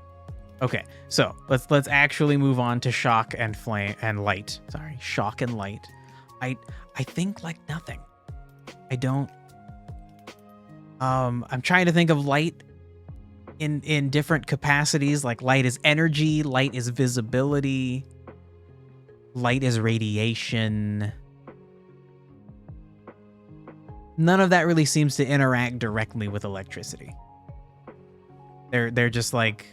Okay, so let's actually move on to shock and flame and light. Sorry, shock and light. I think like nothing. I don't. I'm trying to think of light in different capacities. Like light is energy, light is visibility, light is radiation. None of that really seems to interact directly with electricity. They're just like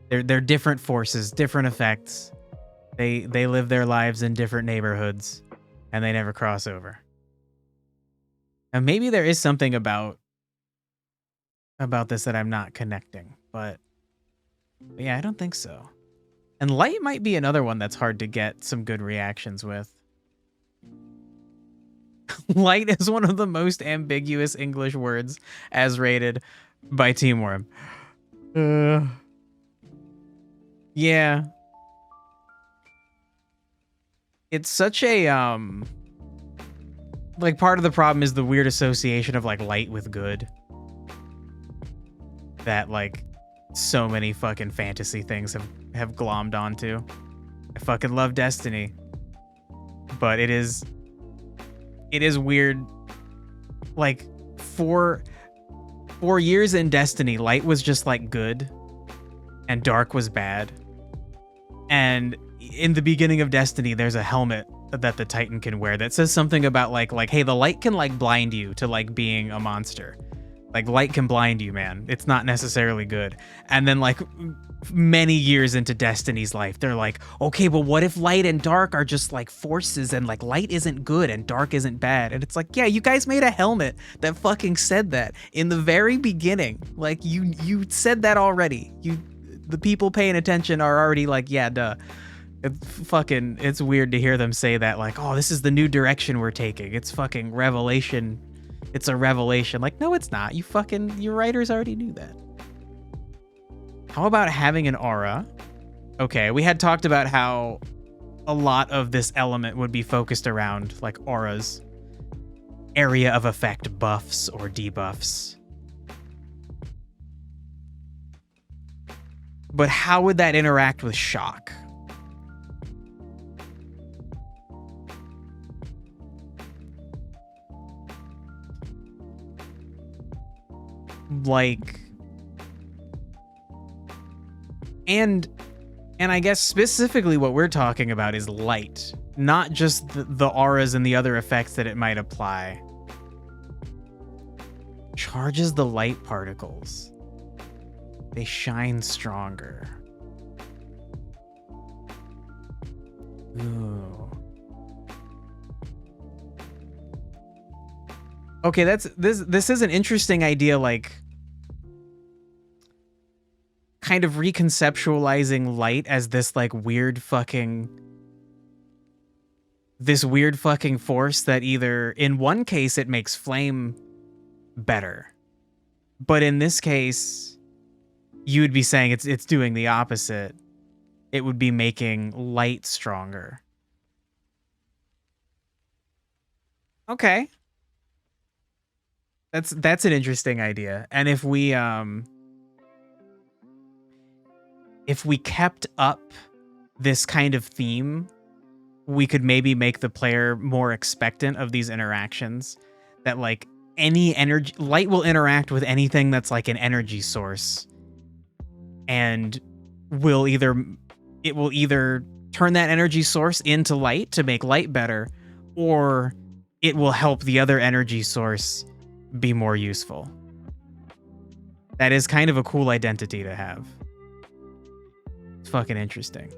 they're different forces, different effects. They live their lives in different neighborhoods and they never cross over. And maybe there is something about this that I'm not connecting, but yeah, I don't think so. And light might be another one that's hard to get some good reactions with. Light is one of the most ambiguous English words as rated by Teamworm. Yeah. It's such a like part of the problem is the weird association of like light with good that like so many fucking fantasy things have glommed onto. I fucking love Destiny, but it is weird. Like for 4 years in Destiny, light was just like good and dark was bad. And in the beginning of Destiny, there's a helmet that the Titan can wear that says something about like, hey, the light can like blind you to like being a monster. Like light can blind you, man. It's not necessarily good. And then like many years into Destiny's life, they're like, okay, but what if light and dark are just like forces and like light isn't good and dark isn't bad? And it's like, yeah, you guys made a helmet that fucking said that in the very beginning. Like you said that already. The people paying attention are already like, yeah, duh. It's weird to hear them say that, like, oh, this is the new direction we're taking. It's fucking revelation. It's a revelation. Like, no, it's not. Your writers already knew that. How about having an aura? Okay, we had talked about how a lot of this element would be focused around like auras, area of effect buffs or debuffs. But how would that interact with shock? Like, and I guess specifically what we're talking about is light, not just the auras and the other effects that it might apply. Charges the light particles. They shine stronger. Ooh. Okay, this is an interesting idea, like kind of reconceptualizing light as this like weird fucking force that either in one case it makes flame better, but in this case you would be saying it's doing the opposite. It would be making light stronger. Okay. That's an interesting idea. And if we kept up this kind of theme, we could maybe make the player more expectant of these interactions, that like any energy, light will interact with anything that's like an energy source, and it will either turn that energy source into light to make light better, or it will help the other energy source be more useful. That is kind of a cool identity to have. It's fucking interesting.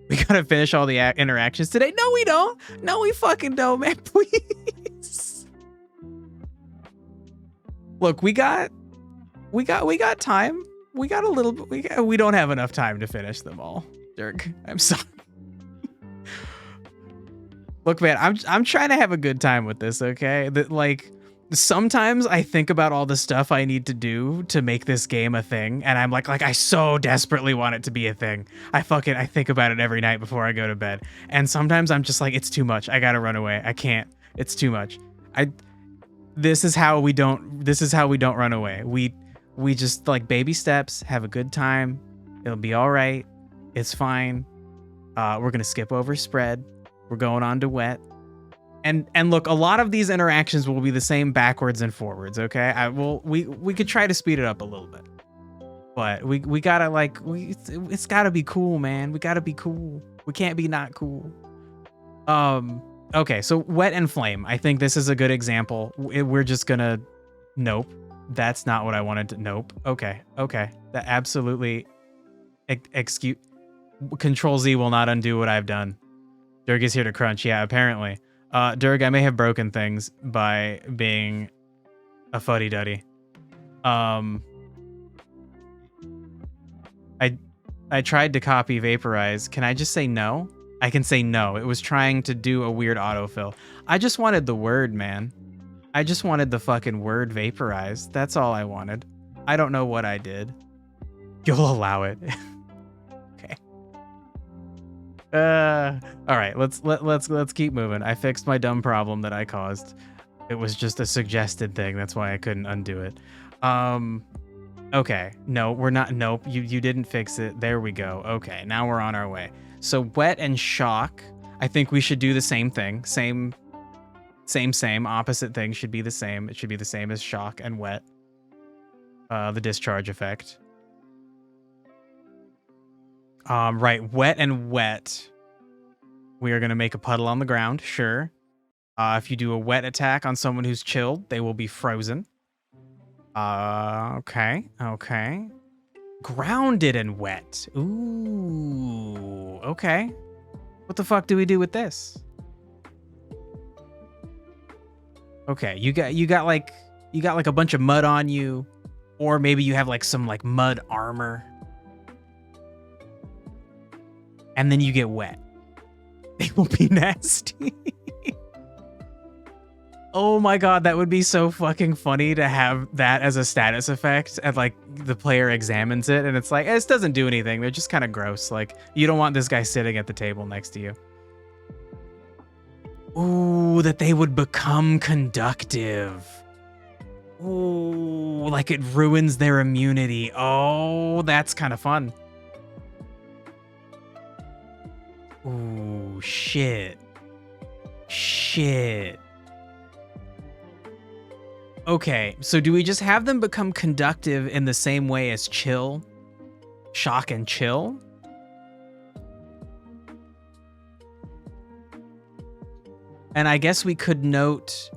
We gotta finish all the interactions today. No, we don't. No, we fucking don't, man. Please. Look, we got time. We got a little bit. We don't have enough time to finish them all, Dirk. I'm sorry. Look, man, I'm trying to have a good time with this, okay? Like, sometimes I think about all the stuff I need to do to make this game a thing, and I'm like I so desperately want it to be a thing. I think about it every night before I go to bed. And sometimes I'm just like, it's too much. I gotta run away. I can't. It's too much. This is how we don't run away. We just like baby steps, have a good time. It'll be all right. It's fine. We're gonna skip over spread. We're going on to wet. And look, a lot of these interactions will be the same backwards and forwards, okay? We could try to speed it up a little bit. But we gotta it's gotta be cool, man. We gotta be cool. We can't be not cool. Okay, so wet and flame. I think this is a good example. We're just gonna, nope. That's not what I wanted to, nope. Okay. That absolutely, excuse, Control Z will not undo what I've done. Durg is here to crunch, yeah, apparently. Durg, I may have broken things by being a fuddy-duddy. I tried to copy vaporize. Can I just say no? I can say no. It was trying to do a weird autofill. I just wanted the word, man. I just wanted the fucking word vaporize. That's all I wanted. I don't know what I did. You'll allow it. Okay. All right. Let's keep moving. I fixed my dumb problem that I caused. It was just a suggested thing. That's why I couldn't undo it. Okay. No, we're not. Nope. You didn't fix it. There we go. Okay. Now we're on our way. So wet and shock. I think we should do the same thing. Same. Opposite thing should be the same. It should be the same as shock and wet. The discharge effect. Right. Wet and wet. We are going to make a puddle on the ground, sure. If you do a wet attack on someone who's chilled, they will be frozen. Okay. Grounded and wet. Ooh, okay. What the fuck do we do with this? Okay, you got like a bunch of mud on you, or maybe you have like some like mud armor. And then you get wet. They will be nasty. Oh my god, that would be so fucking funny to have that as a status effect, and like the player examines it and it's like, this doesn't do anything. They're just kind of gross. Like, you don't want this guy sitting at the table next to you. Ooh, that they would become conductive. Ooh, like it ruins their immunity. Oh, that's kind of fun. Ooh, shit. Okay, so do we just have them become conductive in the same way as chill? Shock and chill? And I guess we could note,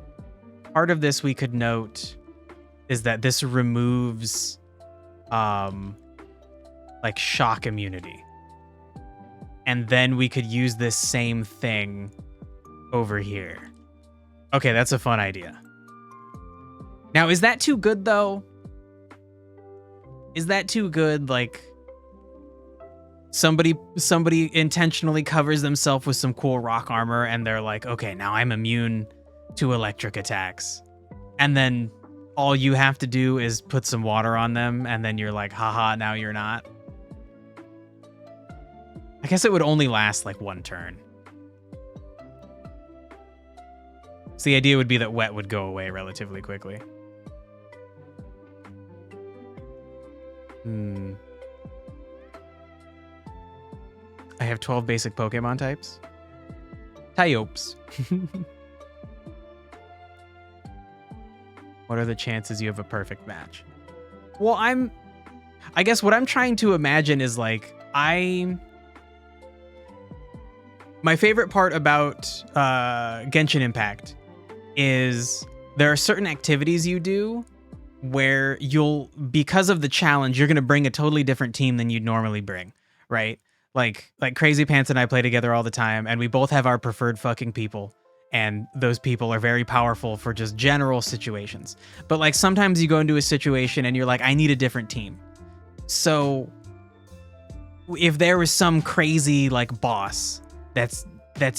part of this we could note is that this removes like shock immunity. And then we could use this same thing over here. Okay, that's a fun idea. Now, is that too good, though? Is that too good? Like, somebody intentionally covers themselves with some cool rock armor, and they're like, okay, now I'm immune to electric attacks. And then all you have to do is put some water on them, and then you're like, haha, now you're not. I guess it would only last like one turn. So the idea would be that wet would go away relatively quickly. I have 12 basic Pokemon types. Tyopes. What are the chances you have a perfect match? Well, I guess what I'm trying to imagine is like, my favorite part about Genshin Impact is there are certain activities you do where because of the challenge, you're going to bring a totally different team than you'd normally bring, right? Like Crazy Pants and I play together all the time, and we both have our preferred fucking people, and those people are very powerful for just general situations. But like sometimes you go into a situation and you're like, I need a different team. So if there was some crazy like boss that's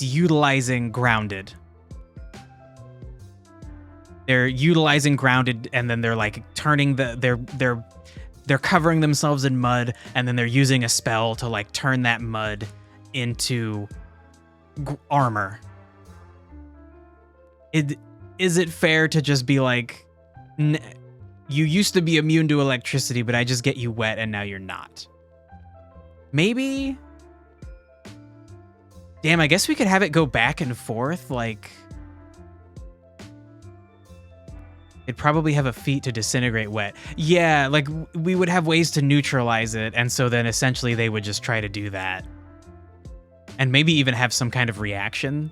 utilizing grounded, they're utilizing grounded, and then they're like turning they're covering themselves in mud, and then they're using a spell to like turn that mud into armor. Is it fair to just be like, you used to be immune to electricity, but I just get you wet and now you're not? Maybe. Damn, I guess we could have it go back and forth, like it'd probably have a feat to disintegrate wet. Yeah, like we would have ways to neutralize it, and so then essentially they would just try to do that. And maybe even have some kind of reaction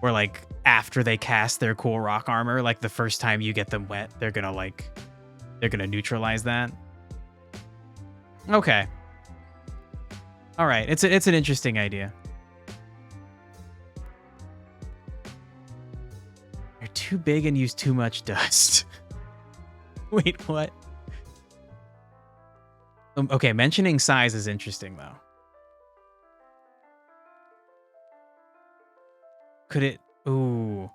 where like after they cast their cool rock armor, like the first time you get them wet, they're gonna neutralize that. Okay. All right, it's an interesting idea. They're too big and use too much dust. Wait, what? Okay, mentioning size is interesting though. Could it? Ooh.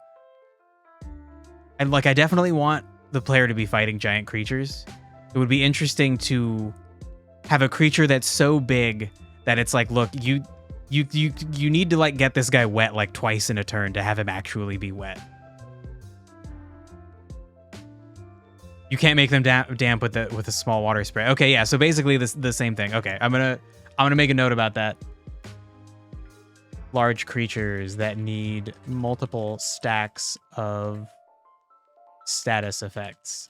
And like, I definitely want the player to be fighting giant creatures. It would be interesting to have a creature that's so big that it's like, look, you need to like get this guy wet like twice in a turn to have him actually be wet. You can't make them damp with a small water spray. Okay, yeah. So basically, the same thing. Okay, I'm gonna make a note about that. Large creatures that need multiple stacks of status effects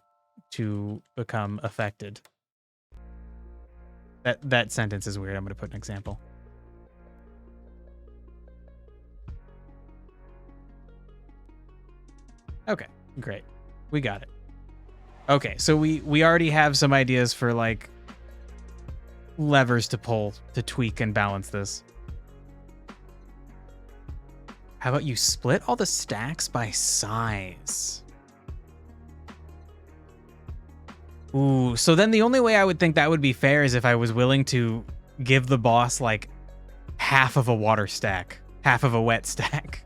to become affected. That sentence is weird. I'm gonna put an example. Okay, great. We got it. Okay, so we already have some ideas for like levers to pull to tweak and balance this. How about you split all the stacks by size? Ooh, so then the only way I would think that would be fair is if I was willing to give the boss like half of a water stack, half of a wet stack,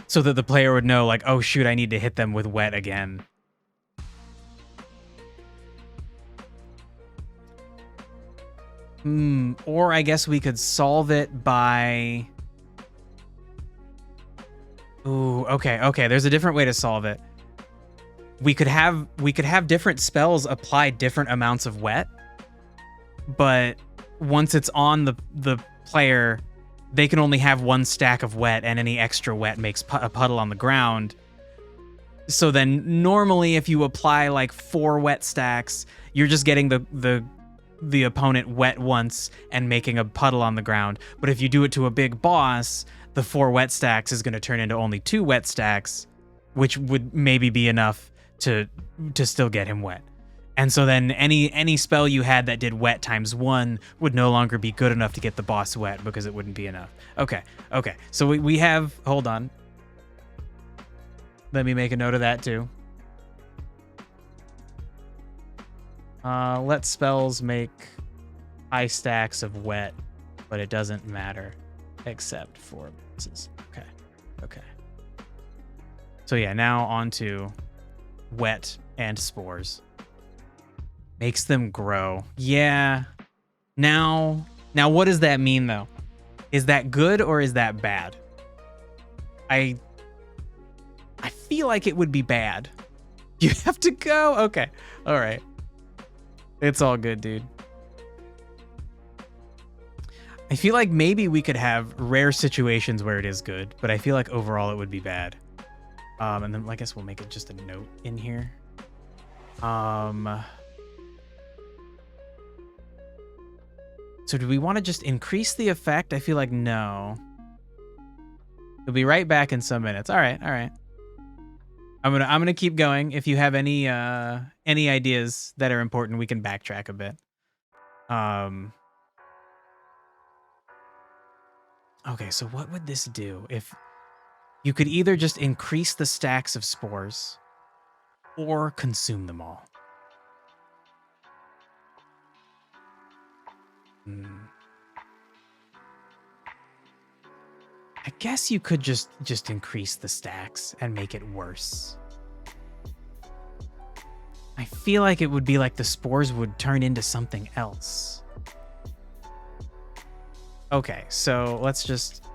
so that the player would know like, oh shoot, I need to hit them with wet again. Or I guess we could solve it by... Ooh, okay. There's a different way to solve it. We could have different spells apply different amounts of wet, but once it's on the player, they can only have one stack of wet, and any extra wet makes a puddle on the ground. So then normally if you apply like 4 wet stacks, you're just getting the opponent wet once and making a puddle on the ground. But if you do it to a big boss, the 4 wet stacks is going to turn into only 2 wet stacks, which would maybe be enough to still get him wet. And so then any spell you had that did wet times 1 would no longer be good enough to get the boss wet because it wouldn't be enough. Okay. So we have, hold on. Let me make a note of that too. Let spells make high stacks of wet, but it doesn't matter except for bosses. Okay. So yeah, now on to wet and spores. Makes them grow. Yeah. Now what does that mean though? Is that good or is that bad? I feel like it would be bad. You have to go? Okay. All right. It's all good, dude. I feel like maybe we could have rare situations where it is good, but I feel like overall it would be bad. And then I guess we'll make it just a note in here. So do we want to just increase the effect? I feel like no. We'll be right back in some minutes. All right. I'm gonna keep going. If you have any ideas that are important, we can backtrack a bit. Okay, so what would this do if you could either just increase the stacks of spores or consume them all? I guess you could just increase the stacks and make it worse. I feel like it would be like the spores would turn into something else. Okay, so let's just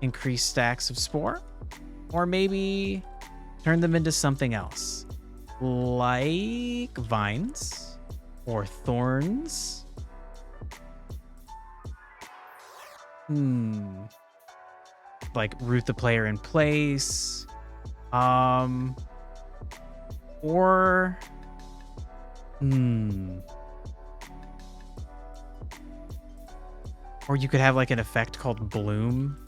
increase stacks of spore, or maybe turn them into something else, like vines or thorns. Like root the player in place, or or you could have like an effect called bloom,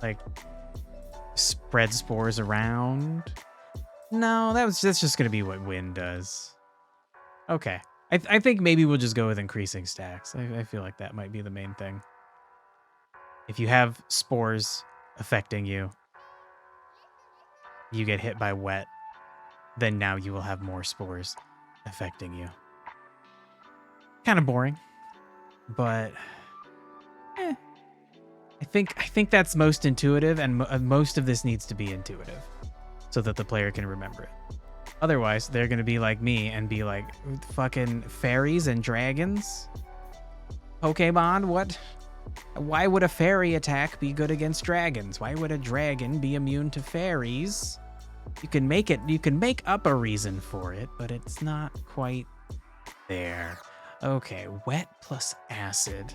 like spread spores around. No, that's just gonna be what wind does. Okay, I think maybe we'll just go with increasing stacks. I feel like that might be the main thing. If you have spores affecting you, you get hit by wet, then now you will have more spores affecting you. Kind of boring, but I think that's most intuitive, and most of this needs to be intuitive so that the player can remember it. Otherwise, they're going to be like me and be like, fucking fairies and dragons? Pokemon, what? Why would a fairy attack be good against dragons? Why would a dragon be immune to fairies? You can make up a reason for it, but it's not quite there. Okay, wet plus acid.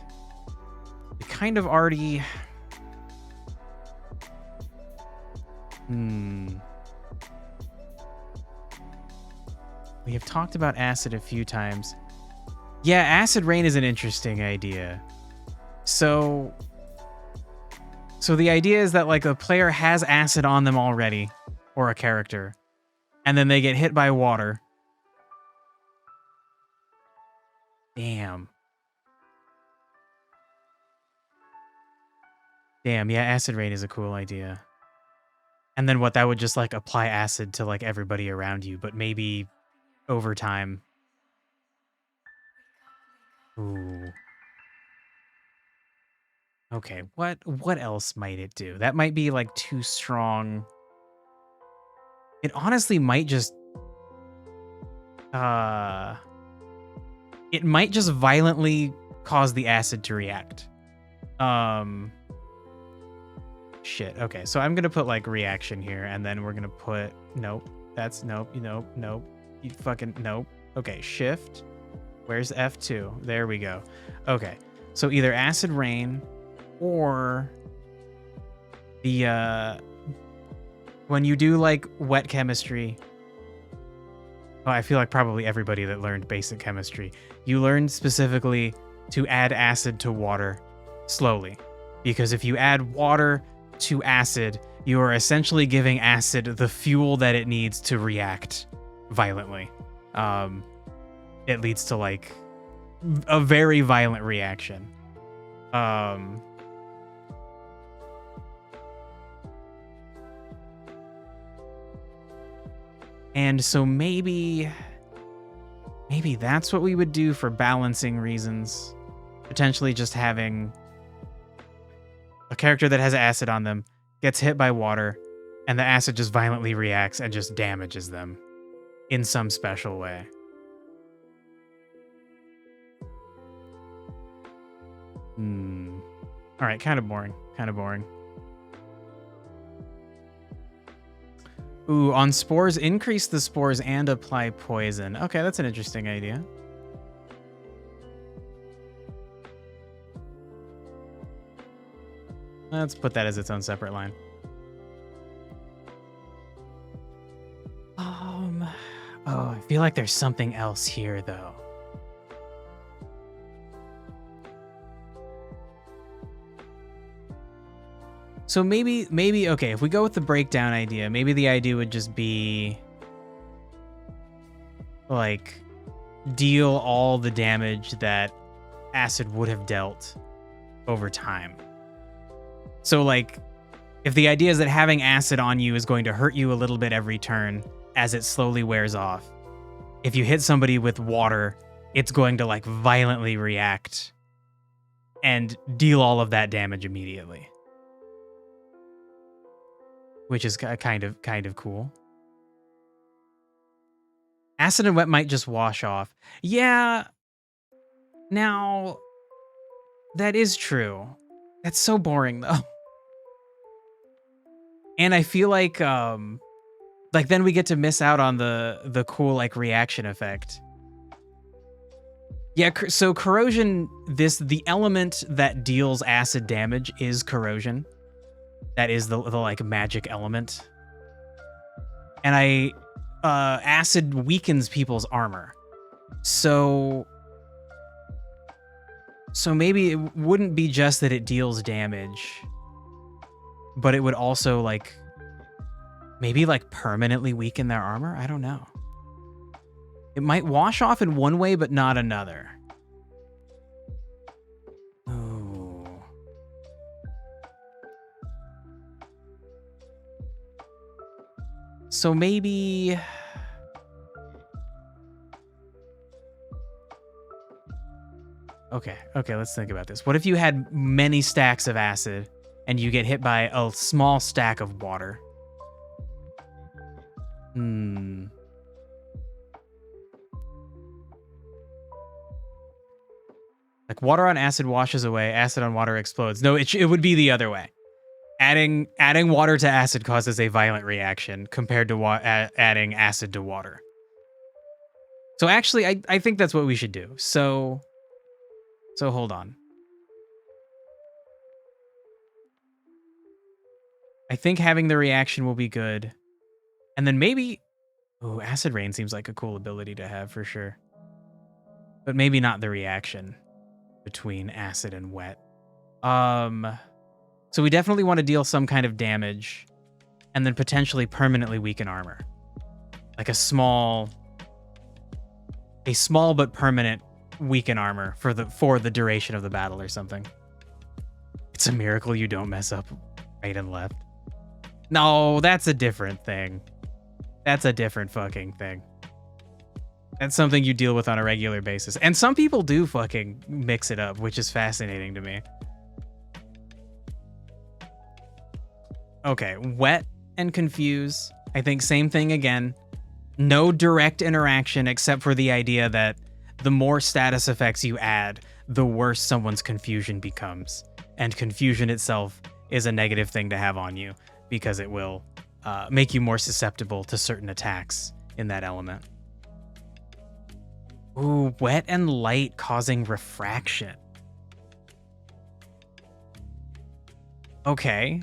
We kind of already... We have talked about acid a few times. Yeah, acid rain is an interesting idea. So the idea is that like a player has acid on them already, or a character, and then they get hit by water. Damn. Damn, yeah, acid rain is a cool idea. And then what, that would just like apply acid to like everybody around you, but maybe over time. Ooh. Okay, what else might it do? That might be like too strong. It honestly might just it might just violently cause the acid to react. Shit. Okay, so I'm gonna put like reaction here, and then we're gonna put nope. That's nope. Nope. You fucking nope. Okay, shift. Where's F2? There we go. Okay, so either acid rain, or the when you do like wet chemistry. Oh, I feel like probably everybody that learned basic chemistry, you learned specifically to add acid to water slowly, because if you add water to acid, you are essentially giving acid the fuel that it needs to react violently. It leads to like a very violent reaction. And so maybe that's what we would do for balancing reasons. Potentially just having a character that has acid on them gets hit by water, and the acid just violently reacts and just damages them in some special way. All right, kind of boring. Ooh, on spores, increase the spores and apply poison. Okay, that's an interesting idea. Let's put that as its own separate line. Oh, I feel like there's something else here, though. So maybe, okay, if we go with the breakdown idea, maybe the idea would just be like deal all the damage that acid would have dealt over time. So like, if the idea is that having acid on you is going to hurt you a little bit every turn as it slowly wears off, if you hit somebody with water, it's going to like violently react and deal all of that damage immediately. Which is kind of cool. Acid and wet might just wash off. Yeah. Now, that is true. That's so boring though. And I feel like then we get to miss out on the cool like reaction effect. Yeah, so corrosion, the element that deals acid damage is corrosion. That is the like magic element. And acid weakens people's armor. So maybe it wouldn't be just that it deals damage, but it would also like maybe like permanently weaken their armor. I don't know. It might wash off in one way, but not another. Oh. So maybe... Okay, let's think about this. What if you had many stacks of acid and you get hit by a small stack of water? Like water on acid washes away, acid on water explodes. No, it would be the other way. Adding water to acid causes a violent reaction compared to adding acid to water. So actually, I think that's what we should do. So hold on. I think having the reaction will be good. And then maybe... Oh, acid rain seems like a cool ability to have for sure. But maybe not the reaction between acid and wet. So we definitely want to deal some kind of damage. and then potentially permanently weaken armor. Like a small but permanent weaken armor for the duration of the battle or something. It's a miracle you don't mess up right and left. No, that's a different thing. That's a different fucking thing. That's something you deal with on a regular basis. And some people do fucking mix it up, which is fascinating to me. Okay, wet and confuse. I think same thing again. No direct interaction except for the idea that the more status effects you add, the worse someone's confusion becomes. And confusion itself is a negative thing to have on you because it will make you more susceptible to certain attacks in that element. Ooh, wet and light causing refraction. Okay.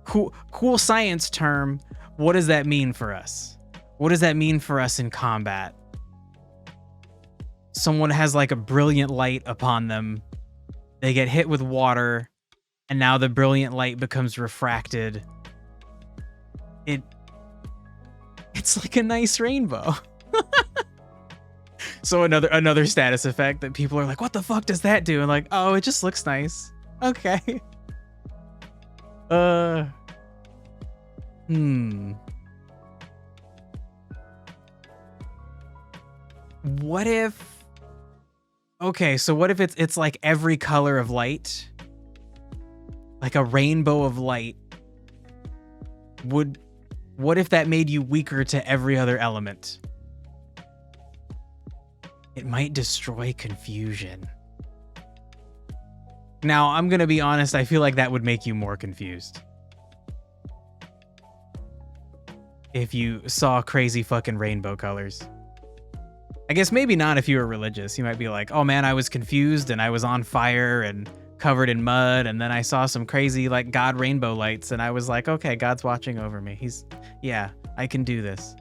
Cool science term. What does that mean for us? What does that mean for us in combat? Someone has like a brilliant light upon them. They get hit with water, and now the brilliant light becomes refracted. It's like a nice rainbow. So another status effect that people are like, what the fuck does that do? And like, oh, it just looks nice. Okay. What if... Okay, so what if it's like every color of light? Like a rainbow of light. What if that made you weaker to every other element? It might destroy confusion. Now, I'm gonna be honest, I feel like that would make you more confused. If you saw crazy fucking rainbow colors. I guess maybe not if you were religious. You might be like, oh man, I was confused and I was on fire and covered in mud, and then I saw some crazy like God rainbow lights and I was like, okay, God's watching over me. Yeah, I can do this.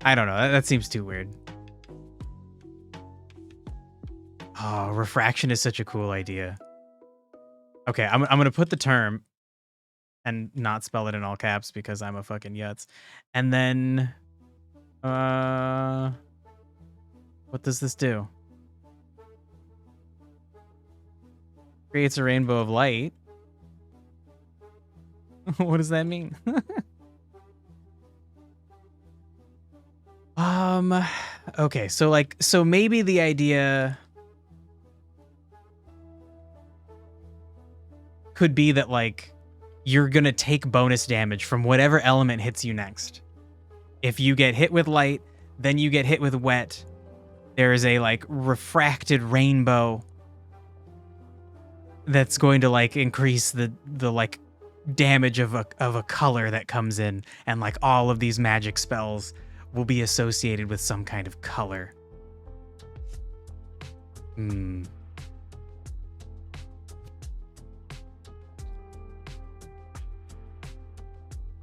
I don't know, that seems too weird. Oh, refraction is such a cool idea. Okay, I'm gonna put the term and not spell it in all caps because I'm a fucking yutz. And then, what does this do? Creates a rainbow of light. What does that mean? Okay, so maybe the idea could be that like you're gonna take bonus damage from whatever element hits you next. If you get hit with light, then you get hit with wet. There is a like refracted rainbow that's going to like increase the like damage of a color that comes in, and like all of these magic spells will be associated with some kind of color.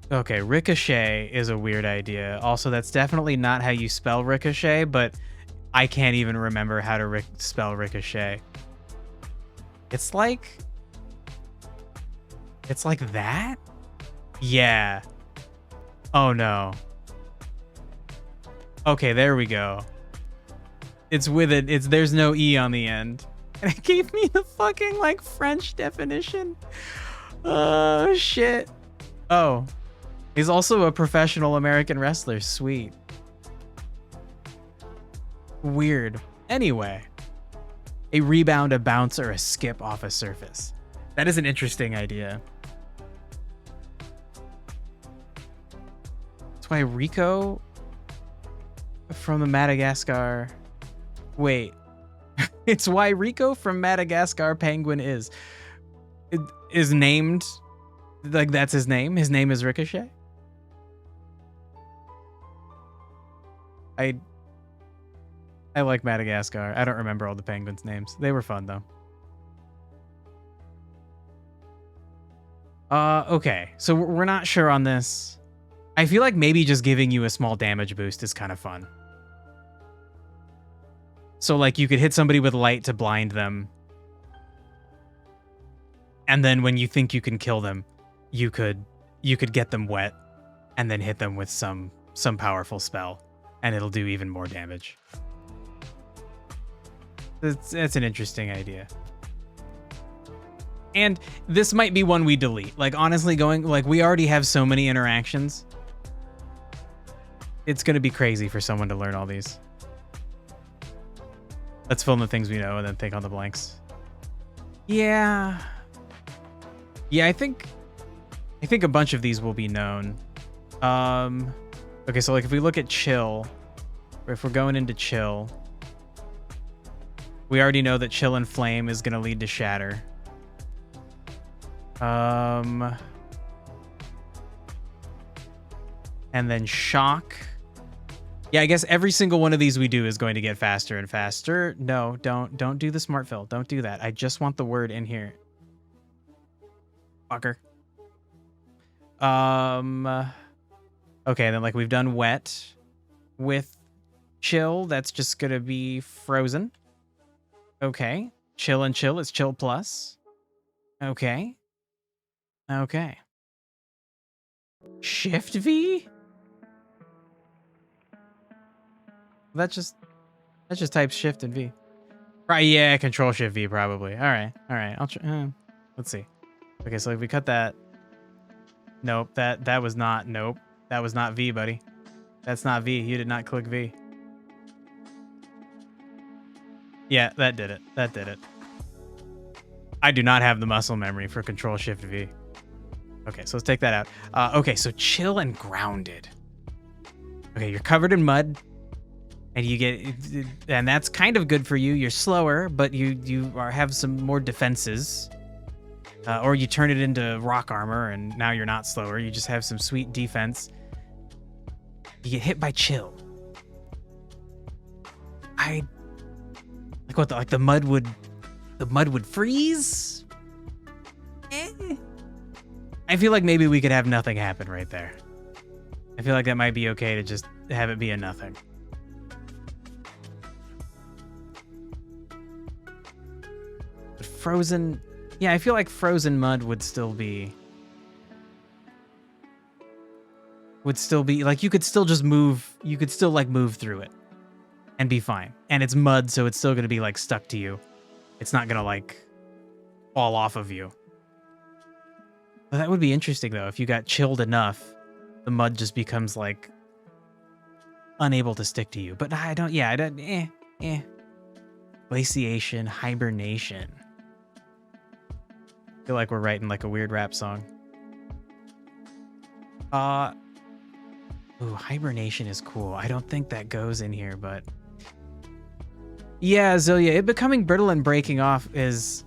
Okay, ricochet is a weird idea. Also, that's definitely not how you spell ricochet, but I can't even remember how to spell ricochet. It's like that? Yeah. Oh no. Okay, there we go. It's with it. There's no E on the end. And it gave me the fucking like French definition. Oh shit. Oh. He's also a professional American wrestler. Sweet. Weird. Anyway. A rebound, a bounce, or a skip off a surface. That is an interesting idea. That's why Rico from the Madagascar... Wait. It's why Rico from Madagascar Penguin is named... Like, that's his name? His name is Ricochet? I like Madagascar. I don't remember all the penguins' names. They were fun, though. Okay. So we're not sure on this. I feel like maybe just giving you a small damage boost is kind of fun. So, like, you could hit somebody with light to blind them. And then when you think you can kill them, you could you could get them wet and then hit them with some powerful spell, and it'll do even more damage. That's an interesting idea. And this might be one we delete. Like, honestly, we already have so many interactions. It's going to be crazy for someone to learn all these. Let's fill in the things we know and then think on the blanks. Yeah. Yeah, I think a bunch of these will be known. Okay, so like if we look at chill, or if we're going into chill, we already know that chill and flame is going to lead to shatter. And then shock. Yeah, I guess every single one of these we do is going to get faster and faster. No, don't do the smart fill. Don't do that. I just want the word in here. Fucker. Okay, then like we've done wet with chill. That's just gonna be frozen. Okay. Chill and chill is chill plus. Okay. Okay. Shift V? That just types shift and V. Right, yeah, control shift V probably. All right. I'll try. Let's see. Okay, so if we cut that. Nope, that was not. Nope, that was not V, buddy. That's not V. You did not click V. Yeah, that did it. That did it. I do not have the muscle memory for control shift V. Okay, so let's take that out. Okay, so chill and grounded. Okay, you're covered in mud. And that's kind of good for you. You're slower, but you have some more defenses. Or you turn it into rock armor, and now you're not slower. You just have some sweet defense. You get hit by chill. The mud would freeze. I feel like maybe we could have nothing happen right there. I feel like that might be okay to just have it be a nothing. But frozen, yeah, I feel like frozen mud would still be like you could still just move. You could still like move through it and be fine. And it's mud, so it's still gonna be like stuck to you. It's not gonna like fall off of you. But that would be interesting though. If you got chilled enough, the mud just becomes like unable to stick to you. But I don't. Glaciation, hibernation. I feel like we're writing like a weird rap song. Ooh, hibernation is cool. I don't think that goes in here, but yeah, Zillia, it becoming brittle and breaking off is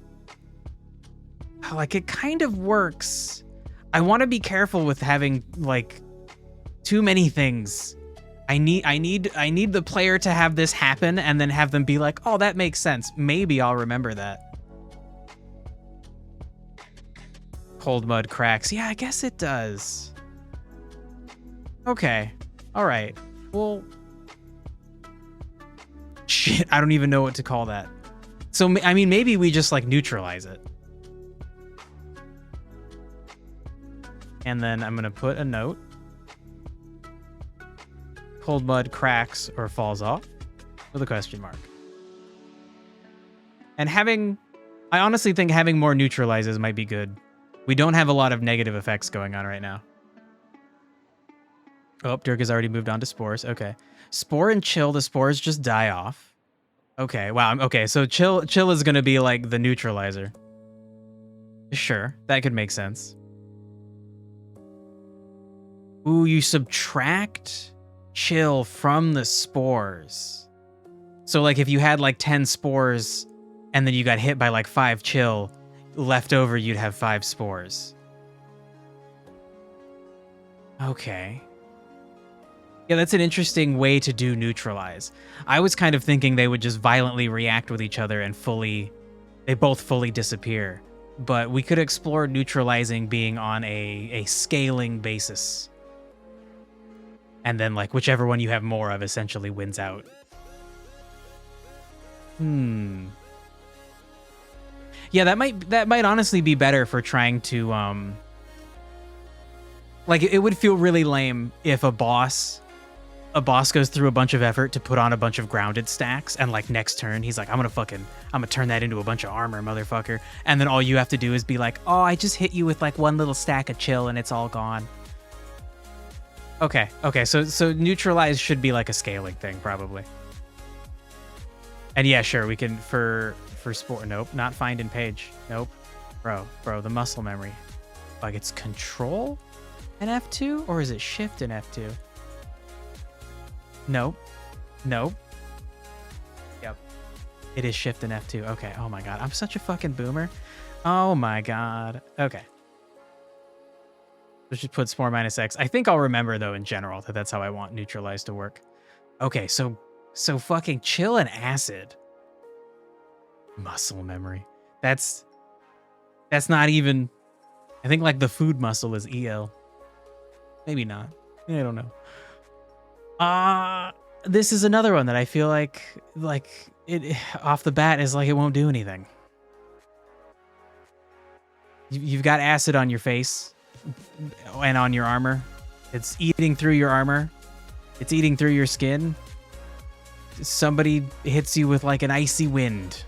like it kind of works. I want to be careful with having like too many things. I need the player to have this happen and then have them be like, "Oh, that makes sense. Maybe I'll remember that." Cold mud cracks. Yeah, I guess it does. Okay. All right. Well, shit, I don't even know what to call that. So, I mean, maybe we just like neutralize it. And then I'm going to put a note. Cold mud cracks or falls off with a question mark. And I honestly think having more neutralizes might be good. We don't have a lot of negative effects going on right now. Oh, Dirk has already moved on to spores. Okay. Spore and chill, the spores just die off. Okay, wow. Okay, so chill is going to be like the neutralizer. Sure, that could make sense. Ooh, you subtract chill from the spores. So like if you had like 10 spores and then you got hit by like 5 chill, left over you'd have 5 spores. Okay. Yeah, that's an interesting way to do neutralize. I was kind of thinking they would just violently react with each other and they both fully disappear. But we could explore neutralizing being on a scaling basis. And then like whichever one you have more of essentially wins out. Yeah, that might honestly be better for trying to Like, it would feel really lame if a boss goes through a bunch of effort to put on a bunch of grounded stacks, and like next turn he's like, I'm gonna turn that into a bunch of armor, motherfucker. And then all you have to do is be like, oh, I just hit you with like one little stack of chill and it's all gone. Okay, so neutralize should be like a scaling thing, probably. And yeah, sure, we can for sport. Nope, not find in page. Nope. Bro, the muscle memory. Like, it's control in F2, or is it shift in F2? Nope. Yep. It is shift in F2. Okay. Oh my god. I'm such a fucking boomer. Oh my god. Okay. Let's just put spore minus X. I think I'll remember, though, in general, that that's how I want neutralize to work. Okay, so fucking chill and acid. Muscle memory. That's not even... I think, like, the food muscle is EL. Maybe not. I don't know. This is another one that I feel like it off the bat is like it won't do anything. You've got acid on your face and on your armor. It's eating through your armor. It's eating through your skin. Somebody hits you with like an icy wind.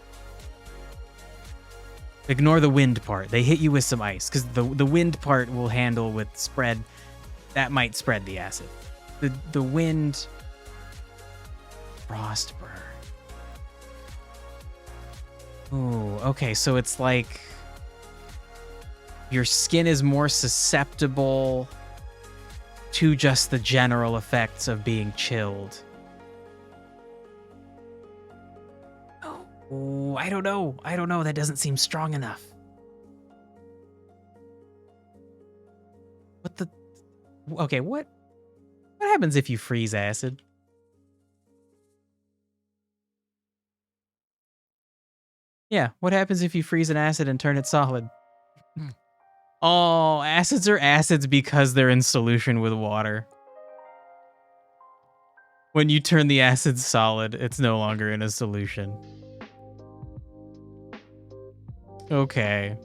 Ignore the wind part. They hit you with some ice, because the wind part will handle with spread. That might spread the acid. The wind... Frostburn. Ooh, okay, so it's like... your skin is more susceptible to just the general effects of being chilled. Oh, I don't know. That doesn't seem strong enough. What the... Okay, what happens if you freeze acid? Yeah, what happens if you freeze an acid and turn it solid? Oh, acids are acids because they're in solution with water. When you turn the acid solid, it's no longer in a solution. Okay.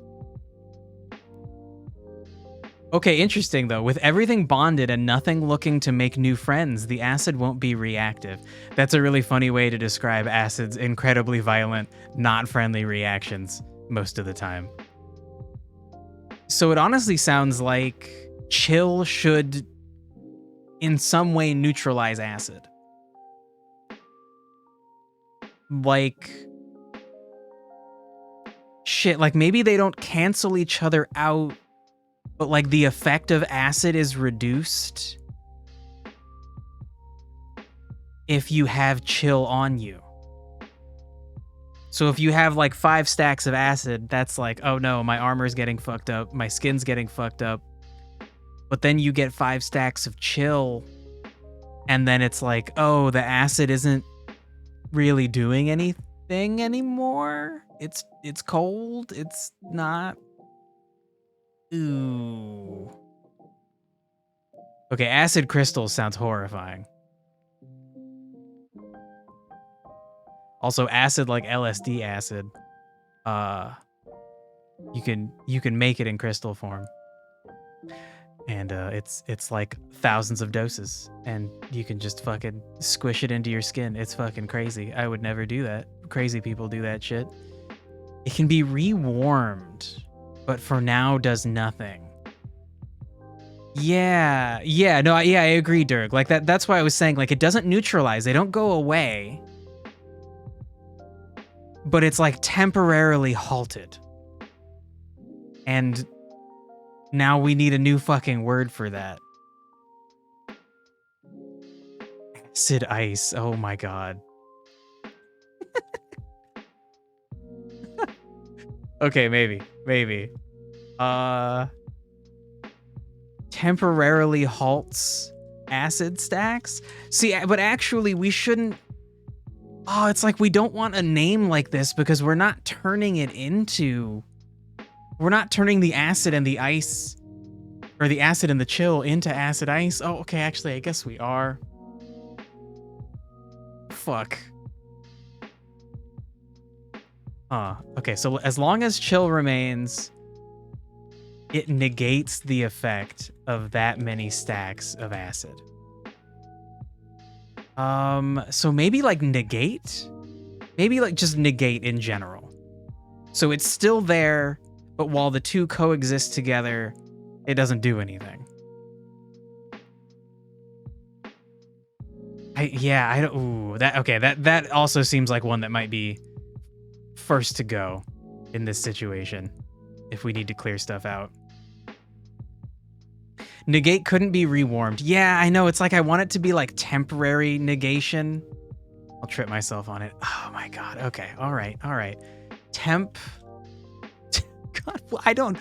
Okay, interesting though. With everything bonded and nothing looking to make new friends, the acid won't be reactive. That's a really funny way to describe acid's incredibly violent, not friendly reactions most of the time. So it honestly sounds like chill should in some way neutralize acid. Like, shit, like maybe they don't cancel each other out, but like the effect of acid is reduced if you have chill on you. So if you have like 5 stacks of acid, that's like, oh no, my armor's getting fucked up, my skin's getting fucked up. But then you get 5 stacks of chill, and then it's like, oh, the acid isn't really doing anything anymore. It's cold. It's not. Ooh. Okay, acid crystals sounds horrifying. Also, acid like LSD acid. You can make it in crystal form. And it's like thousands of doses, and you can just fucking squish it into your skin. It's fucking crazy. I would never do that. Crazy people do that shit. It can be rewarmed, but for now does nothing. Yeah, I agree, Dirk. Like that's why I was saying, like, it doesn't neutralize. They don't go away, but it's like temporarily halted. And now we need a new fucking word for that. Acid ice. Oh my god. Okay, maybe. Temporarily halts acid stacks? See, but actually we shouldn't... Oh, it's like we don't want a name like this because we're not turning it into... We're not turning the acid and the ice, or the acid and the chill into acid ice. Oh, okay, actually, I guess we are. Fuck. Okay, so as long as chill remains, it negates the effect of that many stacks of acid. So maybe like negate? Maybe like just negate in general. So it's still there, but while the two coexist together, it doesn't do anything. I don't. Ooh, that also seems like one that might be first to go in this situation if we need to clear stuff out. Negate couldn't be rewarmed. Yeah, I know. It's like I want it to be like temporary negation. I'll trip myself on it. Oh my god. Okay. All right. Temp. God, I don't.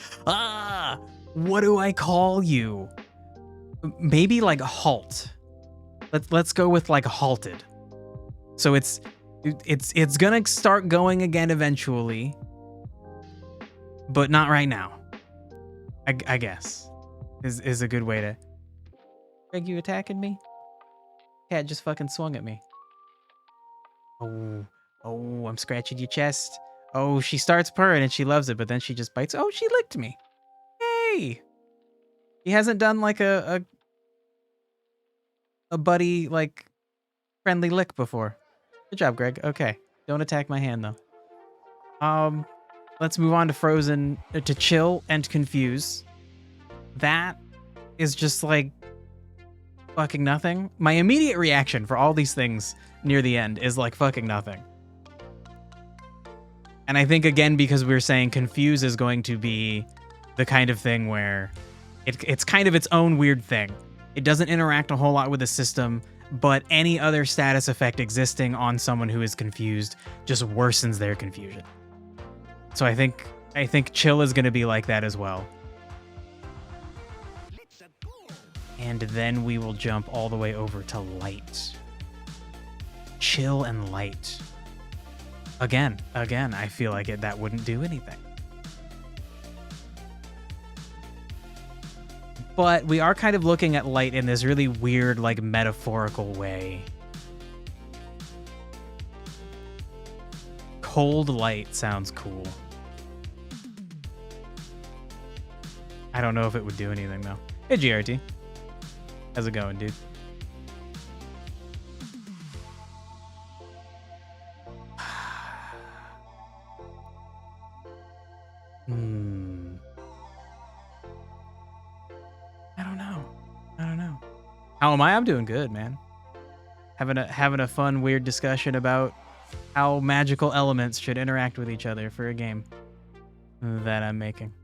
What do I call you? Maybe like halt. Let's go with like halted. So it's gonna start going again eventually, but not right now. I guess is a good way to. Greg, you attacking me? Cat just fucking swung at me. Oh, I'm scratching your chest. Oh, she starts purring and she loves it, but then she just bites. Oh, she licked me. Hey, he hasn't done like a buddy like friendly lick before. Good job, Greg. Okay, don't attack my hand though. Let's move on to Frozen, to Chill and Confuse. That is just like fucking nothing. My immediate reaction for all these things near the end is like fucking nothing. And I think again, because we were saying Confuse is going to be the kind of thing where it's kind of its own weird thing. It doesn't interact a whole lot with the system, but any other status effect existing on someone who is confused just worsens their confusion. So I think Chill is going to be like that as well. And then we will jump all the way over to Light. Chill and Light. Again, I feel like that wouldn't do anything. But we are kind of looking at Light in this really weird, like, metaphorical way. Cold Light sounds cool. I don't know if it would do anything, though. Hey, GRT. How's it going, dude? I don't know. How am I? I'm doing good, man. Having a fun, weird discussion about how magical elements should interact with each other for a game that I'm making.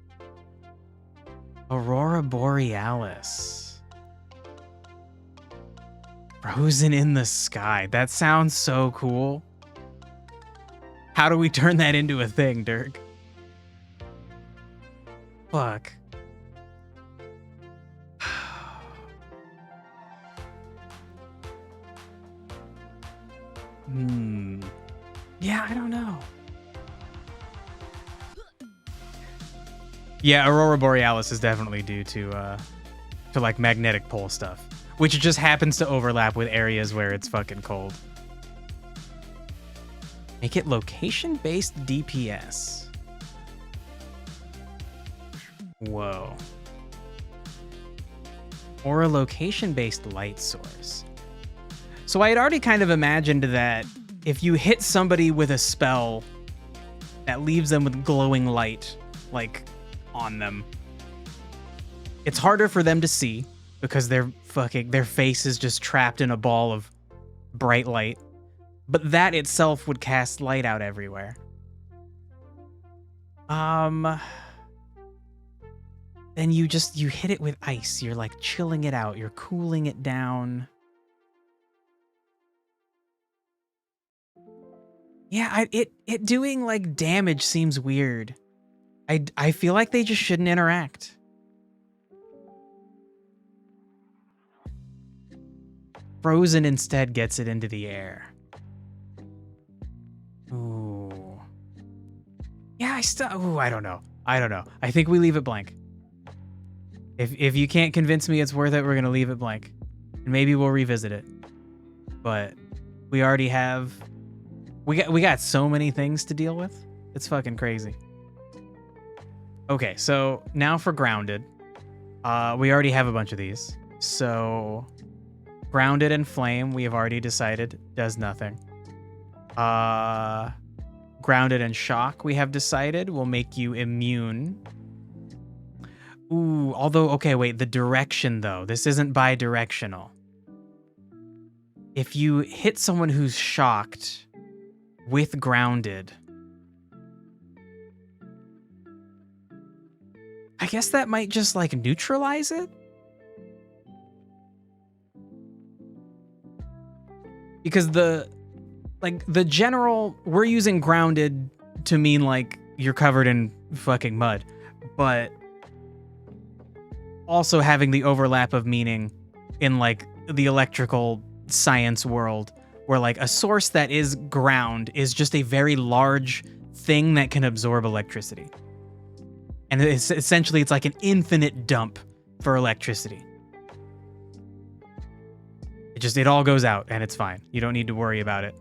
Aurora Borealis. Frozen in the sky. That sounds so cool. How do we turn that into a thing, Dirk? Fuck. Yeah, I don't know. Yeah, Aurora Borealis is definitely due to like magnetic pole stuff, which just happens to overlap with areas where it's fucking cold. Make it location-based DPS. Whoa. Or a location-based light source. So I had already kind of imagined that if you hit somebody with a spell that leaves them with glowing light, like, on them, it's harder for them to see because their face is just trapped in a ball of bright light. But that itself would cast light out everywhere. Then you hit it with ice. You're like chilling it out. You're cooling it down. Yeah, it doing like damage seems weird. I feel like they just shouldn't interact. Frozen instead gets it into the air. Ooh. Yeah, I don't know. I think we leave it blank. If you can't convince me it's worth it, we're gonna leave it blank. And maybe we'll revisit it. But we already have we got so many things to deal with. It's fucking crazy. Okay, so now for grounded. We already have a bunch of these. So grounded and flame, we have already decided, does nothing. Grounded and shock, we have decided, will make you immune. Ooh, although, okay, wait, the direction though. This isn't bi-directional. If you hit someone who's shocked with grounded, I guess that might just like neutralize it? Because the general, we're using grounded to mean like you're covered in fucking mud, but also having the overlap of meaning in like the electrical science world, where like a source that is ground is just a very large thing that can absorb electricity. And it's essentially, it's like an infinite dump for electricity. It all goes out and it's fine. You don't need to worry about it.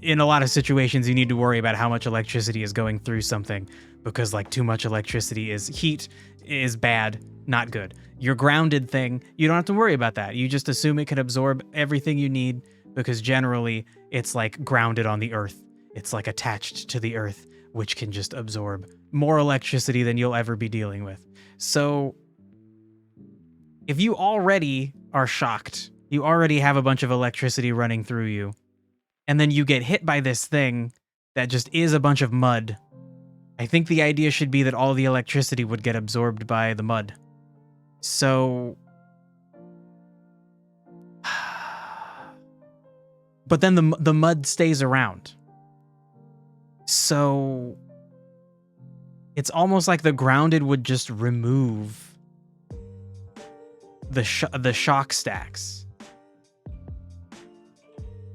In a lot of situations, you need to worry about how much electricity is going through something, because like too much electricity is heat, is bad, not good. Your grounded thing, you don't have to worry about that. You just assume it can absorb everything you need, because generally it's like grounded on the earth. It's like attached to the earth, which can just absorb more electricity than you'll ever be dealing with. So if you already are shocked, you already have a bunch of electricity running through you, and then you get hit by this thing that just is a bunch of mud, I think the idea should be that all the electricity would get absorbed by the mud. So... but then the mud stays around. So... it's almost like the grounded would just remove the shock stacks.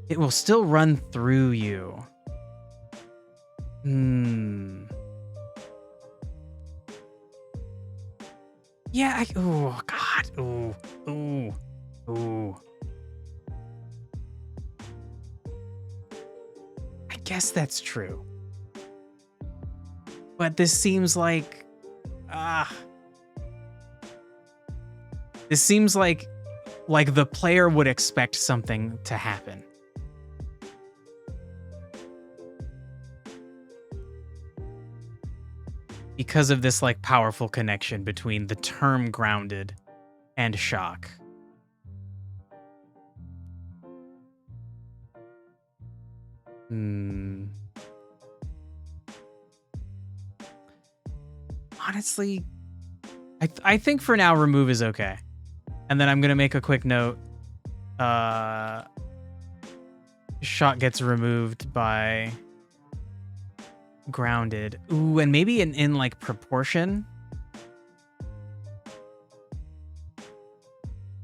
It will still run through you. Yeah, oh god. Ooh. I guess that's true. But this seems like this seems like the player would expect something to happen. Because of this like powerful connection between the term grounded and shock. Honestly, I think for now remove is okay. And then I'm gonna make a quick note. Shock gets removed by grounded. Ooh, and maybe in like proportion.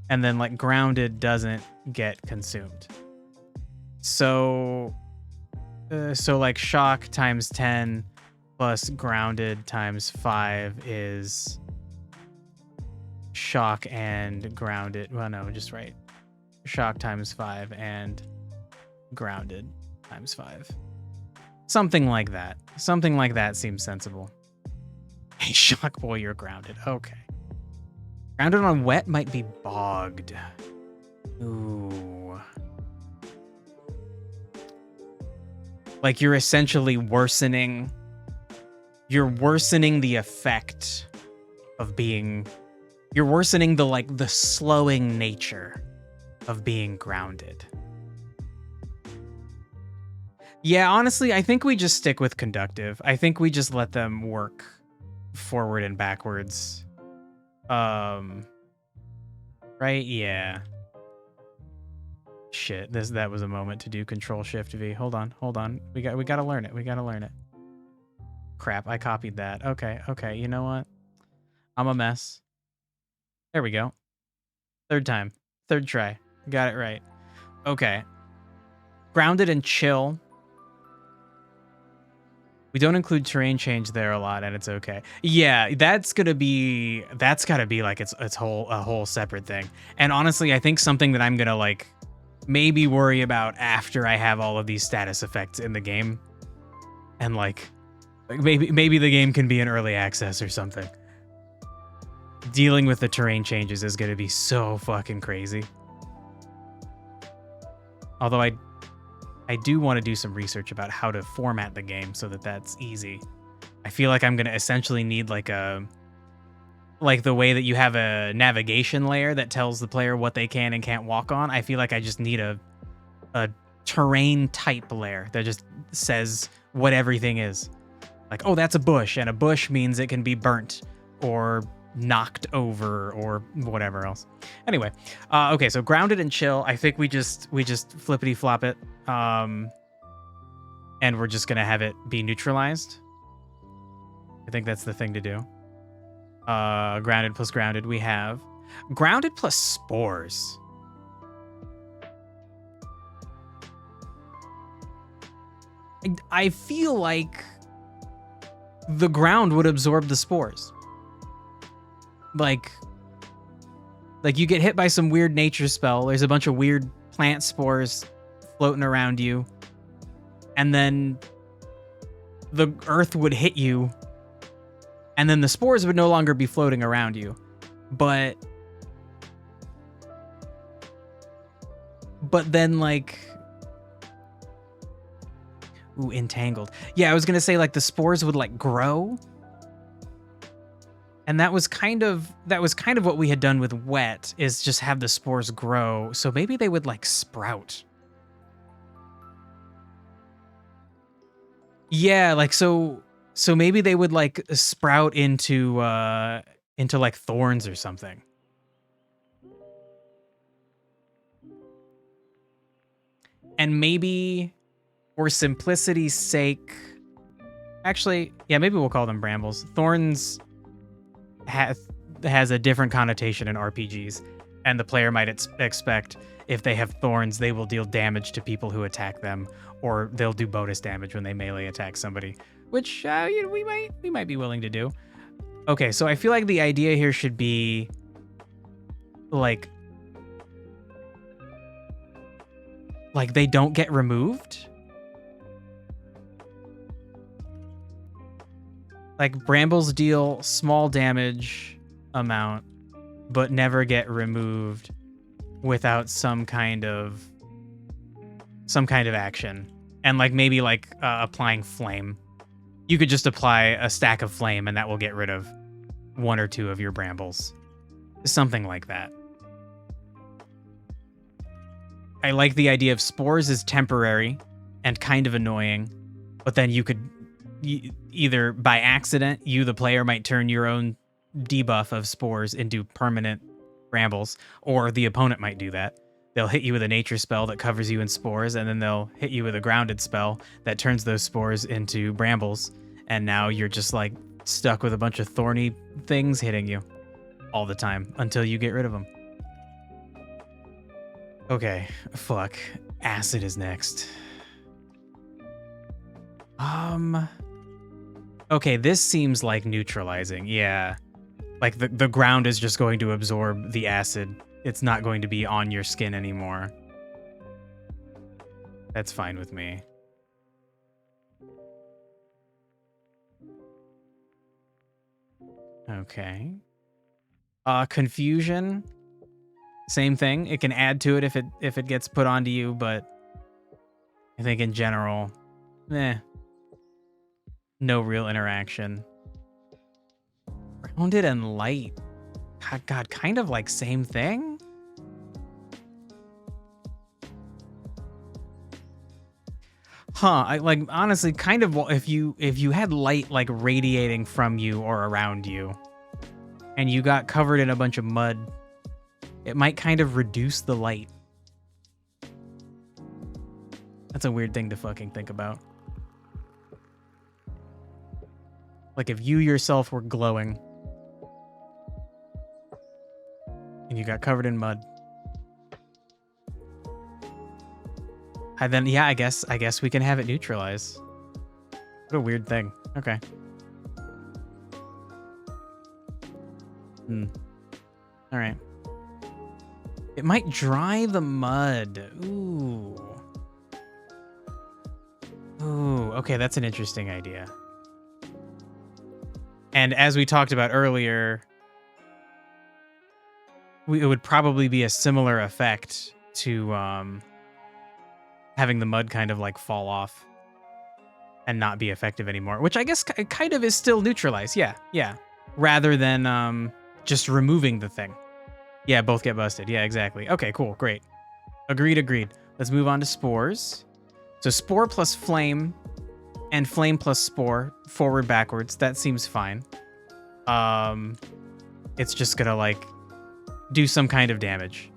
And then like grounded doesn't get consumed. So like shock times 10 plus grounded times 5 is shock and grounded. Well, no, just right. Shock times 5 and grounded times 5. Something like that. Something like that seems sensible. Hey, shock boy, you're grounded. Okay. Grounded on wet might be bogged. Ooh. Like you're essentially worsening. You're worsening the effect of being. You're worsening the slowing nature of being grounded. Yeah, honestly, I think we just stick with conductive. I think we just let them work forward and backwards. Right? Yeah. Shit, that was a moment to do Control Shift V. Hold on. We gotta learn it. Crap, I copied that. Okay, you know what? I'm a mess. There we go. Third time. Third try. Got it right. Okay. Grounded and chill. We don't include terrain change there a lot, and it's okay. Yeah, that's gotta be like a whole separate thing. And honestly, I think something that I'm gonna like maybe worry about after I have all of these status effects in the game, and like Like maybe the game can be in early access or something. Dealing with the terrain changes is going to be so fucking crazy. Although I do want to do some research about how to format the game so that that's easy. I feel like I'm going to essentially need like the way that you have a navigation layer that tells the player what they can and can't walk on. I feel like I just need a terrain type layer that just says what everything is. Like, oh, that's a bush, and a bush means it can be burnt or knocked over or whatever else. Anyway, okay, so grounded and chill. I think we just flippity flop it, and we're just gonna have it be neutralized. I think that's the thing to do. Grounded plus grounded. We have grounded plus spores. I feel like the ground would absorb the spores. Like you get hit by some weird nature spell. There's a bunch of weird plant spores floating around you. And then the earth would hit you. And then the spores would no longer be floating around you. But then like... Ooh, entangled. Yeah, I was gonna say like the spores would like grow. And that was kind of what we had done with wet, is just have the spores grow. So maybe they would like sprout. Yeah, like so maybe they would like sprout into like thorns or something. And maybe for simplicity's sake, actually, yeah, maybe we'll call them brambles. Thorns has a different connotation in RPGs, and the player might expect if they have thorns, they will deal damage to people who attack them, or they'll do bonus damage when they melee attack somebody, which we might be willing to do. Okay, so I feel like the idea here should be like they don't get removed. Like brambles deal small damage amount, but never get removed without some kind of action. And like maybe like applying flame. You could just apply a stack of flame and that will get rid of one or two of your brambles. Something like that. I like the idea of spores is temporary and kind of annoying, but then you could either by accident, you the player might turn your own debuff of spores into permanent brambles, or the opponent might do that. They'll hit you with a nature spell that covers you in spores, and then they'll hit you with a grounded spell that turns those spores into brambles, and now you're just like stuck with a bunch of thorny things hitting you all the time until you get rid of them. Okay, fuck. Acid is next. Okay, this seems like neutralizing. Yeah. Like the ground is just going to absorb the acid. It's not going to be on your skin anymore. That's fine with me. Okay. Confusion. Same thing. It can add to it if it gets put onto you, but I think in general, no real interaction. Grounded and light. God, kind of like same thing? Huh, I like honestly kind of if you had light like radiating from you or around you and you got covered in a bunch of mud, it might kind of reduce the light. That's a weird thing to fucking think about. Like if you yourself were glowing and you got covered in mud. And then yeah, I guess we can have it neutralize. What a weird thing. Okay. All right. It might dry the mud. Ooh. Okay, that's an interesting idea. And as we talked about earlier, it would probably be a similar effect to having the mud kind of like fall off and not be effective anymore, which I guess kind of is still neutralized. Yeah, yeah. Rather than just removing the thing. Yeah, both get busted. Yeah, exactly. Okay, cool, great. Agreed. Let's move on to spores. So spore plus flame and flame plus spore, forward, backwards. That seems fine. It's just gonna like do some kind of damage.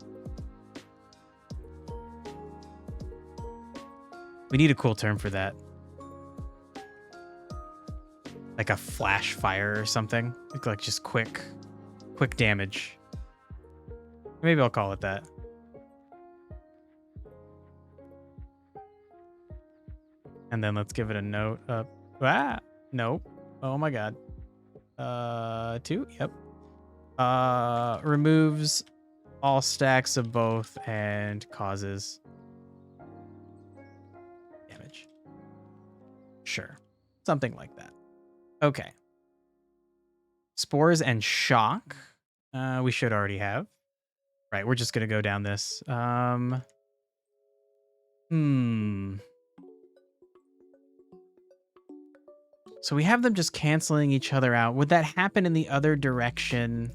We need a cool term for that. Like a flash fire or something. Like just quick damage. Maybe I'll call it that. And then let's give it a note up. Nope. Oh my god. 2, yep. Removes all stacks of both and causes damage. Sure. Something like that. Okay. Spores and shock. We should already have. Right, we're just gonna go down this. So we have them just canceling each other out. Would that happen in the other direction?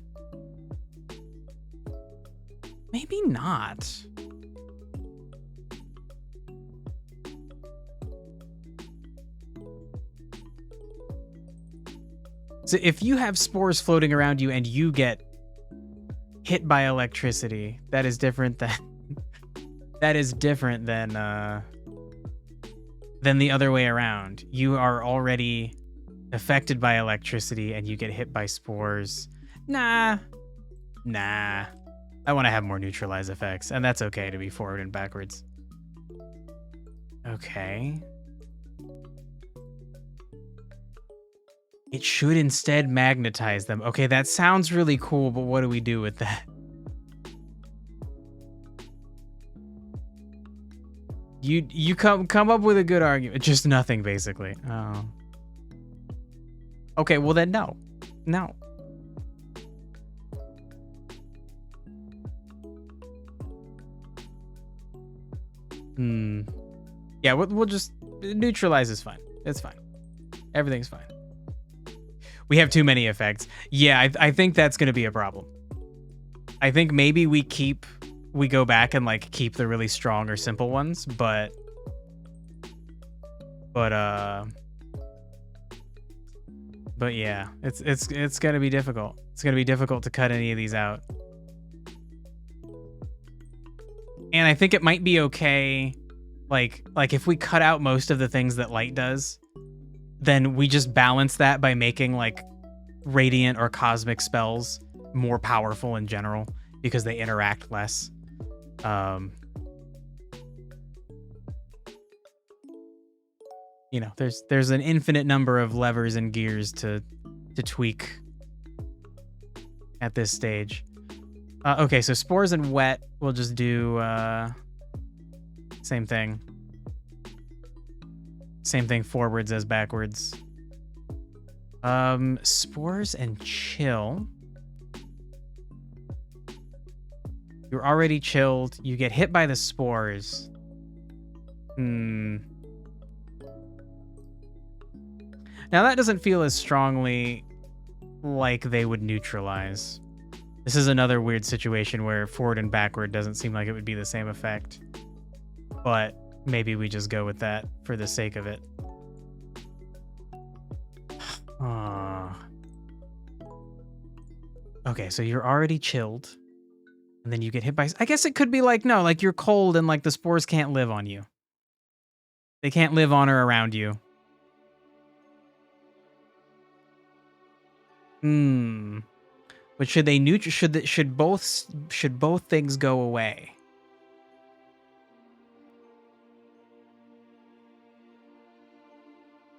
Maybe not. So if you have spores floating around you and you get hit by electricity, that is different than than the other way around. You are already affected by electricity and you get hit by spores. Nah. I want to have more neutralize effects, and that's okay to be forward and backwards. Okay. It should instead magnetize them. Okay, that sounds really cool, but what do we do with that? You come up with a good argument. Just nothing, basically. Oh. Okay, well then no. No. Yeah, we'll just neutralize is fine. It's fine. Everything's fine. We have too many effects. Yeah, I think that's going to be a problem. I think maybe we go back and like keep the really strong or simple ones, but yeah, it's going to be difficult. It's going to be difficult to cut any of these out. And I think it might be okay, like if we cut out most of the things that light does, then we just balance that by making like radiant or cosmic spells more powerful in general because they interact less. You know, there's an infinite number of levers and gears to tweak at this stage. Okay, so spores and wet, we'll just do same thing. Same thing forwards as backwards. Spores and chill. You're already chilled. You get hit by the spores. Now that doesn't feel as strongly like they would neutralize. This is another weird situation where forward and backward doesn't seem like it would be the same effect. But maybe we just go with that for the sake of it. Okay, so you're already chilled. And then you get hit by... I guess it could be like, no, like you're cold and like the spores can't live on you. They can't live on or around you. But should they should both things go away?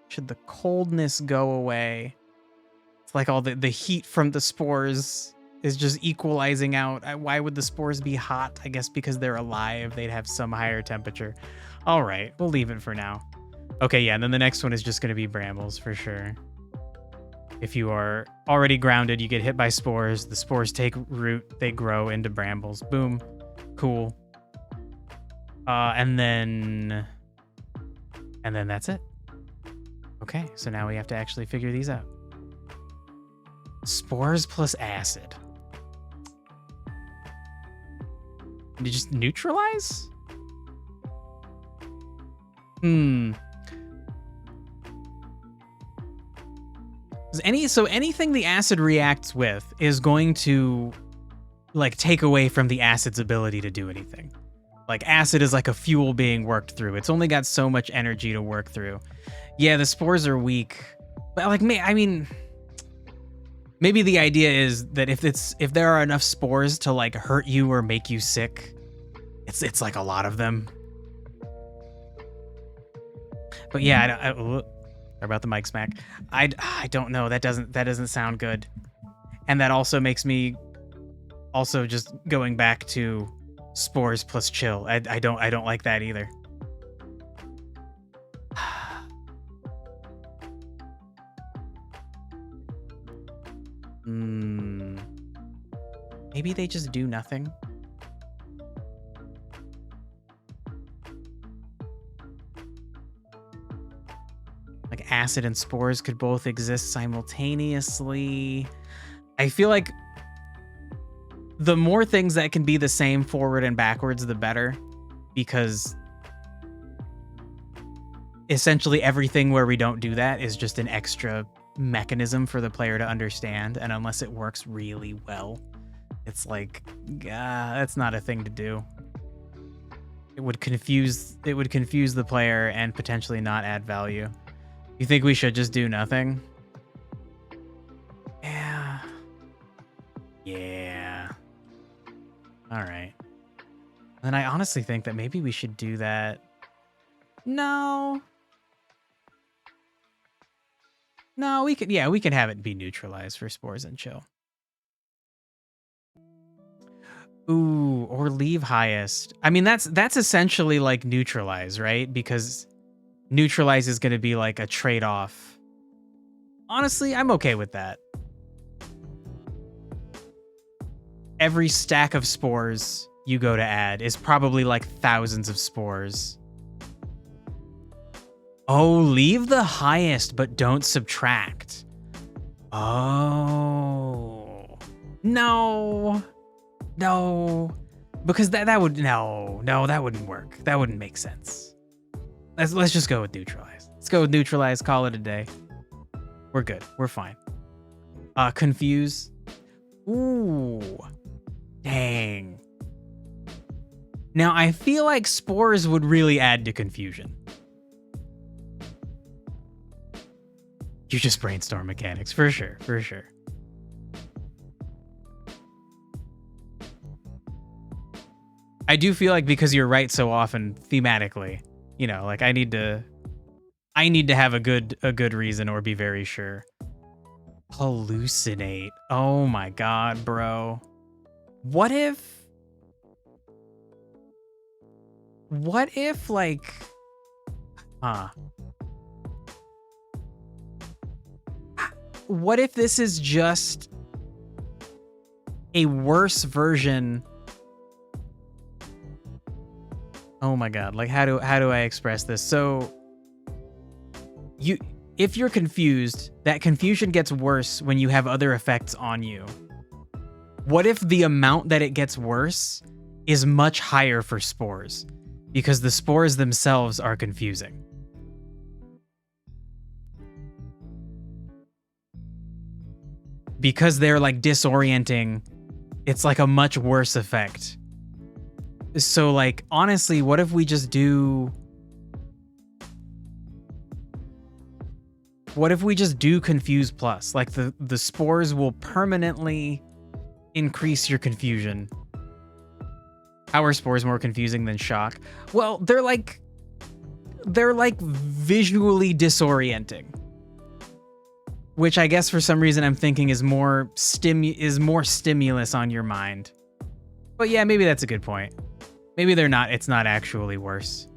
Should the coldness go away? It's like all the heat from the spores is just equalizing out. Why would the spores be hot? I guess because they're alive, they'd have some higher temperature. All right, we'll leave it for now. Okay, yeah, and then the next one is just going to be brambles for sure. If you are already grounded, you get hit by spores. The spores take root. They grow into brambles. Boom. Cool. And then that's it. Okay, so now we have to actually figure these out. Spores plus acid. Did you just neutralize? So anything the acid reacts with is going to like take away from the acid's ability to do anything. Like acid is like a fuel being worked through. It's only got so much energy to work through. Yeah, the spores are weak. But like I mean maybe the idea is that if there are enough spores to like hurt you or make you sick, it's like a lot of them. But yeah, sorry about the mic smack. I don't know. That doesn't sound good. And that also makes me also just going back to spores plus chill. I don't like that either. Maybe they just do nothing. Like acid and spores could both exist simultaneously. I feel like the more things that can be the same forward and backwards, the better, because essentially everything where we don't do that is just an extra mechanism for the player to understand, and unless it works really well, it's like, that's not a thing to do. It would confuse the player and potentially not add value. You think we should just do nothing? Yeah. All right. And I honestly think that maybe we should do that. No, we could have it be neutralized for spores and chill. Ooh, or leave highest. I mean, that's essentially like neutralize, right? Because neutralize is going to be like a trade-off. Honestly, I'm okay with that. Every stack of spores you go to add is probably like thousands of spores. Oh, leave the highest, but don't subtract. Oh. No. Because that would, that wouldn't work. That wouldn't make sense. Let's just go with neutralize. Let's go with neutralize, call it a day. We're good. We're fine. Confuse. Ooh. Dang. Now, I feel like spores would really add to confusion. You just brainstorm mechanics, for sure. I do feel like because you're right so often thematically, you know, like I need to have a good reason or be very sure. Hallucinate. Oh my god, bro. What if like what if this is just a worse version? Oh my god, like how do I express this? So if you're confused, that confusion gets worse when you have other effects on you. What if the amount that it gets worse is much higher for spores? Because the spores themselves are confusing. Because they're like disorienting, it's like a much worse effect. So like, honestly, what if we just do... What if we just do Confuse Plus? Like the spores will permanently increase your confusion. How are spores more confusing than shock? Well, they're like visually disorienting. Which I guess for some reason I'm thinking is more stimulus on your mind. But yeah, maybe that's a good point. Maybe it's not actually worse.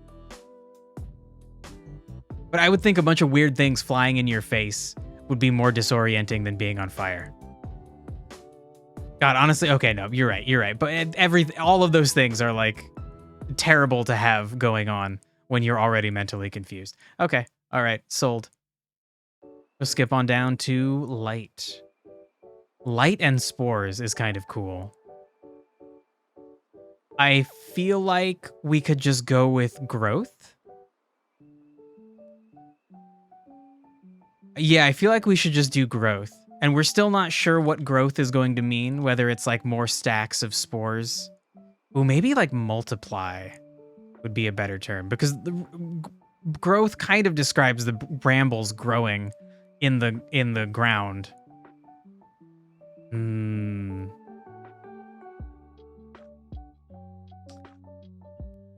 But I would think a bunch of weird things flying in your face would be more disorienting than being on fire. God, honestly, okay, no, you're right. But all of those things are like terrible to have going on when you're already mentally confused. Okay, all right, sold. We'll skip on down to light. Light and spores is kind of cool. I feel like we could just go with growth. Yeah, I feel like we should just do growth. And we're still not sure what growth is going to mean, whether it's like more stacks of spores. Ooh, maybe like multiply would be a better term, because growth kind of describes the brambles growing in the ground.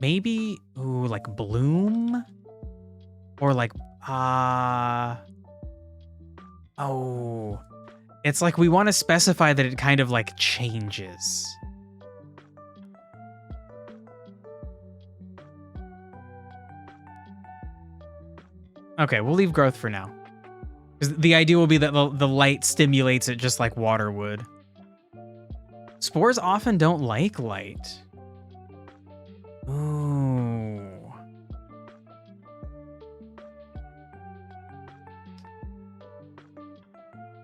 Maybe, ooh, like bloom? Or like, oh, it's like we want to specify that it kind of like changes. Okay, we'll leave growth for now. Because the idea will be that the light stimulates it just like water would. Spores often don't like light. Ooh.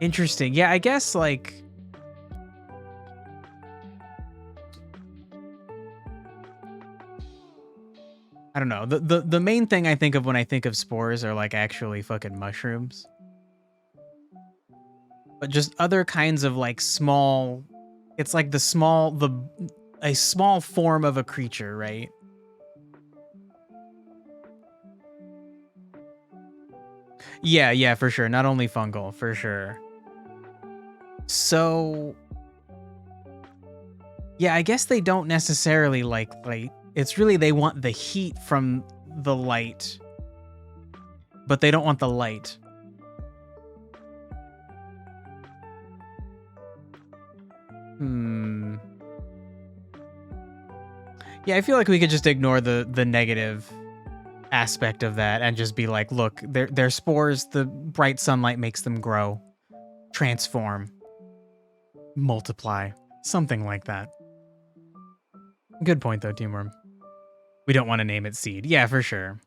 Interesting. Yeah, I guess like... I don't know. The main thing I think of when I think of spores are like actually fucking mushrooms. But just other kinds of like small... It's like a small form of a creature, right? Yeah, for sure. Not only fungal, for sure. So... Yeah, I guess they don't necessarily like light. It's really they want the heat from the light, but they don't want the light. Yeah, I feel like we could just ignore the negative aspect of that and just be like, look, they're spores. The bright sunlight makes them grow, transform, multiply, something like that. Good point, though, Teamworm. We don't want to name it seed. Yeah, for sure.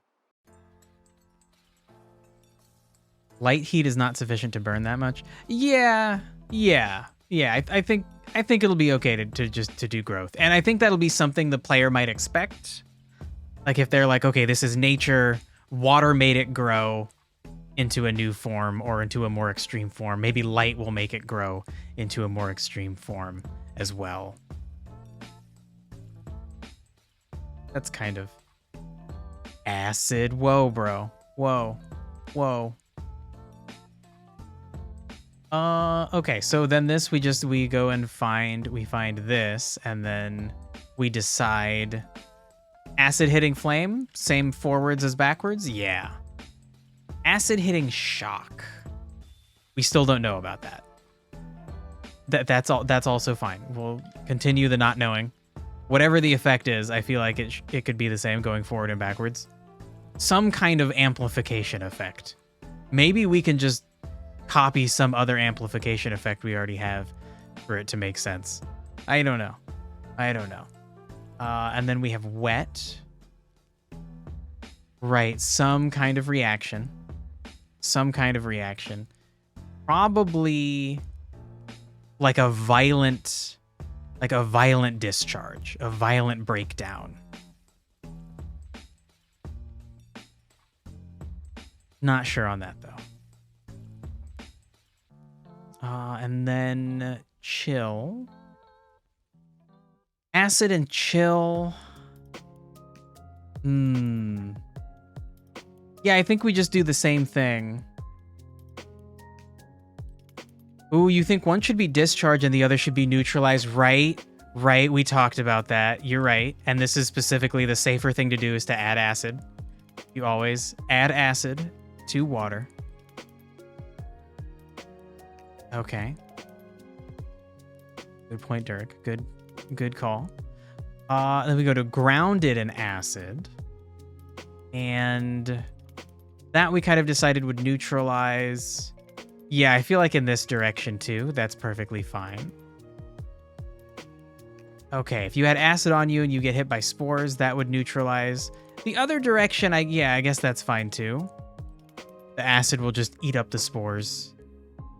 Light heat is not sufficient to burn that much. Yeah. I think it'll be okay to just do growth, and I think that'll be something the player might expect. Like if they're like, okay, this is nature, water made it grow into a new form or into a more extreme form. Maybe light will make it grow into a more extreme form as well. That's kind of acid. Whoa, bro. Whoa. Okay, so then this we go and find this, and then we decide acid hitting flame, same forwards as backwards. Yeah. Acid hitting shock. We still don't know about that. That's also fine. We'll continue the not knowing. Whatever the effect is, I feel like it could be the same going forward and backwards. Some kind of amplification effect. Maybe we can just copy some other amplification effect we already have for it to make sense. I don't know. And then we have wet. Right, some kind of reaction. Probably like a violent discharge, a violent breakdown. Not sure on that, though. And then chill. Acid and chill. Yeah, I think we just do the same thing. Ooh, you think one should be discharged and the other should be neutralized, right? Right, we talked about that. You're right. And this is specifically the safer thing to do is to add acid. You always add acid to water. Okay. Good point, Dirk. Good call. Then we go to grounded in acid. And that we kind of decided would neutralize. Yeah, I feel like in this direction too, that's perfectly fine. Okay, if you had acid on you and you get hit by spores, that would neutralize. The other direction, I guess that's fine too. The acid will just eat up the spores,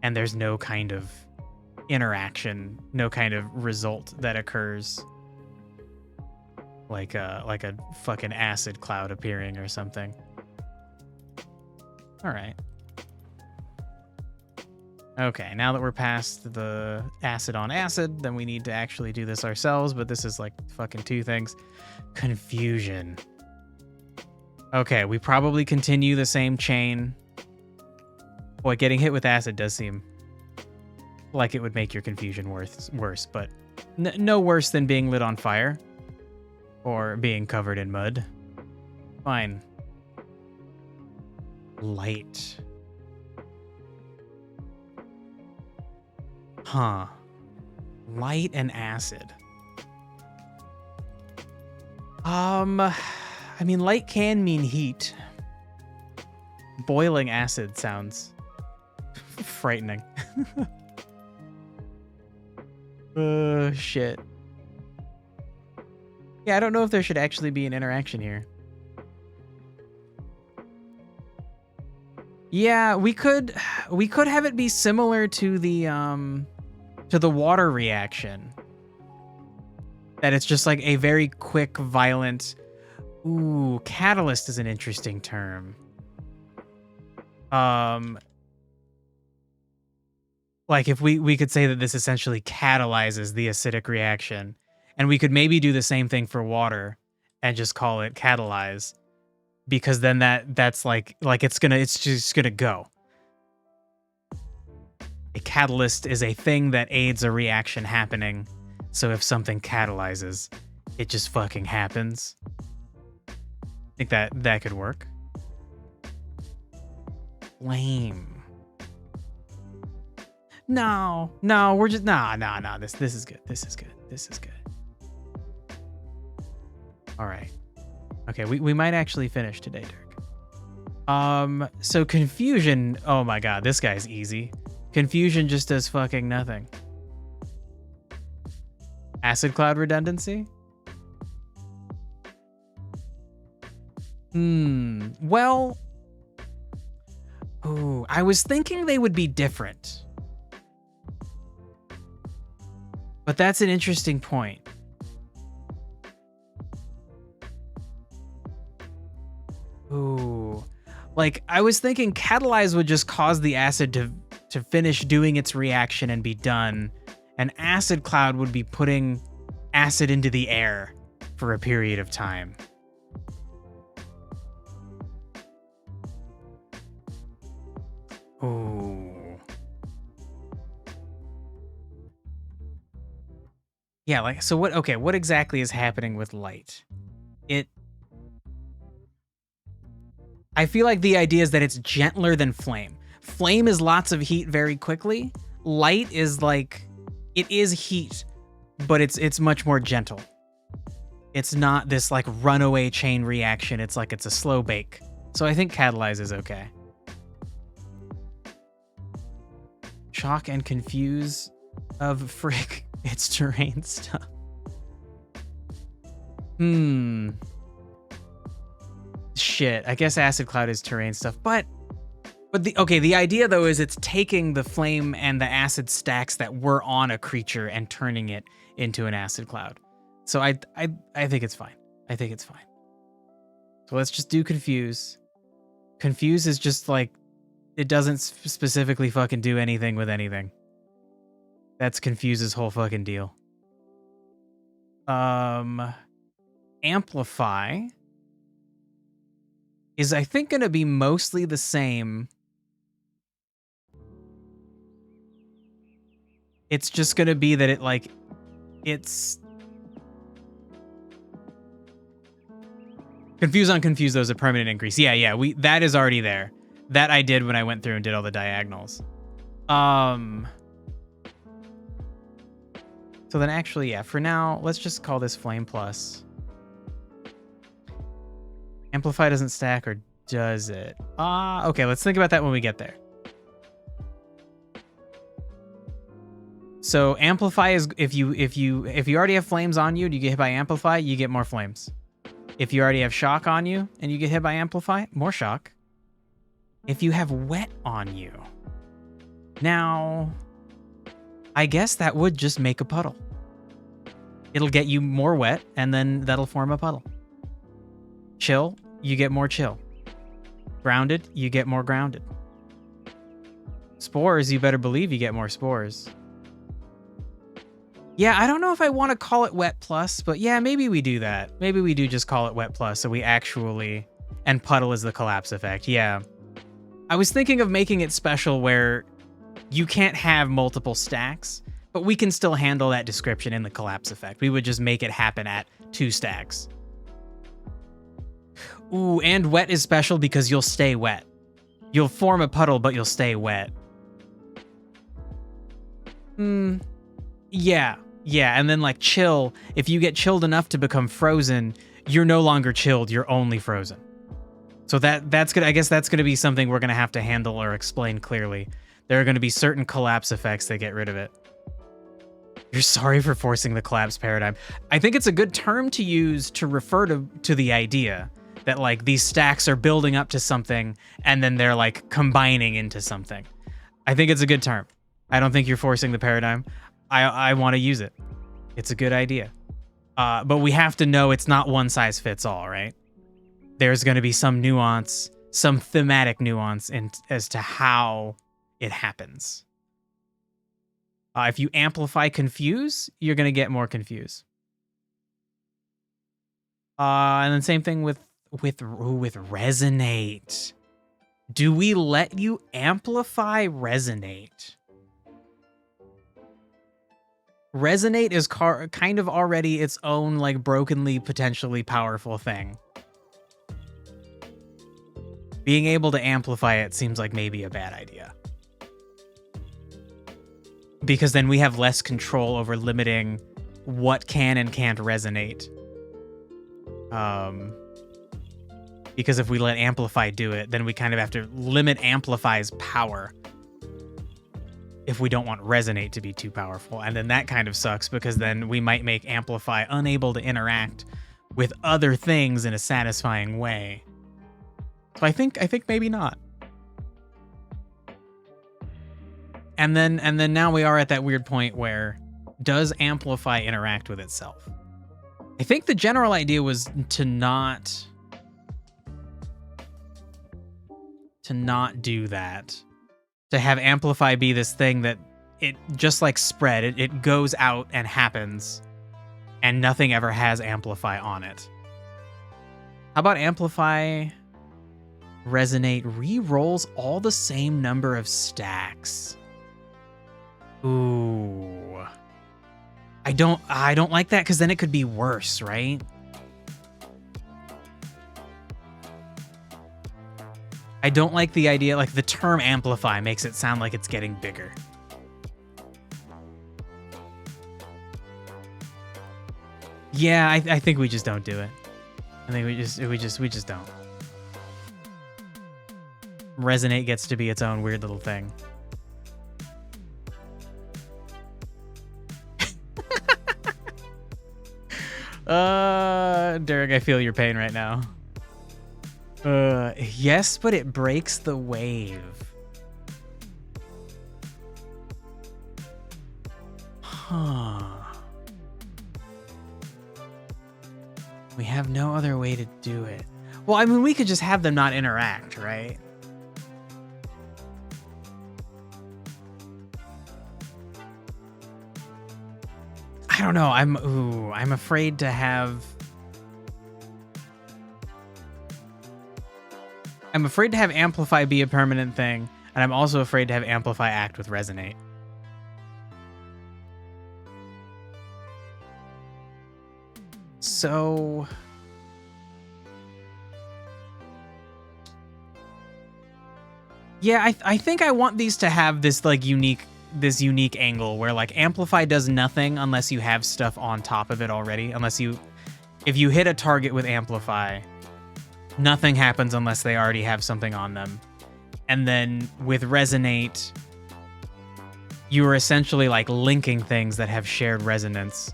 and there's no kind of interaction, no kind of result that occurs. Like a fucking acid cloud appearing or something. All right. Okay, now that we're past the acid on acid, then we need to actually do this ourselves, but this is like fucking two things. Confusion. Okay, we probably continue the same chain. Boy, getting hit with acid does seem like it would make your confusion worse, but no worse than being lit on fire or being covered in mud. Fine. Light. Huh. Light and acid. I mean, light can mean heat. Boiling acid sounds frightening. Shit. Yeah, I don't know if there should actually be an interaction here. Yeah, we could have it be similar to the water reaction. That it's just like a very quick, violent. Ooh, catalyst is an interesting term. Like if we could say that this essentially catalyzes the acidic reaction, and we could maybe do the same thing for water and just call it catalyze, because then that's like it's just gonna go. A catalyst is a thing that aids a reaction happening. So if something catalyzes, it just fucking happens. I think that could work. Flame. No, we're just no. This is good. This is good. All right. Okay, we might actually finish today, Dirk. So confusion. Oh my god, this guy's easy. Confusion just does fucking nothing. Acid cloud redundancy? Well. Ooh, I was thinking they would be different. But that's an interesting point. Ooh. Like, I was thinking catalyze would just cause the acid to finish doing its reaction and be done. An acid cloud would be putting acid into the air for a period of time. Ooh. Yeah, like, so what exactly is happening with light? I feel like the idea is that it's gentler than flame. Flame is lots of heat very quickly. Light is like, it is heat, but it's much more gentle. It's not this like runaway chain reaction. It's like it's a slow bake. So I think catalyze is okay. Shock and confuse of frick. It's terrain stuff. Shit, I guess acid cloud is terrain stuff, but the idea though is it's taking the flame and the acid stacks that were on a creature and turning it into an acid cloud. So I think it's fine. I think it's fine. So let's just do confuse. Confuse is just like, it doesn't specifically fucking do anything with anything. That's Confuse's whole fucking deal. Amplify is, I think, going to be mostly the same. It's just going to be that it's... Confuse on confuse, though, is a permanent increase. Yeah, that is already there. That I did when I went through and did all the diagonals. So then actually, yeah, for now, let's just call this Flame Plus. Amplify doesn't stack, or does it? Okay, let's think about that when we get there. So amplify is if you already have flames on you and you get hit by amplify, you get more flames. If you already have shock on you and you get hit by amplify, more shock. If you have wet on you, now I guess that would just make a puddle. It'll get you more wet and then that'll form a puddle. Chill, you get more chill. Grounded, you get more grounded. Spores, you better believe you get more spores. Yeah, I don't know if I want to call it wet plus, but yeah, maybe we do that. Maybe we do just call it wet plus, so we actually... And puddle is the collapse effect, yeah. I was thinking of making it special where you can't have multiple stacks, but we can still handle that description in the collapse effect. We would just make it happen at 2 stacks. Ooh, and wet is special because you'll stay wet. You'll form a puddle, but you'll stay wet. Yeah, and then like chill, if you get chilled enough to become frozen, you're no longer chilled, you're only frozen. So that's good. I guess that's gonna be something we're gonna have to handle or explain clearly. There are gonna be certain collapse effects that get rid of it. You're sorry for forcing the collapse paradigm. I think it's a good term to use to refer to the idea that like these stacks are building up to something and then they're like combining into something. I think it's a good term. I don't think you're forcing the paradigm. I want to use it. It's a good idea. But we have to know it's not one size fits all, right? There's going to be some nuance, some thematic nuance as to how it happens. If you amplify confuse, you're going to get more confuse. And then same thing with resonate. Do we let you amplify resonate? Resonate is kind of already its own like brokenly potentially powerful thing. Being able to amplify it seems like maybe a bad idea. Because then we have less control over limiting what can and can't resonate. Because if we let amplify do it, then we kind of have to limit amplify's power. If we don't want resonate to be too powerful. And then that kind of sucks because then we might make amplify unable to interact with other things in a satisfying way. So I think maybe not. And then now we are at that weird point where does amplify interact with itself? I think the general idea was to not do that. To have amplify be this thing that it just like spread, it goes out and happens and nothing ever has amplify on it. How about amplify resonate re-rolls all the same number of stacks? Ooh. I don't like that because then it could be worse, right? I don't like the idea, like the term amplify makes it sound like it's getting bigger. Yeah, I think we just don't do it. I think we just don't. Resonate gets to be its own weird little thing. Derek, I feel your pain right now. Yes, but it breaks the wave. Huh. We have no other way to do it. Well, I mean, we could just have them not interact, right? I don't know. I'm afraid to have... I'm afraid to have amplify be a permanent thing, and I'm also afraid to have amplify act with resonate. So... yeah, I think I want these to have this like unique angle where like amplify does nothing unless you have stuff on top of it already. If you hit a target with amplify, nothing happens unless they already have something on them. And then with resonate, you are essentially like linking things that have shared resonance.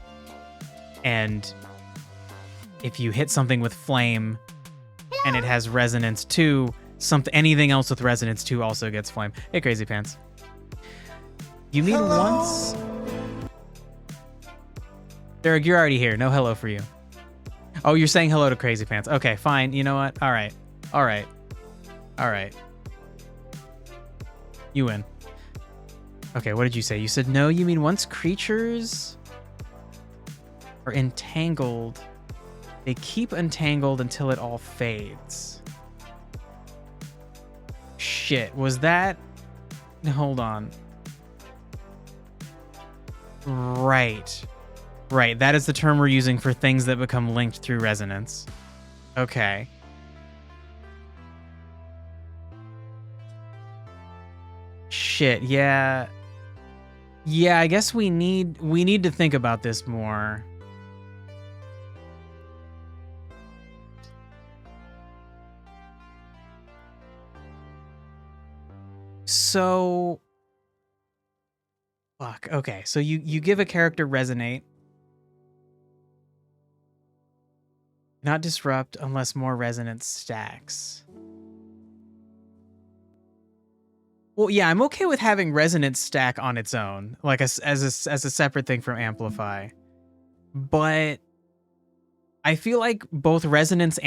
And if you hit something with flame and it has resonance 2, anything else with resonance 2 also gets flame. Hey, Crazy Pants. You mean once? Derek, you're already here. No hello for you. Oh, you're saying hello to Crazy Pants. Okay, fine. You know what? All right. All right. All right. You win. Okay, what did you say? You said no, you mean once creatures are entangled, they keep entangled until it all fades. Shit, was that... Hold on. Right. Right, that is the term we're using for things that become linked through resonance. Okay. Shit, yeah. Yeah, I guess we need to think about this more. So fuck. Okay, so you give a character resonate. Not disrupt unless more resonance stacks. Well, yeah, I'm okay with having resonance stack on its own, like as a separate thing from amplify. But I feel like both resonance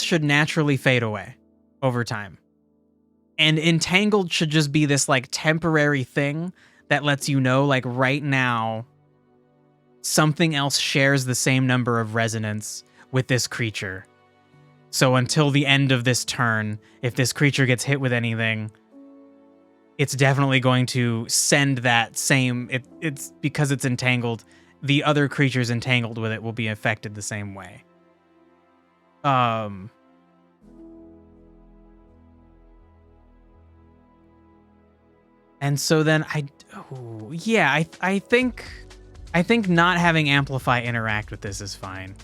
should naturally fade away over time. And entangled should just be this like temporary thing that lets you know like right now something else shares the same number of resonance with this creature. So until the end of this turn, if this creature gets hit with anything, it's definitely going to send that same... It's because it's entangled, the other creatures entangled with it will be affected the same way. And so then I think not having Amplify interact with this is fine.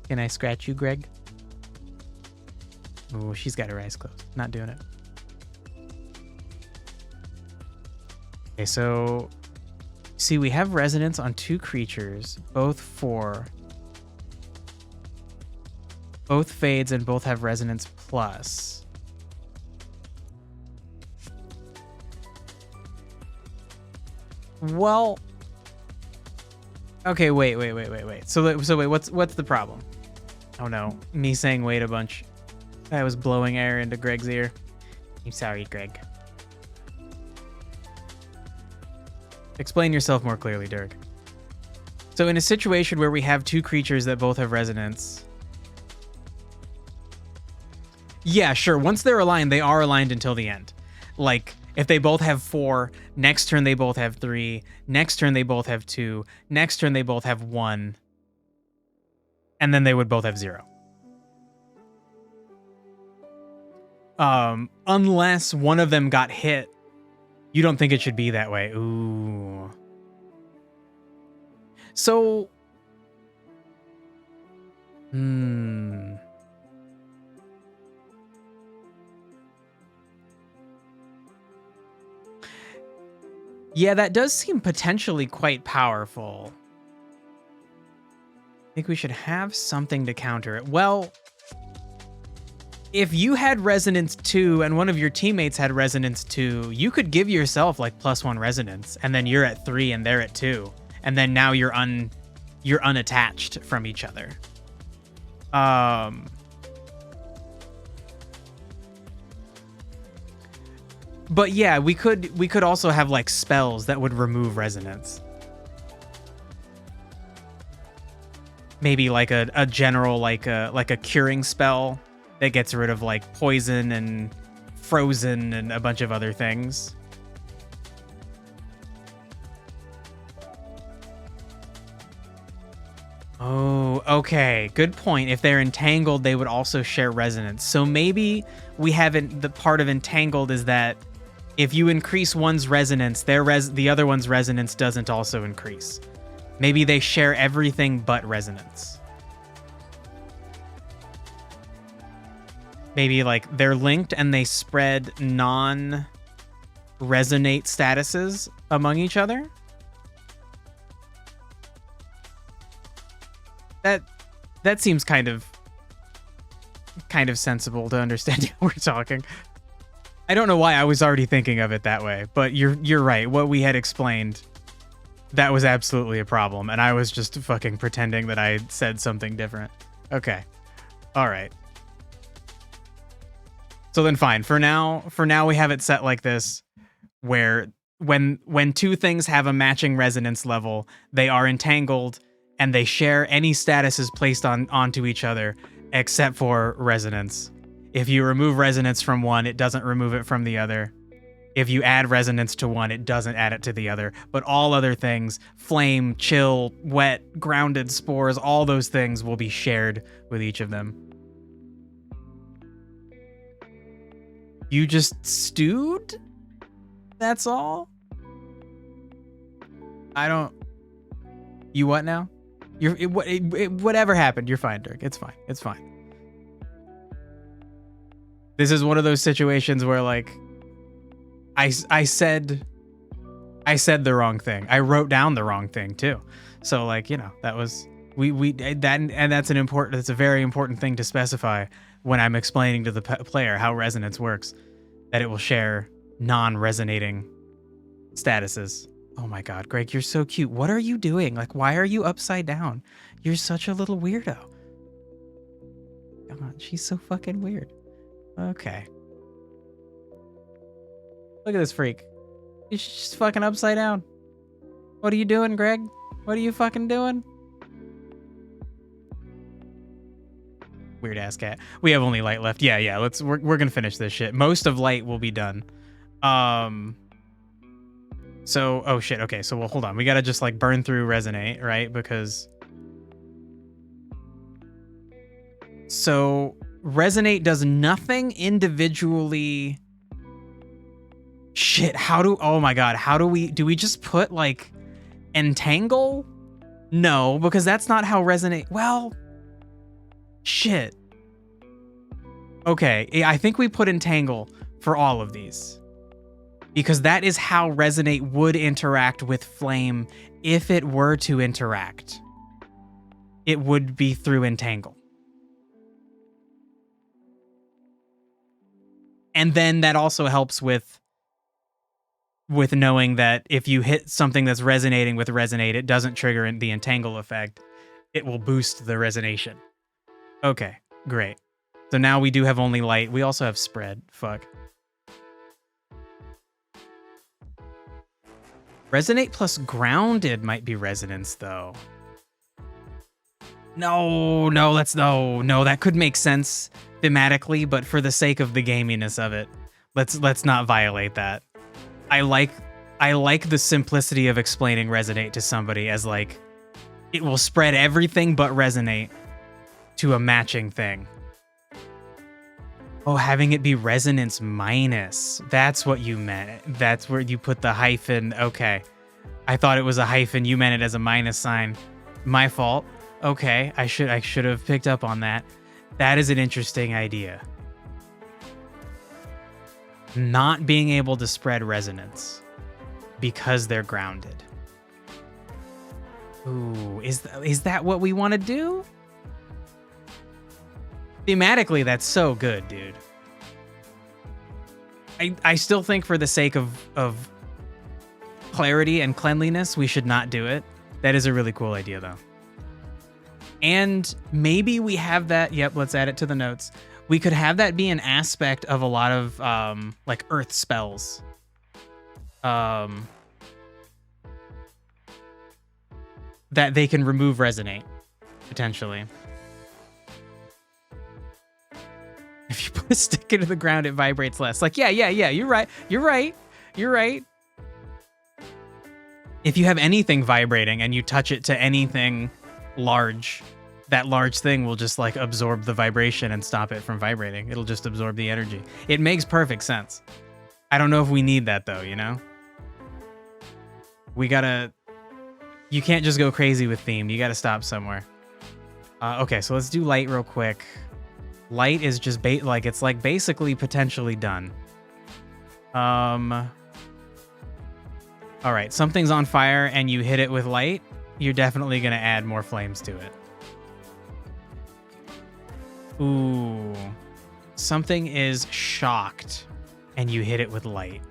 Can I scratch you, Greg? Oh, she's got her eyes closed. Not doing it. Okay, so see, we have resonance on 2 creatures, both fades and both have resonance plus. Well, okay, wait. So wait, what's the problem? Oh no, me saying wait a bunch. I was blowing air into Greg's ear. I'm sorry, Greg. Explain yourself more clearly, Dirk. So in a situation where we have 2 creatures that both have resonance... Yeah, sure, once they're aligned, they are aligned until the end. Like, if they both have 4, next turn they both have 3, next turn they both have 2, next turn they both have 1, and then they would both have 0. Unless one of them got hit, you don't think it should be that way. Ooh. So... Yeah, that does seem potentially quite powerful. I think we should have something to counter it. Well, if you had resonance 2 and one of your teammates had resonance 2, you could give yourself like +1 resonance, and then you're at 3 and they're at 2, and then now you're unattached from each other. But yeah, we could also have like spells that would remove resonance. Maybe like a general like a curing spell that gets rid of like poison and frozen and a bunch of other things. Oh, okay. Good point. If they're entangled, they would also share resonance. So maybe we haven't... The part of entangled is that if you increase one's resonance, the other one's resonance doesn't also increase. Maybe they share everything but resonance. maybe like they're linked and they spread non-resonate statuses among each other. That seems kind of sensible to understand how we're talking. I don't know why I was already thinking of it that way, but you're right. What we had explained, that was absolutely a problem, and I was just fucking pretending that I said something different. Okay. All right. So then fine. For now we have it set like this, where when two things have a matching resonance level, they are entangled and they share any statuses placed onto each other except for resonance. If you remove resonance from one, it doesn't remove it from the other. If you add resonance to one, it doesn't add it to the other. But all other things, flame, chill, wet, grounded, spores, all those things will be shared with each of them. You just stewed? That's all? I don't... You what now? Whatever happened, you're fine, Dirk. It's fine. It's fine. This is one of those situations where, like, I said the wrong thing. I wrote down the wrong thing too. So, like, you know, that was that's a very important thing to specify when I'm explaining to the player how resonance works, that it will share non-resonating statuses. Oh my God, Greg, you're so cute. What are you doing? Like, why are you upside down? You're such a little weirdo. Come on, she's so fucking weird. Okay. Look at this freak. He's just fucking upside down. What are you doing, Greg? What are you fucking doing? Weird ass cat. We have only light left. Yeah. We're gonna finish this shit. Most of light will be done. So, oh shit. Okay, so well, hold on. We gotta just like burn through resonate, right? Because so resonate does nothing individually. Shit, oh my God, do we just put like entangle? No, because that's not how resonate, well, shit. Okay, I think we put entangle for all of these, because that is how resonate would interact with flame if it were to interact. It would be through entangle. And then that also helps with knowing that if you hit something that's resonating with resonate, it doesn't trigger the entangle effect. It will boost the resonation. Okay, great. So now we do have only light. We also have spread. Fuck. Resonate plus grounded might be resonance, though. No, that could make sense thematically, but for the sake of the gaminess of it, let's not violate that. I like the simplicity of explaining resonate to somebody as like, it will spread everything but resonate to a matching thing. Oh, having it be resonance minus. That's what you meant. That's where you put the hyphen. Okay. I thought it was a hyphen. You meant it as a minus sign. My fault. Okay. I should have picked up on that. That is an interesting idea. Not being able to spread resonance because they're grounded. Ooh, is that what we want to do? Thematically, that's so good, dude. I still think for the sake of clarity and cleanliness, we should not do it. That is a really cool idea, though. And maybe we have that. Yep, let's add it to the notes. We could have that be an aspect of a lot of like earth spells. That they can remove resonate, potentially. If you put a stick into the ground, it vibrates less. Like, yeah, you're right. If you have anything vibrating and you touch it to anything large, that large thing will just like absorb the vibration and stop it from vibrating. It'll just absorb the energy. It makes perfect sense. I don't know if we need that though, you know? You can't just go crazy with theme. You gotta stop somewhere. Okay, so let's do light real quick. Light is just like it's like basically potentially done. All right, something's on fire and you hit it with light, you're definitely gonna add more flames to it. Ooh. Something is shocked and you hit it with light.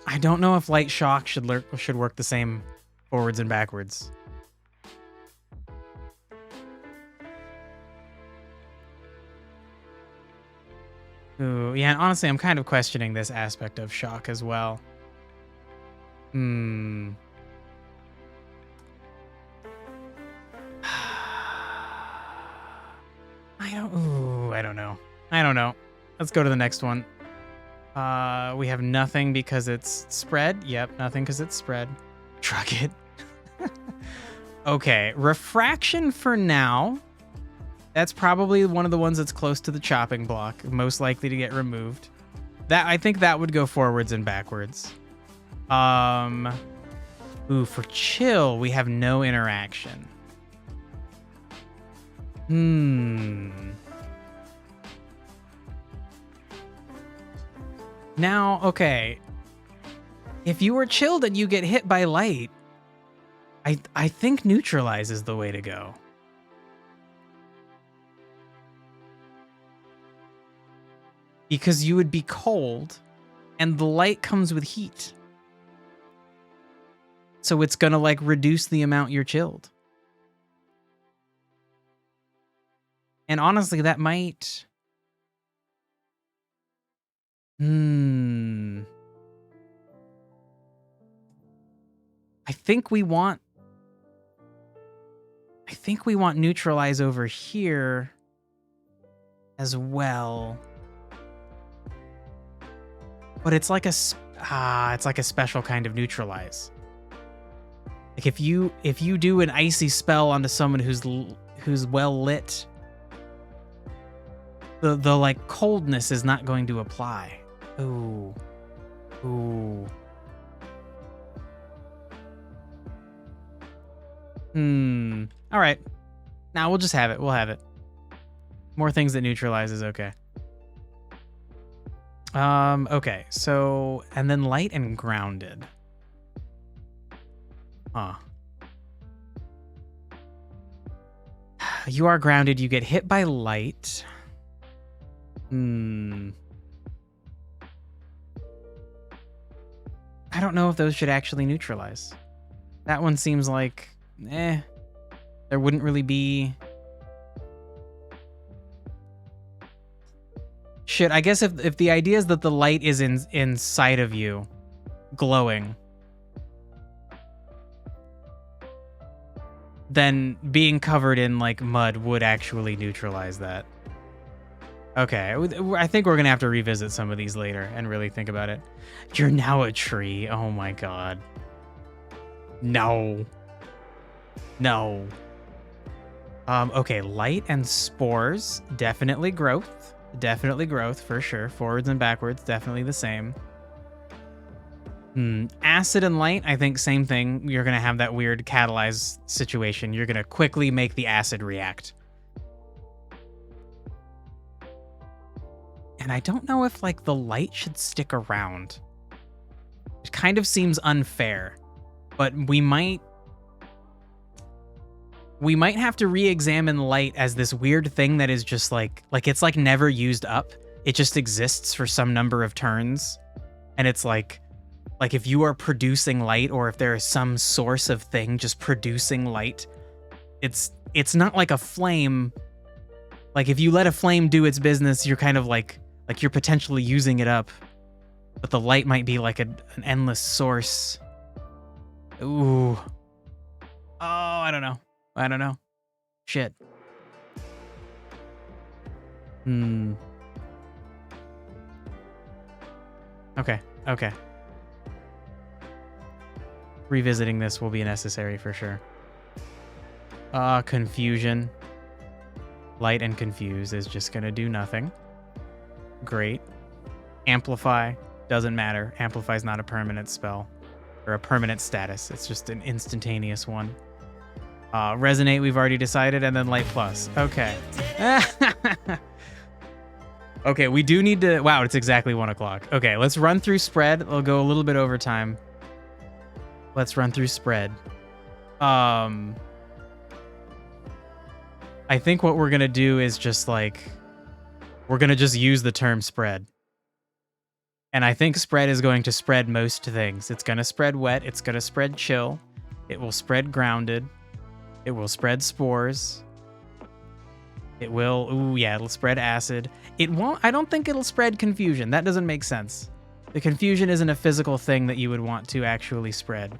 I don't know if light shock should work the same forwards and backwards. Ooh, yeah, and honestly, I'm kind of questioning this aspect of shock as well. I don't know. Let's go to the next one. We have nothing because it's spread. Yep, nothing because it's spread. Truck it. Okay, refraction for now. That's probably one of the ones that's close to the chopping block, most likely to get removed. I think that would go forwards and backwards. Ooh, for chill, we have no interaction. Now, okay. If you were chilled and you get hit by light, I think neutralize is the way to go. Because you would be cold and the light comes with heat. So it's gonna like reduce the amount you're chilled. And honestly, that might... I think we want neutralize over here as well. But it's like a special kind of neutralize. Like if you do an icy spell onto someone who's well lit, the like coldness is not going to apply. Ooh. All right. Now we'll just have it. We'll have it. More things that neutralize is okay. Okay. So, and then light and grounded. Huh. You are grounded. You get hit by light. I don't know if those should actually neutralize. That one seems like, there wouldn't really be... Shit, I guess if the idea is that the light is inside of you, glowing, then being covered in like mud would actually neutralize that. Okay, I think we're gonna have to revisit some of these later and really think about it. You're now a tree. Oh my god. No. Okay, light and spores, definitely growth. Definitely growth, for sure. Forwards and backwards, definitely the same. Acid and light, I think same thing. You're gonna have that weird catalyze situation. You're gonna quickly make the acid react. And I don't know if like the light should stick around. It kind of seems unfair, but we might have to re-examine light as this weird thing that is just like it's like never used up. It just exists for some number of turns. And it's like if you are producing light, or if there is some source of thing just producing light, it's not like a flame. Like if you let a flame do its business, you're kind of like you're potentially using it up. But the light might be like an endless source. Ooh. Oh, I don't know. Shit. Okay. Revisiting this will be necessary for sure. Confusion. Light and confuse is just gonna do nothing. Great. Amplify. Doesn't matter. Amplify is not a permanent spell. or a permanent status. It's just an instantaneous one. Resonate, we've already decided, and then Light Plus. Okay. Okay, we do need to... Wow, it's exactly 1 o'clock. Okay, let's run through spread. We'll go a little bit over time. Let's run through spread. I think what we're going to do is just like... We're going to just use the term spread. And I think spread is going to spread most things. It's going to spread wet. It's going to spread chill. It will spread grounded. It will spread spores. It will, ooh, yeah, it'll spread acid. It won't, I don't think it'll spread confusion. That doesn't make sense. The confusion isn't a physical thing that you would want to actually spread.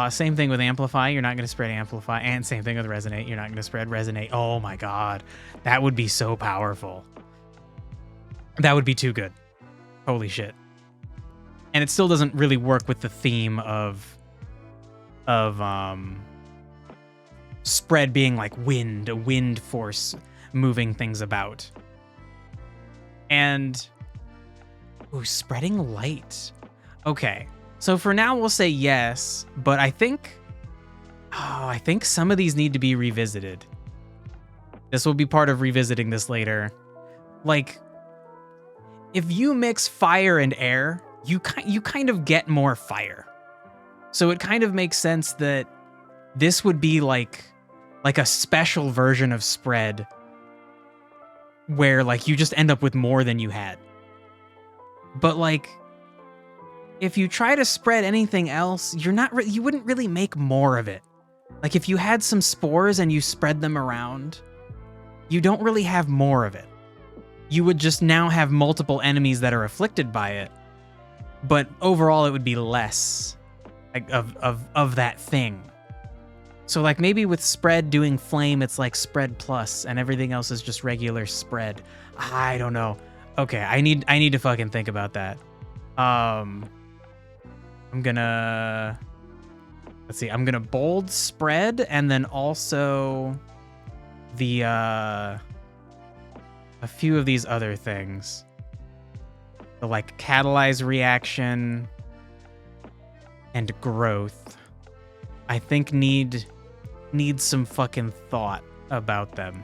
Same thing with amplify. You're not going to spread amplify. And same thing with resonate. You're not going to spread resonate. Oh my God. That would be so powerful. That would be too good. Holy shit. And it still doesn't really work with the theme of spread being like wind, a wind force moving things about. And ooh, spreading light. Okay. So for now we'll say yes, but I think some of these need to be revisited. This will be part of revisiting this later. Like, if you mix fire and air, you kind of get more fire. So it kind of makes sense that this would be like a special version of spread where like you just end up with more than you had. But like, if you try to spread anything else, you wouldn't really make more of it. Like if you had some spores and you spread them around, you don't really have more of it. You would just now have multiple enemies that are afflicted by it. But overall it would be less like of that thing. So like maybe with spread doing flame, it's like spread plus and everything else is just regular spread. I don't know. Okay, I need to fucking think about that. I'm gonna, let's see, I'm gonna bold spread and then also the a few of these other things. The like catalyze reaction and growth. I think need some fucking thought about them.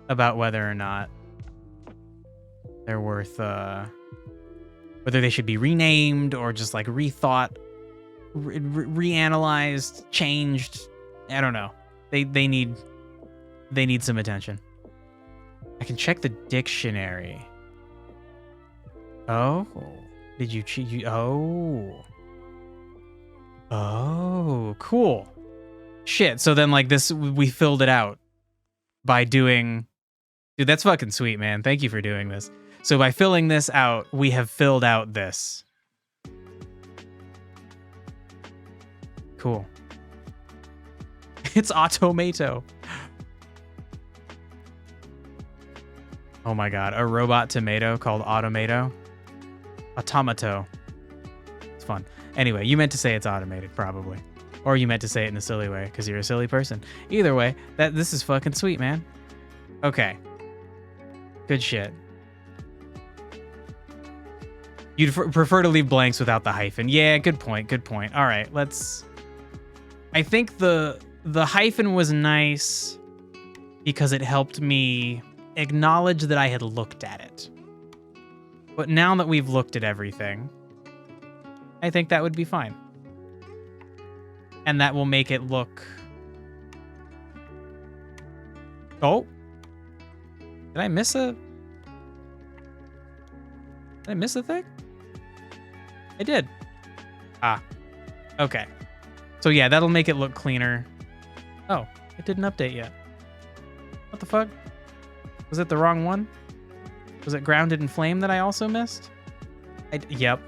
About whether or not they're worth whether they should be renamed or just like rethought, reanalyzed, changed. I don't know. They need some attention. I can check the dictionary. Oh, did you cheat? Oh, cool. Shit. So then like this, we filled it out by doing, dude, that's fucking sweet, man. Thank you for doing this. So by filling this out, we have filled out this. Cool. It's Automato. Oh my God, a robot tomato called Automato. Automato. It's fun. Anyway, you meant to say it's automated, probably. Or you meant to say it in a silly way, because you're a silly person. Either way, this is fucking sweet, man. Okay. Good shit. You'd prefer to leave blanks without the hyphen. Yeah, good point, good point. All right, let's... I think the hyphen was nice because it helped me acknowledge that I had looked at it. But now that we've looked at everything, I think that would be fine. And that will make it look... Oh. Did I miss a... Did I miss a thing? I did. Ah. Okay. So yeah, that'll make it look cleaner. Oh, it didn't update yet. What the fuck? Was it the wrong one? Was it grounded in flame that I also missed? Yep.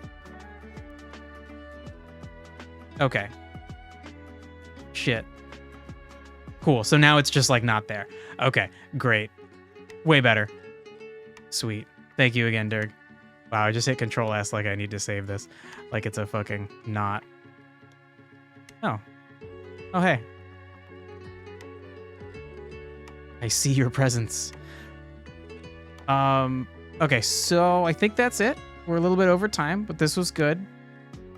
Okay. Shit. Cool. So now it's just like not there. Okay. Great. Way better. Sweet. Thank you again, Dirk. Wow, I just hit Control S like I need to save this. Like it's a fucking not. Oh. Oh, hey. I see your presence. Okay, so I think that's it. We're a little bit over time, but this was good.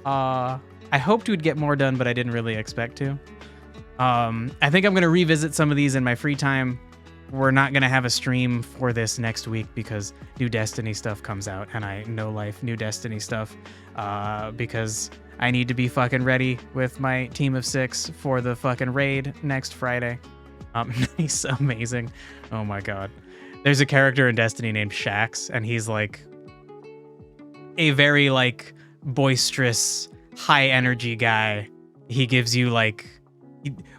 I I hoped we'd get more done, but I didn't really expect to. I think I'm going to revisit some of these in my free time. We're not going to have a stream for this next week because new Destiny stuff comes out, and I know life new Destiny stuff because I need to be fucking ready with my team of 6 for the fucking raid next Friday. Nice, amazing. Oh my god. There's a character in Destiny named Shax, and he's like a very like boisterous, high energy guy. He gives you like,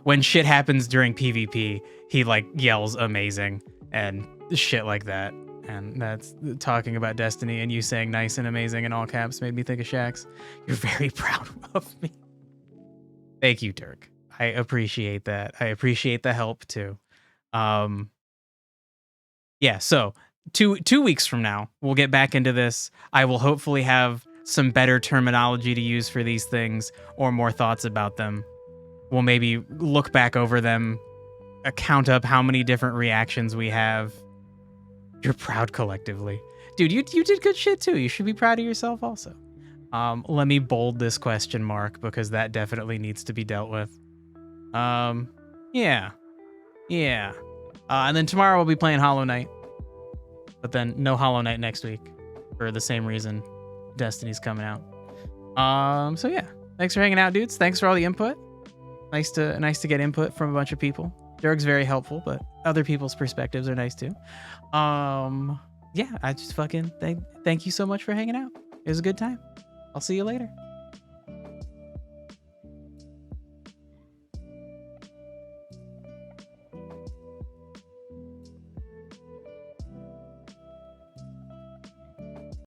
when shit happens during PvP, he like yells amazing and shit like that. And that's talking about Destiny, and you saying nice and amazing in all caps made me think of Shax. You're very proud of me. Thank you, Turk. I appreciate that. I appreciate the help too. Yeah, so 2 weeks from now, we'll get back into this. I will hopefully have some better terminology to use for these things or more thoughts about them. We'll maybe look back over them, count up how many different reactions we have. You're proud collectively. Dude, you did good shit too. You should be proud of yourself also. Let me bold this question mark because that definitely needs to be dealt with. Yeah. And then tomorrow we'll be playing Hollow Knight. But then no Hollow Knight next week for the same reason Destiny's coming out. So yeah, thanks for hanging out, dudes. Thanks for all the input. Nice to get input from a bunch of people. Dirk's very helpful, but other people's perspectives are nice too. Yeah, I just fucking thank you so much for hanging out. It was a good time. I'll see you later.